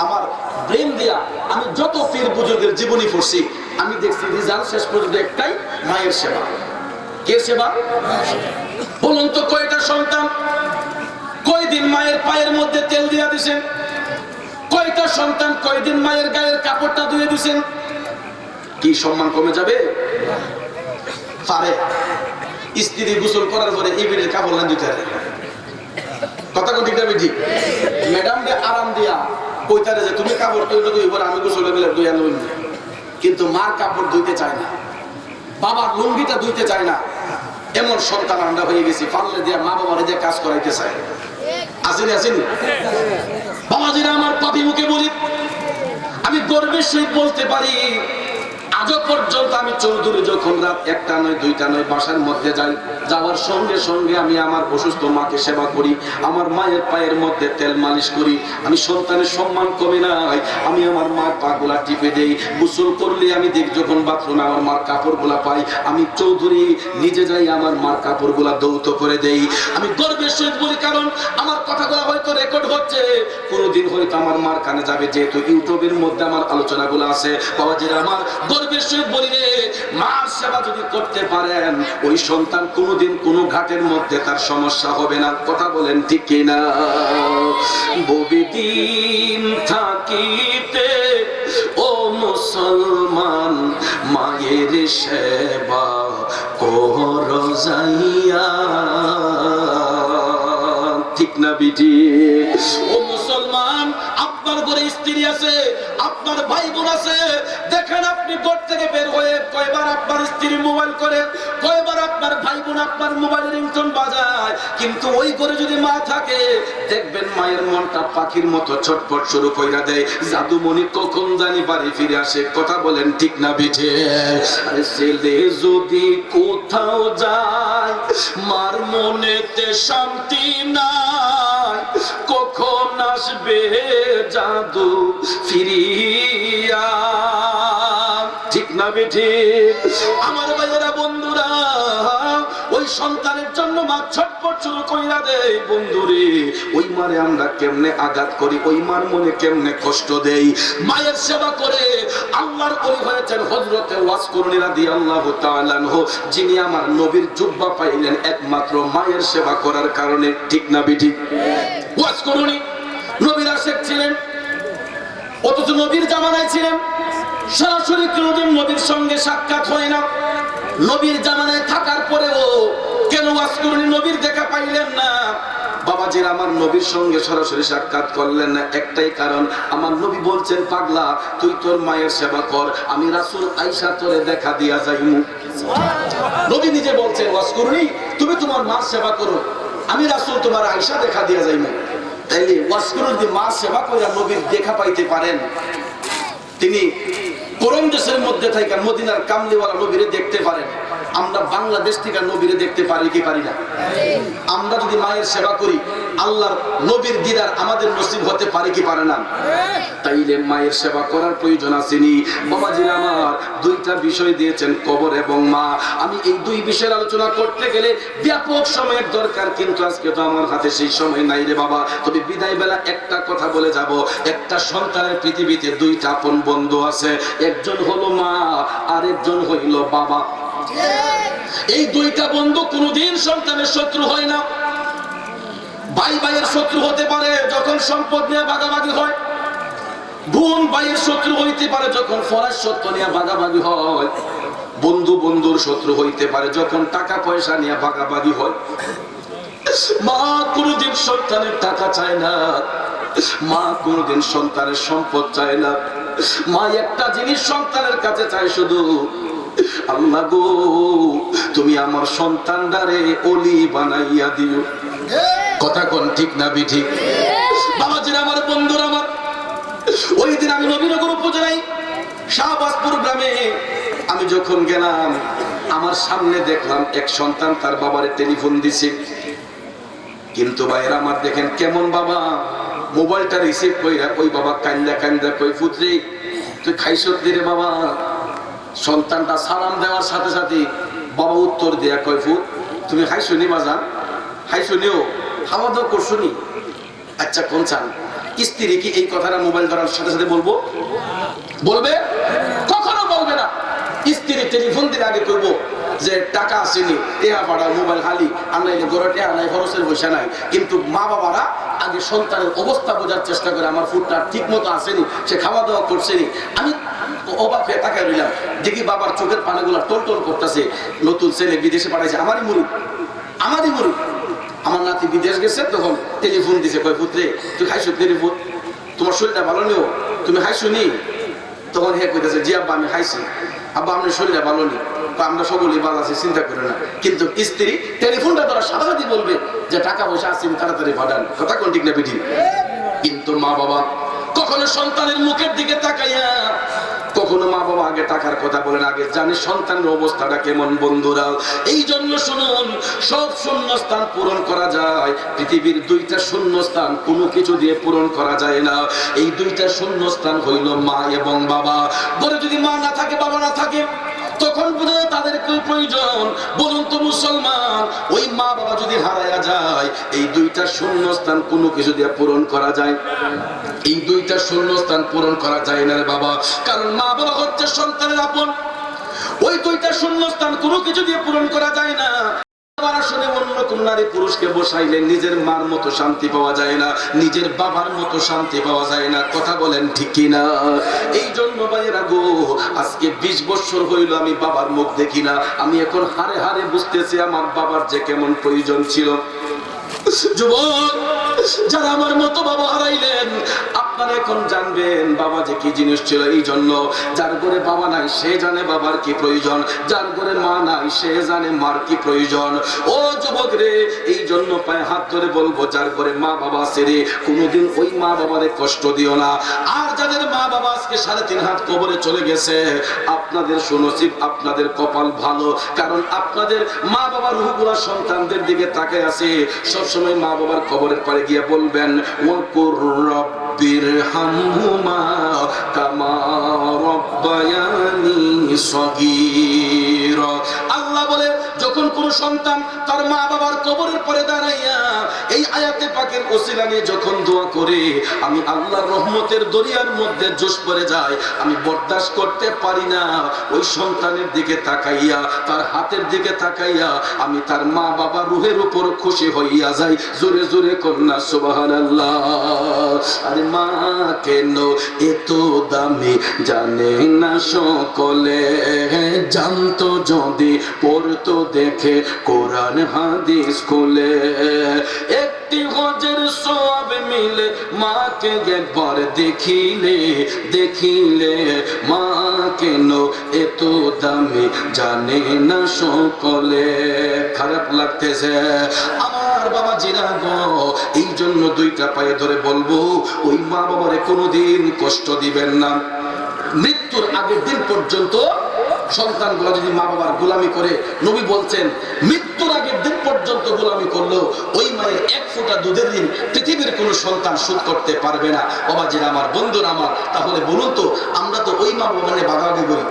আমার ব্রেন দিয়া আমি যত পীর বুজুর্গের জীবনী পড়ছি, আমি দেখছি রেজাল্ট শেষ পর্যন্ত একটাই, মায়ের সেবা। কে সেবা? বলুন তো, কয়টা সন্তান কয়দিন মায়ের পায়ের মধ্যে তেল দিয়া দিছেন? কয়টা সন্তান কয়দিন মায়ের গায়ের কাপড়টা ধুয়ে দিছেন? কি সম্মান কমে যাবে? পারে স্ত্রী গোসল করার পরে ইবিনের কাপড় না দিতে পারে, কথা কোন ঠিক না বেঠিক? ম্যাডাম রে আরাম দিয়া কইতারে যে তুমি কাপড় তৈরি ধুইবার, আমি গোসলে গেলে ধুইয়া লই, কিন্তু মার কাপড় ধুইতে চায় না, বাবার লুঙ্গিটা ধুইতে চায় না। এমন সন্তান আমরা হয়ে গেছি, পারলে দিয়া মা বাবার দিয়ে কাজ করাইতে চায়। আসেনি আসেনি? বাবাজিরা আমার, পাপি মুখে বলি, আমি গর্বের সহিত বলতে পারি, আজও পর্যন্ত আমি চৌধুরী যখন রাত 1টা নয় 2টা নয় বাসার মধ্যে যাই, যাওয়ার সঙ্গে সঙ্গে আমি আমার অসুস্থ মাকে সেবা করি, আমার মায়ের পায়ের মধ্যে তেল মালিশ করি। আমি সন্তানের সম্মান কমে নাই, আমি আমার মার পা গুলা টিপে দেই। গোসল করলে আমি দেখ, যখন বাথরুমে আমার মার কাপড় গুলা পাই, আমি চৌধুরী নিজে যাই আমার মার কাপড় গুলা দৌত করে দেই। আমি গর্বের সহিত বলি, কারণ আমার কথাগুলো হয়তো রেকর্ড হচ্ছে, কোনোদিন হয়তো আমার মার কানে যাবে, যেহেতু ইউটিউবের মধ্যে আমার আলোচনাগুলো আছে। বাবাজিরা আমার, গর্বের সহিত বলি রে, মার সেবা যদি করতে পারেন, ওই সন্তান কোনোদিন কোনো ঘাটের মধ্যে তার সমস্যা হবে না, কথা বলেন ঠিক কিনা? বহুদিন থাকিতে ও মুসলমান, মায়ের সেবা কর যাইয়া, ঠিক না বিটি? ও মুসলমান, আপনার ঘরে স্ত্রী আছে, আপনার ভাই বোন আছে, দেখেন আপনি ঘর থেকে বের হয়ে কয়বার আপনার স্ত্রী মোবাইল করে, কয়বার আপনার ভাই বোন আপনার মোবাইলের রিংটোন বাজায়, কিন্তু ওই ঘরে যদি মা থাকে, দেখবেন মায়ের মনটা পাখির মতো ছটফট শুরু কইরা দেয়, জাদুমণি কখন জানি বাড়ি ফিরে আসে, কথা বলেন ঠিক না বিঠে? আরে ছেলে যদি কোথাও যায়, মার মনেতে শান্তি নাই, কখন আসবে জাদু ফিরিয়া, ঠিক না বেঠিক? আমার ভাইয়েরা, বন্ধুরা, ওই সন্তানের জন্য মা ছটফট শুরু কইরা দেয়। বন্ধুরে, ওই মারে আমরা কেমনে আঘাত করি, ওই মার মনে কেমনে কষ্ট দেই। মায়ের সেবা করে আল্লাহর ওলি হয়েছেন হযরতে ওয়াসকুরনি রাদিয়াল্লাহু তাআলা আনহু, যিনি আমার নবীর জুব্বা পাইলেন একমাত্র মায়ের সেবা করার কারণে, ঠিক না বেঠিক? ওয়াসকুরনি নবীর আশিক ছিলেন, অথচ নবীর জামানায় ছিলেন, সরাসরি কোনদিন নবীর সঙ্গে সাক্ষাৎ হয় না। নবীর জামানায় থাকার পরেও কেন ওয়াসকুরনি নবীর দেখা পাইলেন না? বাবাজির আমার, নবীর সঙ্গে সরাসরি সাক্ষাৎ করলেন না, একটাই কারণ, আমার নবী বলছেন, পাগলা তুই তোর মায়ের সেবা কর, আমি রাসূল আয়েশা তোরে দেখা দিয়া যাইমু। নবী নিজে বলছেন, ওয়াসকুরনি তুমি তোমার মার সেবা করো, আমি রাসূল তোমার আয়েশা দেখা দিয়া যাইমু। তাইলে ওয়াসকুরনি যদি মা সেবা করে নবীর দেখা পাইতে পারেন, তিনি গরম দেশের মধ্যে থেকে মদিনার কামলিওয়ালা নবীরে দেখতে পারেন, আমরা বাংলাদেশ থেকে নবীরে দেখতে পারি কি পারি না? আমরা যদি মায়ের সেবা করি আল্লাহর নবীর দিদার আমাদের নসিব হতে পারে কি পারে না? তাইলে মায়ের সেবা করার প্রয়োজন আসেনি। বাবাজিরা আমার দুইটা বিষয় দিয়েছেন, কবর এবং মা। আমি এই দুই বিষয়ের আলোচনা করতে গেলে ব্যাপক সময়ের দরকার, কিন্তু আজকে তো আমার হাতে সেই সময় নাই রে বাবা। তবে বিদায় বেলা একটা কথা বলে যাব, একটা সন্তানের পৃথিবীতে দুইটা আপন বন্ধু আছে, একজন হলো মা আর একজন হইল বাবা। এই দুইটা বন্ধু কোনদিন সন্তানের শত্রু হয় না। ভাই ভাইয়ের শত্রু হতে পারে যখন সম্পদ নিয়ে ভাগাভাগি হয়, বোন ভাইয়ের শত্রু হইতে পারে যখন ফরাজ সত্য নিয়ে ভাগাভাগি হয়, বন্ধু বন্ধুর শত্রু হইতে পারে যখন টাকা পয়সা নিয়ে ভাগাভাগি হয়। মা কোনদিন সন্তানের টাকা চায় না, মা কোনদিন সন্তানের সম্পদ চায় না। মা একটা জিনিস সন্তানের কাছে চায় শুধু, আল্লাহ গো তুমি আমার সন্তানটারে ওলি বানাইয়া দিও। কথা কোন ঠিক না বিঠিক? বাবাজিরা আমার, বন্ধুরা আমার, ওই দিন আমি নবীনগর উপজেলায় শাহবাজপুর গ্রামে আমি যখন গেলাম, আমার সামনে দেখলাম এক সন্তান তার বাবারে টেলিফোন দিছে। কিন্তু ভাইরা আমার দেখেন কেমন বাবা, মোবাইলটা রিসিভ কইরা ওই বাবা কান্দা কান্দা কই, পুত্রে তুই খাইছত রে বাবা। সন্তানটা সালাম দেওয়ার সাথে সাথে বাবা উত্তর দেয়া কয়, ফুট তুমি খাইছো নি বাজান? খাইছো নিও, খাওয়া দাওয়া করছো নি? আচ্ছা কোন চান? স্ত্রী কি এই কথাটা মোবাইল ধরার সাথে সাথে বলবো? বলবে? কখনো বলবে না। স্ত্রী টেলিফোন দিলে আগে করবো যে টাকা আসেনি, টেহা পাড়া মোবাইল খালি আনাইলে গড়া টেহা নাই, খরচের পয়সা নাই। কিন্তু মা বাবারা আগে সন্তানের অবস্থা বোঝার চেষ্টা করে, আমার ফুডটা ঠিক মতো আসেনি, সে খাওয়া দাওয়া করছেনি। আমি অবাক হয়ে তাকায় রইলাম, দেখি বাবার চোখের পানিগুলা টল টল করতেছে। নতুন ছেলে বিদেশে পাঠাইছে, আমারই মুরুদ। আমার নাতি বিদেশ গেছে, তখন টেলিফোন দিছে, কয় পুত্রে তুই খাইছো টেলিফোন, তোমার শরীরটা ভালো নেও, তুমি খাইছো নি? তখন হে কইতেছে, জি আব্বা আমি খাইছি। আব্বা আপনার শরীরটা ভালো নেই? আমরা সকলেই ভালো আছি, চিন্তা করে না। কিন্তু স্ত্রী টেলিফোনটা ধরা সাথে সাথে বলবে যে টাকা পয়সা আছে, তাড়াতাড়ি পাঠান। কথা কোন ঠিক না বেটি? কিন্তু মা বাবা কখনো সন্তানের মুখের দিকে তাকাইয়া, কখনো মা বাবা আগে টাকার কথা বলেন, আগে জানে সন্তানের অবস্থাটা কেমন। বন্ধুরা এই জন্য শুনুন, সব শূন্যস্থান পূরণ করা যায়, পৃথিবীর দুইটা শূন্যস্থান কোনো কিছু দিয়ে পূরণ করা যায় না। এই দুইটা শূন্যস্থান হইল মা এবং বাবা। বলে যদি মা না থাকে, বাবা না থাকে, তখন বোধ তাদের প্রয়োজন। বলুন তো মুসলমান, ওই মা বাবা যদি হারায়া যায়, এই দুইটা শূন্যস্থান কোনো কিছু দিয়ে পূরণ করা যায়? এই দুইটা শূন্যস্থান পূরণ করা যায় না রে বাবা। কারণ মা বাবা হচ্ছে সন্তানের আপন। ওই দুইটা শূন্যস্থান কোনো কিছু দিয়ে পূরণ করা যায় না। আসলে অন্যরকম নারী পুরুষকে বসাইলে নিজের মার মতো শান্তি পাওয়া যায় না, নিজের বাবার মতো শান্তি পাওয়া যায় না। কথা বলেন ঠিক কিনা? এই জন্য ভাইয়েরা গো, আজকে 20 বছর হইল আমি বাবার মুখ দেখি না। আমি এখন হারে হারে বুঝতেছি আমার বাবার যে কেমন প্রয়োজন ছিল। যুবক যারা আমার মতো বাবা হারাইলেন, আপনারা এখন জানবেন বাবা যে কি জিনিস ছিল। এই জন্য যার ঘরে বাবা নাই সে জানে বাবার কি প্রয়োজন, যার ঘরে মা নাই সে জানে মার কি প্রয়োজন। ও যুবক রে, এই জন্য পায়ে হাত ধরে বলবো, যার ঘরে মা বাবা আছে রে, কোনোদিন ওই মা বাবারে কষ্ট দিও না। আর যাদের মা বাবা আজকে 3.5 হাত কবরে চলে গেছে, আপনাদের সুনসিব, আপনাদের কপাল ভালো। কারণ আপনাদের মা বাবার রূহগুলা সন্তানদের দিকে তাকায় আছে। সবসময় মা বাবার কবরের পারে গিয়ে বলবেন, ওয়াকুর রব্বিরহামহুমা কামা রব্বায়ানি সগীরা। আল্লাহ বলে, যখন কোন সন্তান তার মা বাবার কবরের পরে দাঁড়াইয়া এই আয়াতে পাকের ওসিলা নিয়ে যখন দোয়া করে, আমি আল্লাহর রহমতের দরিয়ার মধ্যে জোশ পড়ে যায়, আমি বরদাস্ত করতে পারি না। ওই সন্তানের দিকে তাকাইয়া, তার হাতের দিকে তাকাইয়া আমি তার মা বাবা রুহের উপর খুশি হইয়া যাই। জোরে জোরে কন্যা সুবহানাল্লাহ। আরে মা কেন এত দামি জানে না সকলে, জানতো যদি পড়তো দেখে কোরআন হাদিস খুলে। একটি হজের সওয়াব মিলে মাকে একবার দেখিলে, দেখিলে মা কেন এত দামি জানে না সকলে। খারাপ লাগতেছে আমার আমার বাবা জিনা গো, এই জন্য দুইটা পায়ে ধরে বলবো, ওই মা বাবারে কোনোদিন কষ্ট দিবেন না। মৃত্যুর আগের দিন পর্যন্ত সন্তানগুলো যদি মা বাবার গোলামি করে, নবী বলছেন মৃত্যুর আগের দিন পর্যন্ত গোলামি করলো ওই মায়ের এক ফোঁটা দুধের ঋণ পৃথিবীর কোনো সন্তান শোধ করতে পারবে না। বাবাজিরা আমার, বন্ধুরা আমার, তাহলে বলুন তো আমরা তো ওই মা বাবা নিয়ে ভাগাভাগি করি।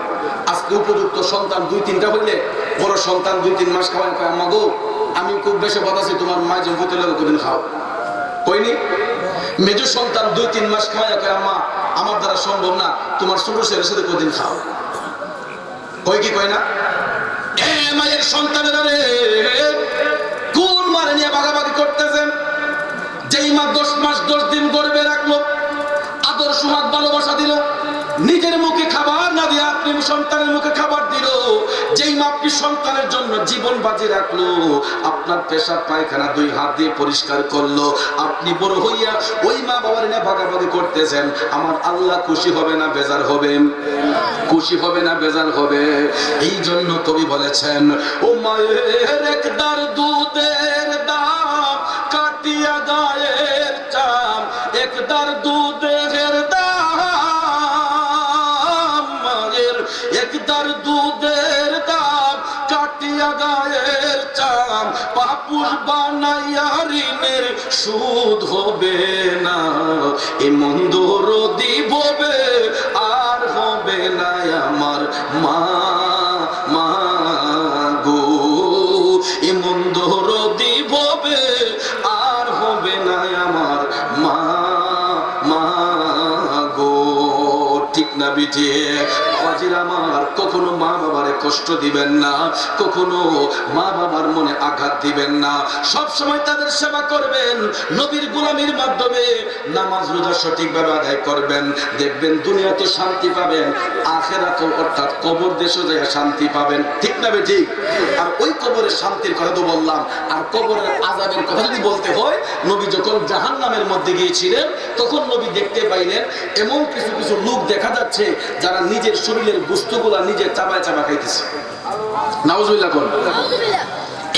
আজকে উপযুক্ত সন্তান 2-3টা হইলে বড় সন্তান 2-3 মাস খাওয়ায়, কয় আম্মা গো আমি খুব বেশি বাতাসি, তোমার মা যে হতে লাগো কদিন খাও কইনি। মেজো সন্তান 2-3 মাস খাওয়ায়, কয় আম্মা আমার দ্বারা সম্ভব না, তোমার ছোট ছেলের সাথে কদিন খাও, কই কি কয় না? এ মায়ের সন্তানেরা রে, কোন মারে নিয়ে ভাগাভাগি করতেছেন? যেই মা 10 মাস 10 দিন গর্ভে রাখলো, আদর সোহাগ ভালোবাসা দিল, নিজের মুখে খাবার না দিয়ে আপনি সন্তানের মুখে খাবার দিল, যেই মা আপনি সন্তানের জন্য জীবন বাজি রাখলো, আপনার পেশাব পায়খানা 2 হাত দিয়ে পরিষ্কার করলো, আপনি বড় হইয়া ওই মা বাবার নিয়ে ভাগাভাগি করতেছেন, আমার আল্লাহ খুশি হবে না বেজার হবে? খুশি হবে না বেজার হবে? এই জন্য কবি বলেছেন, ও মায়ের একদার দুধের দাম কাটিয়া গায়ের চাম, একদার দুধের দাম, মায়ের একদার দুধের দাম কাটিয়া গায়ের চাম, পাপুষ বানাইয়া ঋণের সুদ হবে না, এ মন্দ রোদি হবে আর হবে না আমার মা, মা গো, এ মন্দ রোদি হবে আর হবে না আমার মা, মা গো। ঠিক না বিটি? বাবাজিরা আমার, কখনো মা বাবারে কষ্ট দিবেন না, কখনো মা বাবার মনে আঘাত দিবেন না, সব সময় তাদের সেবা করবেন, নবীর গোলামির মাধ্যমে নামাজ রোজা সঠিকভাবে আদায় করবেন, দেখবেন দুনিয়াতে শান্তি পাবেন, আখিরাতে অর্থাৎ কবর দেশে যায় শান্তি পাবেন। ঠিক না বেঠিক? আর ওই কবরের শান্তির কথা তো বললাম, আর কবরের আযাবের কথা যদি বলতে হয়, নবী যখন জাহান্নামের মধ্যে গিয়েছিলেন তখন নবী দেখতে পাইলেন এমন কিছু কিছু লোক দেখা যাচ্ছে যারা নিজের শরীরের গোশতগুলা নিজে চাবায় চাবায় খাইতেছে। নাউজুবিল্লাহ কোন?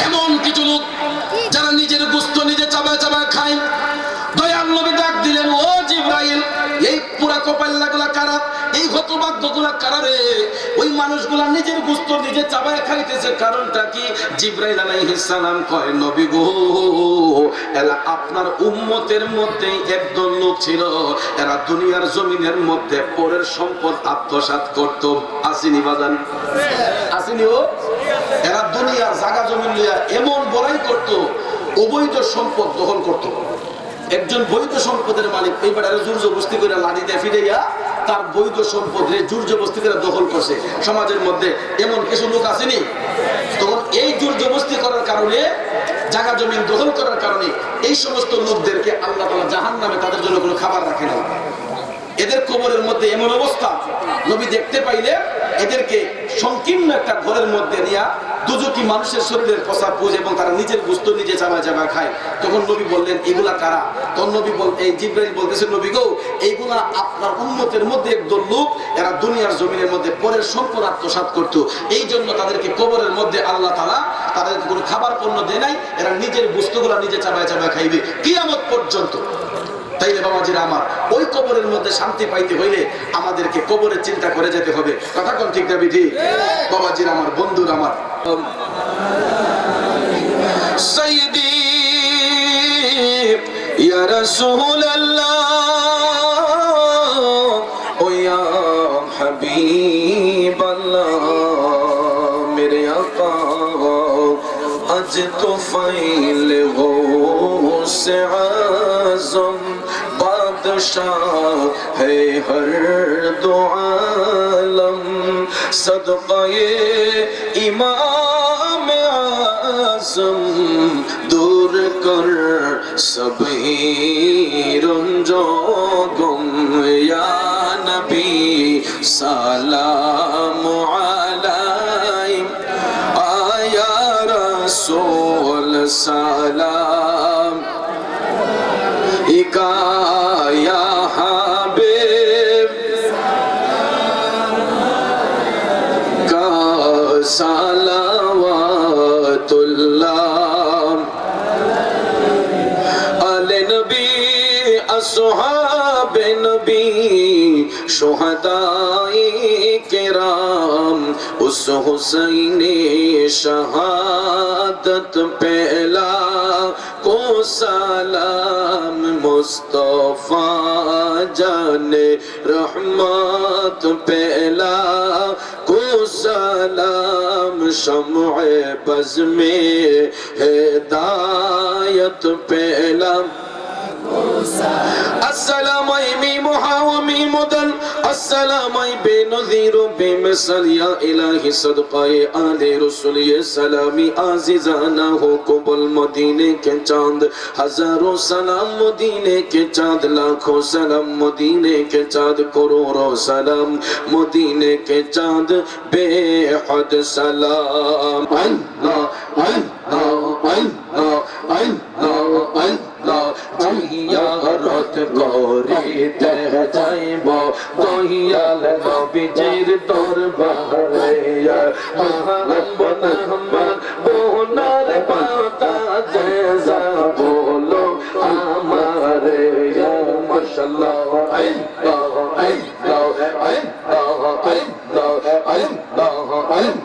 এমন কিছু লোক যারা নিজের গোশত নিজে চাবায় চাবায় খায়। দয়াল নবী ডাক দিলেন, ও জিবরাইল, এই পুরা কপাল্লাগুলা কারা? এই হতভাগ্যগুলা কারা রে? ওই মানুষগুলা নিজের গোশত নিজে চাবায় খাইতেছে, কারণটা কি? জিবরাইল আলাইহিস সালাম কয়, নবী গো, এরা আপনার উম্মতের মধ্যে একদল লোক ছিল, এরা দুনিয়ার জমিনের মধ্যে পরের সম্পদ আত্মসাৎ করত। আসেনি বাজান? আসেনি? ও এরা দুনিয়ার জায়গা জমি নিয়ে এমন বড়াই করত, অবৈধ সম্পদ দখল করত। একজন বৈধ সম্পদের মালিক এই বেটারে জোর জবরদস্তি করে লাঠি দিয়ে ফিরাইয়া তার বৈধ সম্পদ জোর জবরদস্তি করে দখল করছে। সমাজের মধ্যে এমন কিছু লোক আসেনি? তখন এই জোর জবরদস্তি করার কারণে, জায়গা জমিন দখল করার কারণে এই সমস্ত লোকদেরকে আল্লাহ তাআলা জাহান্নামে তাদের জন্য কোনো খাবার রাখে না। এদের কবরের মধ্যে এমন অবস্থা, নবী দেখতে পাইলে এদেরকে সংকীর্ণ একটা ঘরের মধ্যে নিয়ে দুজকি মানুষের শরীরের পচা পুজ এবং তারা নিজের গোশত নিজে চাবা চাবা খায়। তখন নবী বললেন, এগুলা কারা? তখন নবী এই জিবরাইল বলতেছে, নবী গো, এইগুলা আপনার উম্মতের মধ্যে একদল লোক, এরা দুনিয়ার জমিনের মধ্যে পরের সম্পদ আত্মসাৎ করত, এই জন্য তাদেরকে কবরের মধ্যে আল্লাহ তাআলা তাদেরকে কোনো খাবার পণ্য দেয় নাই, এরা নিজের গোশতগুলা নিজে চাবায় চাবায় খাইবে কিয়ামত পর্যন্ত। তাইলে বাবাজিরা আমার, ওই কবরের মধ্যে শান্তি পাইতে হইলে আমাদেরকে কবরের চিন্তা করে যেতে হবে। কথা কোন ঠিক না বিধি? বাবাজিরা আমার, বন্ধুরা আমার, সাইয়্যিদি ইয়া রাসূলুল্লাহ ও ইয়া হাবিবাল্লাহ, মেরে আকা আজ তো ফাইল হো সে আযম बादशाह है हर दो आलम, सदक़े इमाम आज़म दूर कर सभी रंजो गम, या नबी सलाम अलैक, आया रसूल सलाम इका या हबीब का सलावतुल्लाह আসহাবে নবী শুহাদায়ে কেরাম উস হুসাইনে শাহাদত পেলা को सलाम मुस्तफा जाने रहमत पेला को सलाम शम्अ बज़ में हिदायत पेला السلام عليكم وميم مدن السلام بنذير بمثل يا إلهي صدقاء آل رسول سلامی عزیزانہ ہو قبل مدینے کے چاند ہزاروں سلام مدینے کے چاند لاکھوں سلام مدینے کے چاند کروڑوں سلام مدینے کے چاند بے حد سلام اللہ اللہ اللہ اللہ اللہ জিয়ারত করিতে যাইব দয়াল নবীজির দরবারে মোহাম্মদ মোহাম্মদ বোনার পাতা যে বলো আমারে মাশাআল্লাহ আল্লাহ আল্লাহ আল্লাহ আল্লাহ আল্লাহ আল্লাহ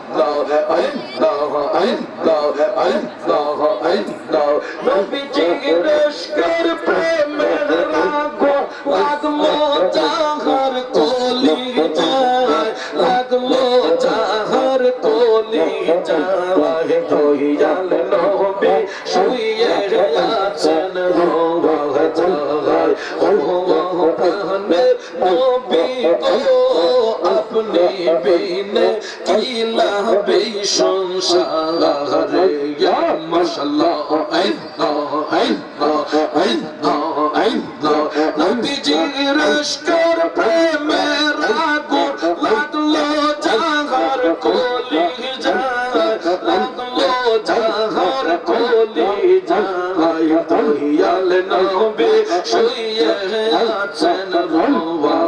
আল্লাহ আল্লাহ আল্লাহ নবীজির লস্কর প্রেমের লাগো লাগলো জাহার কলি যায় লাগলো জাহার কলি যায় দয়াল নবী শুয়ে আছেন রোহ যায় ওহ প্রাণের নবী গো আপনি বিনে কি লাভে সংসারে ইয়া মাশাআল্লাহ আল্লাহ আল্লাহ আল্লাহ আল্লাহ নবীজির লস্কর প্রেমের আগুন লাগলো জাহার কলি যায় লাগলো জাহার কলি যায় দয়াল নবী শুয়ে আছেন রোয়া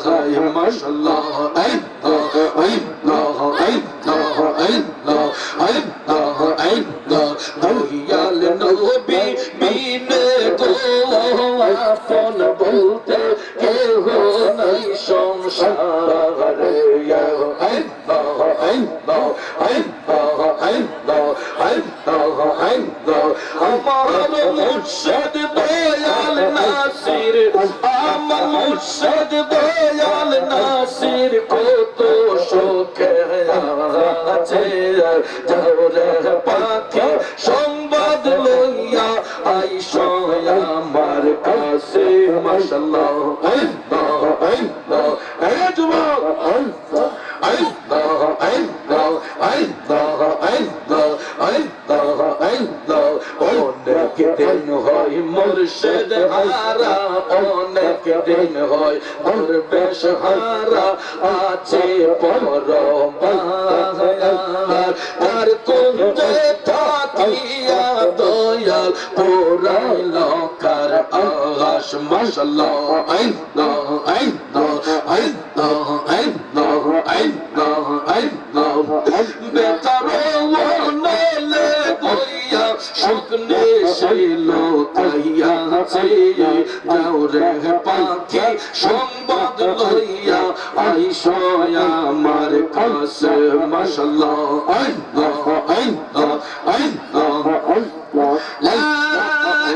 যায় মাশাআল্লাহ আল্লাহ আল্লাহ আল্লাহ আল্লাহ আল্লাহ আল্লাহ দয়াল নবী বিনে গো আপন বলতে কেহ নাই সংসারে আল্লাহ আল্লাহ আল্লাহ আল্লাহ আল্লাহ আল্লাহ আমার মুর্শিদ দয়াল নাসির আমার মুর্শিদ দয়াল নাসির কত শোকে আছে যাওরে পাখি সংবাদ লইয়া আইসো আমার কাছে মাশাআল্লাহ আল্লাহ আল্লাহ এ যুবক আল্লাহ আল্লাহ আল্লাহ আল্লাহ আল্লাহ আল্লাহ আল্লাহ অনেক দিন হয় মুর্শিদ হারা অনেক দিন হয় দরবেশ হারা আছে পরমায়ার তার কুঞ্জে থাকিয়া দয়াল পুরাইল কার আকাশ মাশাআল্লাহ আল্লাহ আল্লাহ আল্লাহ আল্লাহ আল্লাহ আল্লাহ বেতার ওয়ানলে দয়া শুকনে ছিল তাইয়া আছে যাওরে পাখি সংবাদ লইয়া আইসো আমার কাছে মাশাআল্লাহ আল্লাহ আল্লাহ আল্লাহ লা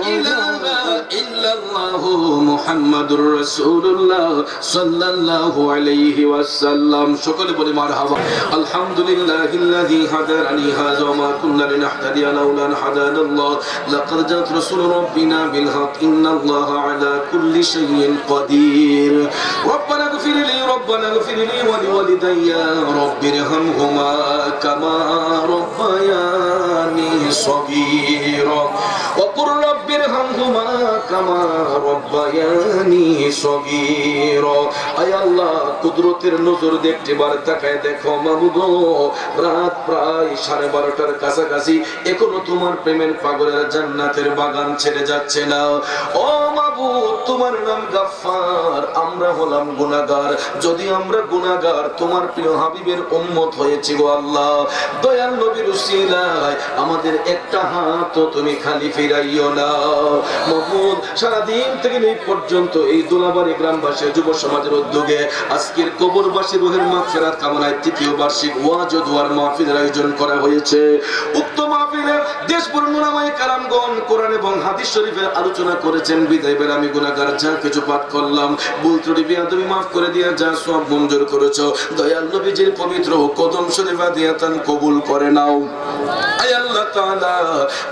ইলাহা ইল্লাল্লাহ মুহাম্মাদুর রাসূলুল্লাহ সাল্লাল্লাহু আলাইহি ওয়াসাল্লাম সকলে বলি মারহাবা আলহামদুলিল্লাহিল্লাযী হাদানি হাযা ওয়া মা কুন্না লিনাহতাদিয়া লাউলা আন হাদানাল্লাহ লাকাদ জাআত রাসূলু রাব্বিনা বিল হক ইন্নাল্লাহা আলা কুল্লি শাইইন কাদির রব্বানা ইগফিরলি ওয়া লিওয়ালিদাইয়া রাব্বিরহামহুমা কামা রাব্বায়ানি সগীরা ওয়া কুর রাব্বিরহামহুমা কামা রাব্বায়ানি সগীরা আয় আল্লাহ কুদরতের নজর দেখতে বার তাকায় দেখো মাবুদ রাত প্রায় 12:30টার কাছাকাছি এখনো তোমার প্রেমের পাগলেরা জান্নাতের বাগান ছেড়ে যাচ্ছে না ও মাবুদ মাবুদ তোমার নাম গাফফার, আমরা হলাম গুনাহগার। যদি আমরা গুনাহগার তোমার প্রিয় হাবিবের উম্মত হয়েছি গো আল্লাহ, দয়াল নবীর উসিলায় আমাদের একটা হাত তুমি খালি ফিরাইও না মাবুদ। সারাদিন থেকে এই পর্যন্ত এই দোলাবাড়ি গ্রামবাসী যুব সমাজের উদ্যোগে আজকের কবরবাসী রুহের মাগফিরাত কামনায় তৃতীয় বার্ষিক ওয়াজ ও দোয়ার মাহফিলের আয়োজন করা হয়েছে। উক্ত মাহফিলে দেশপুর উলামায়ে কেরামগণ কোরআন এবং হাদিস শরীফের আলোচনা করেছেন। বিদায় বেলা আমি গুনাহগার যা কিছু পাঠ করলাম, ভুল ত্রুটি বিয়াদবি মাফ করে দিয়া যা সব মঞ্জুর করেছো দয়াল নবীজির পবিত্র কদম শরীফা দিয়া তান কবুল করে নাও। আয় আল্লাহ তাআলা,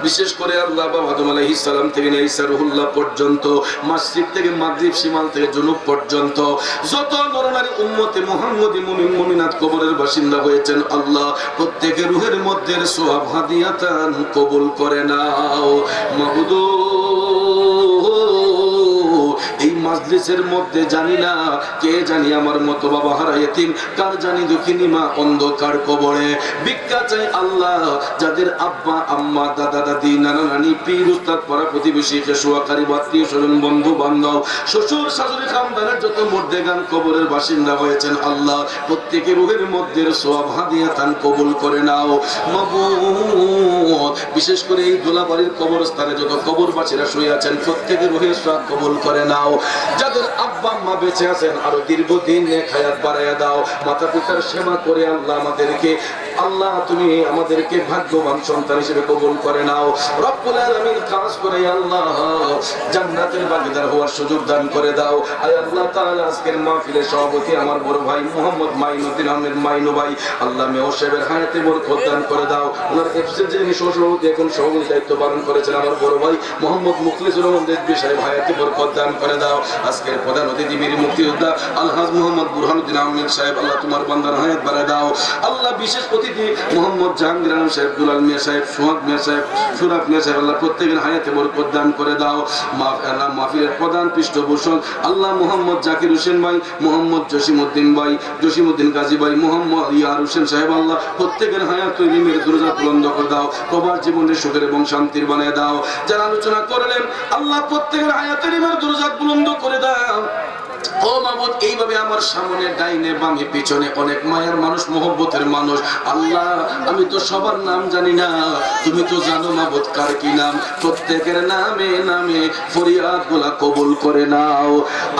বিশেষ করে আল্লাহ বাবা আদম আলাইহিস সালাম থেকে নিয়ে ঈসা রুহুল্লাহ পর্যন্ত, মাশরিক থেকে মাগরিব, শিমাল থেকে জুনুব পর্যন্ত যত নরনারী উম্মতে মুহাম্মদী মুমিন মুমিনাত কবরের বাসিন্দা হয়েছেন আল্লাহ প্রত্যেকের রূহের মধ্যে সওয়াব হাদিয়াতান কবুল করে নাও মাবুদ। এই মাজলিসের মধ্যে জানি না কে জানি আমার মতো বাবা হারা ইতিম, কার জানি দুঃখিনী মা অন্ধকার কবরে ভিক্ষা চাই আল্লাহ। যাদের আব্বা আম্মা দাদা দাদি নানা নানি পীর উস্তাদ পাড়া প্রতিবেশী কেশুয়াকারী আত্মীয় স্বজন বন্ধু বান্ধব শ্বশুর শাশুড়ি খানদানের যত মুর্দেগান কবরের বাসিন্দা হয়েছেন আল্লাহ প্রত্যেকের রূহের মধ্যে সওয়াব হাদিয়াতান কবুল করে নাও মাবুদ। বিশেষ করে এই দোলাবাড়ির কবরস্থানে যত কবরবাসীরা শুয়ে আছেন প্রত্যেকের রূহের সওয়াব কবুল করে নাও। যাদের আব্বা আম্মা বেঁচে আছেন আরো দীর্ঘদিন নেক হায়াত বাড়ায়া দাও। মাতা পিতার সেবা করে আল্লাহ আমাদেরকে, আল্লাহ তুমি আমাদেরকে ভাগ্যবান সন্তান হিসেবে কবুল করে নাও রব্বুল আলামিন। খাস করে আল্লাহ জান্নাতের ভাগীদার হওয়ার সুযোগ দান করে দাও। আয় আল্লাহ তাআলা, আজকের মাহফিলের সভাপতি আমার বড় ভাই মোহাম্মদ মাইনুদ্দিন আহমেদ মাইনু ভাই, আল্লাহ মেয়র সাহেবের হায়াতে বরকত দান করে দাও। ওনার এফসির যিনি সহসভাপতি এখন সভাপতি দায়িত্ব পালন করেছেন আমার বড় ভাই মোহাম্মদ মুখলিসুর রহমান দেশবি সাহেব, হায়াতে বরকত দান করে দাও। আজকের প্রধান অতিথি বীর মুক্তিযোদ্ধা আলহাজ মোহাম্মদ বুরহানুদ্দিন আহমেদ সাহেব, আল্লাহ তোমার বান্দার হায়াত বাড়ায় দাও। আল্লাহ বিশেষ অতিথি মোহাম্মদ জাহাঙ্গীর আলম সাহেব, দুলাল মিয়া সাহেব, সোহাগ মিয়া সাহেব, সুরাফ মিয়া সাহেব, আল্লাহ প্রত্যেকের হায়াতে বরকত দান করে দাও। মাহফিলের প্রধান পৃষ্ঠভূষণ আল্লাহ মোহাম্মদ জাকির হোসেন ভাই, মোহাম্মদ জসিমউদ্দিন ভাই, জসিমউদ্দিন গাজী ভাই, মোহাম্মদ ইয়ার হোসেন সাহেব, আল্লাহ প্রত্যেকের হায়াত ইলমের দরজা বুলন্দ করে দাও, প্রবাস জীবনের সুখের এবং শান্তির বানিয়ে দাও। যারা আলোচনা করলেন আল্লাহ প্রত্যেকের হায়াতের ইলমের দরজা বুলন্দ করে দাও। ও মাবুদ, এইভাবে আমার সামনে ডাইনে বামে পিছনে অনেক মায়ের মানুষ, মহব্বতের মানুষ আল্লাহ, আমি তো সবার নাম জানি না, তুমি তো জানো মাবুদ কার কি নাম। প্রত্যেকের নামে নামে ফরিয়াদ গুলা কবুল করে নাও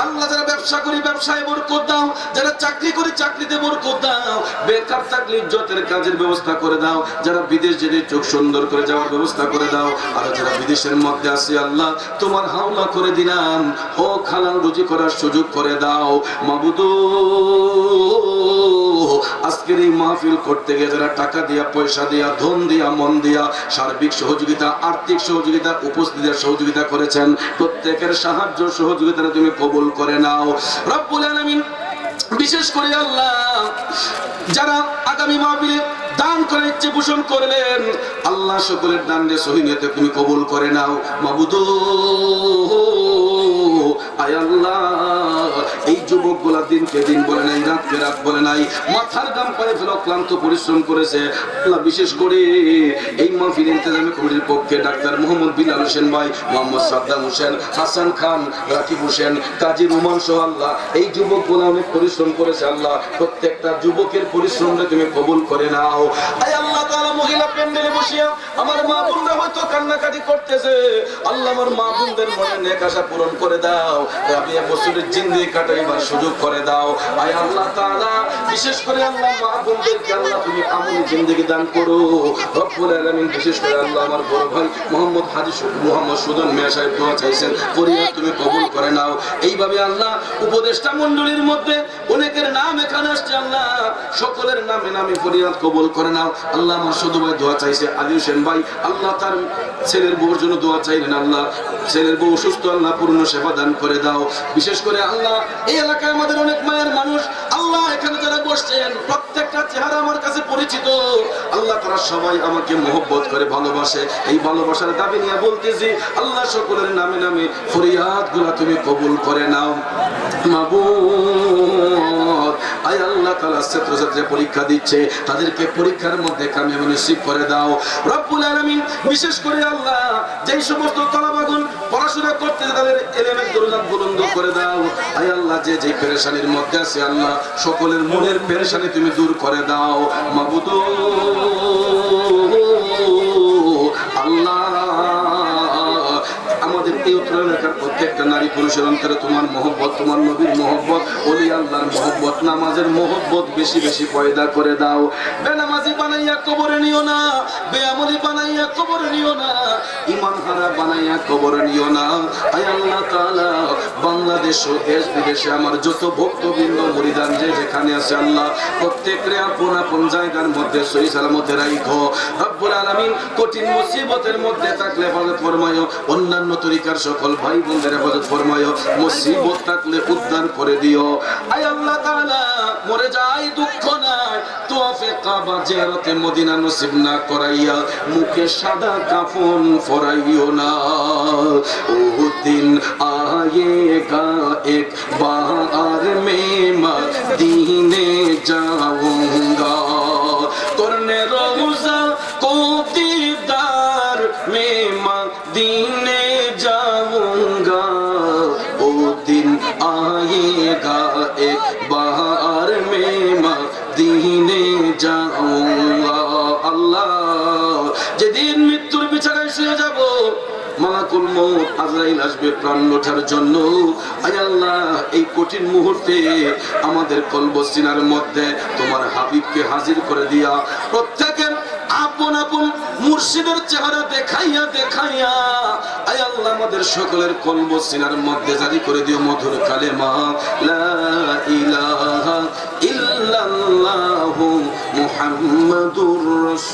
আল্লাহ। যারা ব্যবসা করি ব্যবসায় বরকত দাও, যারা চাকরি করি চাকরিতে বরকত দাও, বেকার থাকলে ইজ্জতের কাজের ব্যবস্থা করে দাও, যারা বিদেশ যেতে চোখ সুন্দর করে যাওয়ার ব্যবস্থা করে দাও। আর যারা বিদেশের মধ্যে আসি আল্লাহ তোমার হাওলা করে দিলাম, ও হালাল রুজি করার সুযোগ করে দাও মাবুদ। আজকের এই মাহফিল করতে গিয়ে যারা টাকা দিয়া, পয়সা দিয়া, ধন দিয়া, মন দিয়া, সার্বিক সহযোগিতা, আর্থিক সহযোগিতা, উপস্থিতির সহযোগিতা করেছেন প্রত্যেকের সাহায্য সহযোগিতা তুমি কবুল করে নাও রব্বুল আলামিন। বিশেষ করে আল্লাহ যারা আগামী মাহফিলে দান করে ইচ্ছে পোষণ করলেন আল্লাহ সকলের দান দিয়ে সহি নিয়তে তুমি কবুল করে নাও মাবুদ। আয় আল্লাহ, এই যুবকগুলা দিনকে দিন বলে নাই, রাতকে রাত বলে নাই, মাথার দাম পায়ে ফেলে ক্লান্ত পরিশ্রম করেছে আল্লাহ। বিশেষ করে এই মাহফিল ইন্তেজামি কমিটির পক্ষে ডাক্তার মোহাম্মদ বিলাল হোসেন ভাই, মোহাম্মদ সাদ্দাম হোসেন, হাসান খান, রাকিব হোসেন, কাজী রুমান সহ আল্লাহ এই যুবকগুলা অনেক পরিশ্রম করেছে আল্লাহ। প্রত্যেকটা যুবকের পরিশ্রমটা তুমি কবুল করে নাও। আয় আল্লাহ তাআলা, মহিলা প্যান্ডেলে বসিয়া আমার মা বোনরা হয়তো কান্নাকাটি করতেছে আল্লাহ, আমার মা বোনদের মনে নেক আশা পূরণ করে দাও, রাবিয়া বছরের জিন্দেগি কাটাইবার সুযোগ করে দাও। আয় আল্লাহ তাআলা, বিশেষ করে আল্লাহ মা বোনদেরকে আল্লাহ তুমি আমলি জিন্দেগি দান করো রব্বুল আলামিন। বিশেষ করে আল্লাহ আমার বড় ভাই মোহাম্মদ হাজী মোহাম্মদ সুদন মিয়া সাহেব দোয়া চাইছেন, ফরিয়াদ তুমি কবুল করে নাও। এইভাবে আল্লাহ উপদেষ্টা মণ্ডলীর মধ্যে অনেকের নাম এখানে আসছে আল্লাহ, সকলের নামে নামে ফরিয়াদ কবুল করে নাও আল্লাহ। আমার শুধু ভাই দোয়া চাইছে আলী হোসেন ভাই, আল্লাহ তার ছেলের বউর জন্য দোয়া চাইলেন আল্লাহ, ছেলের বউ সুস্থ আল্লাহ পূর্ণ সেবা দান করে দাও। বিশেষ করে আল্লাহ এই এলাকায় আমাদের অনেক মায়ের মানুষ আল্লাহ, এখানে যারা বসছেন প্রত্যেকটা চেহারা আমার কাছে পরিচিত আল্লাহ, তারা সবাই আমাকে মহব্বত করে ভালোবাসে। এই ভালোবাসার দাবি নিয়ে বলতেছি আল্লাহ সকলের নামে নামে ফরিয়াদ গুলা তুমি কবুল করে নাও মাবুদ। আয় আল্লাহ তাআলা ছাত্রছাত্রীরা পরীক্ষা দিচ্ছে, তাদেরকে পরীক্ষার মধ্যে কামিয়াবি নসিব করে দাও রব্বুল আলামিন। বিশেষ করে আল্লাহ যেই সমস্ত তলাবাগুন পড়াশোনা করতে তাদের ইলমের দরজাত বুলন্দ করে দাও। আয় আল্লাহ যে যে পেরেশানির মধ্যে আছে আল্লাহ সকলের মনের পেরেশানি তুমি দূর করে দাও মাবুদ আল্লাহ। আমাদের এই উত্তর এলাকার প্রত্যেকটা নারী পুরুষের অন্তরে তোমার মহব্বত, তোমার নবীর মহব্বত, ওলি আল্লাহর মহব্বত, নামাজের মহব্বত বেশি বেশি পয়দা করে দাও। বেনামাজি বানাইয়া কবরে নিও না, বেআমলি বানাইয়া কবরে নিও না, ঈমান হারা বানাইয়া কবরে নিও না। আয় আল্লাহ তাআলা বাংলাদেশ ও দেশ বিদেশে আমার যত ভক্তবৃন্দ মুরিদান যে যেখানে আছে আল্লাহ প্রত্যেকরে আপন আপন জায়গার মধ্যে সহি সালামতে রাখো রব্বুল আলামিন। কঠিন মুসিবতের মধ্যে থাকলে হেফাজত ফরমায়ো, অন্যান্য তরিকার সকল ভাই বোনদের হেফাজত ফরমায়ো, মুসিবত থাকলে উদ্ধার করে দিও। আয় আল্লাহ তাআলা মরে যাই দুঃখ নাই, তওয়াফে কাবা জিয়ারতে মদিনা নসিব না করাইয়া মুখে সাদা কাফন পরাইও না। ও দিন আয়েগা এক বার মে মদিনে जाऊंगा करने रोजा को दीदार में मदीने जाऊंगा। वो दिन आएगा एक बार में मदीने जाऊंगा। अल्लाह যেদিন মৃত্যুর বিছানায় শুয়ে যাব মালাকুল মউত আজরাইল আসবে প্রাণ ওঠার জন্য। আয় আল্লাহ এই কঠিন মুহূর্তে আমাদের কলব সিনার মধ্যে তোমার হাবিবকে হাজির করে দিয়া প্রত্যেকের আপন আপন মুর্শিদের চেহারা দেখাইয়া দেখাইয়া আয় আল্লাহ আমাদের সকলের কলব সিনার মধ্যে জারি করে দিও মধুর কালেমা লা ইলাহা ইল্লাল্লাহু মুহাম্মাদুর রাসূলুল্লাহ।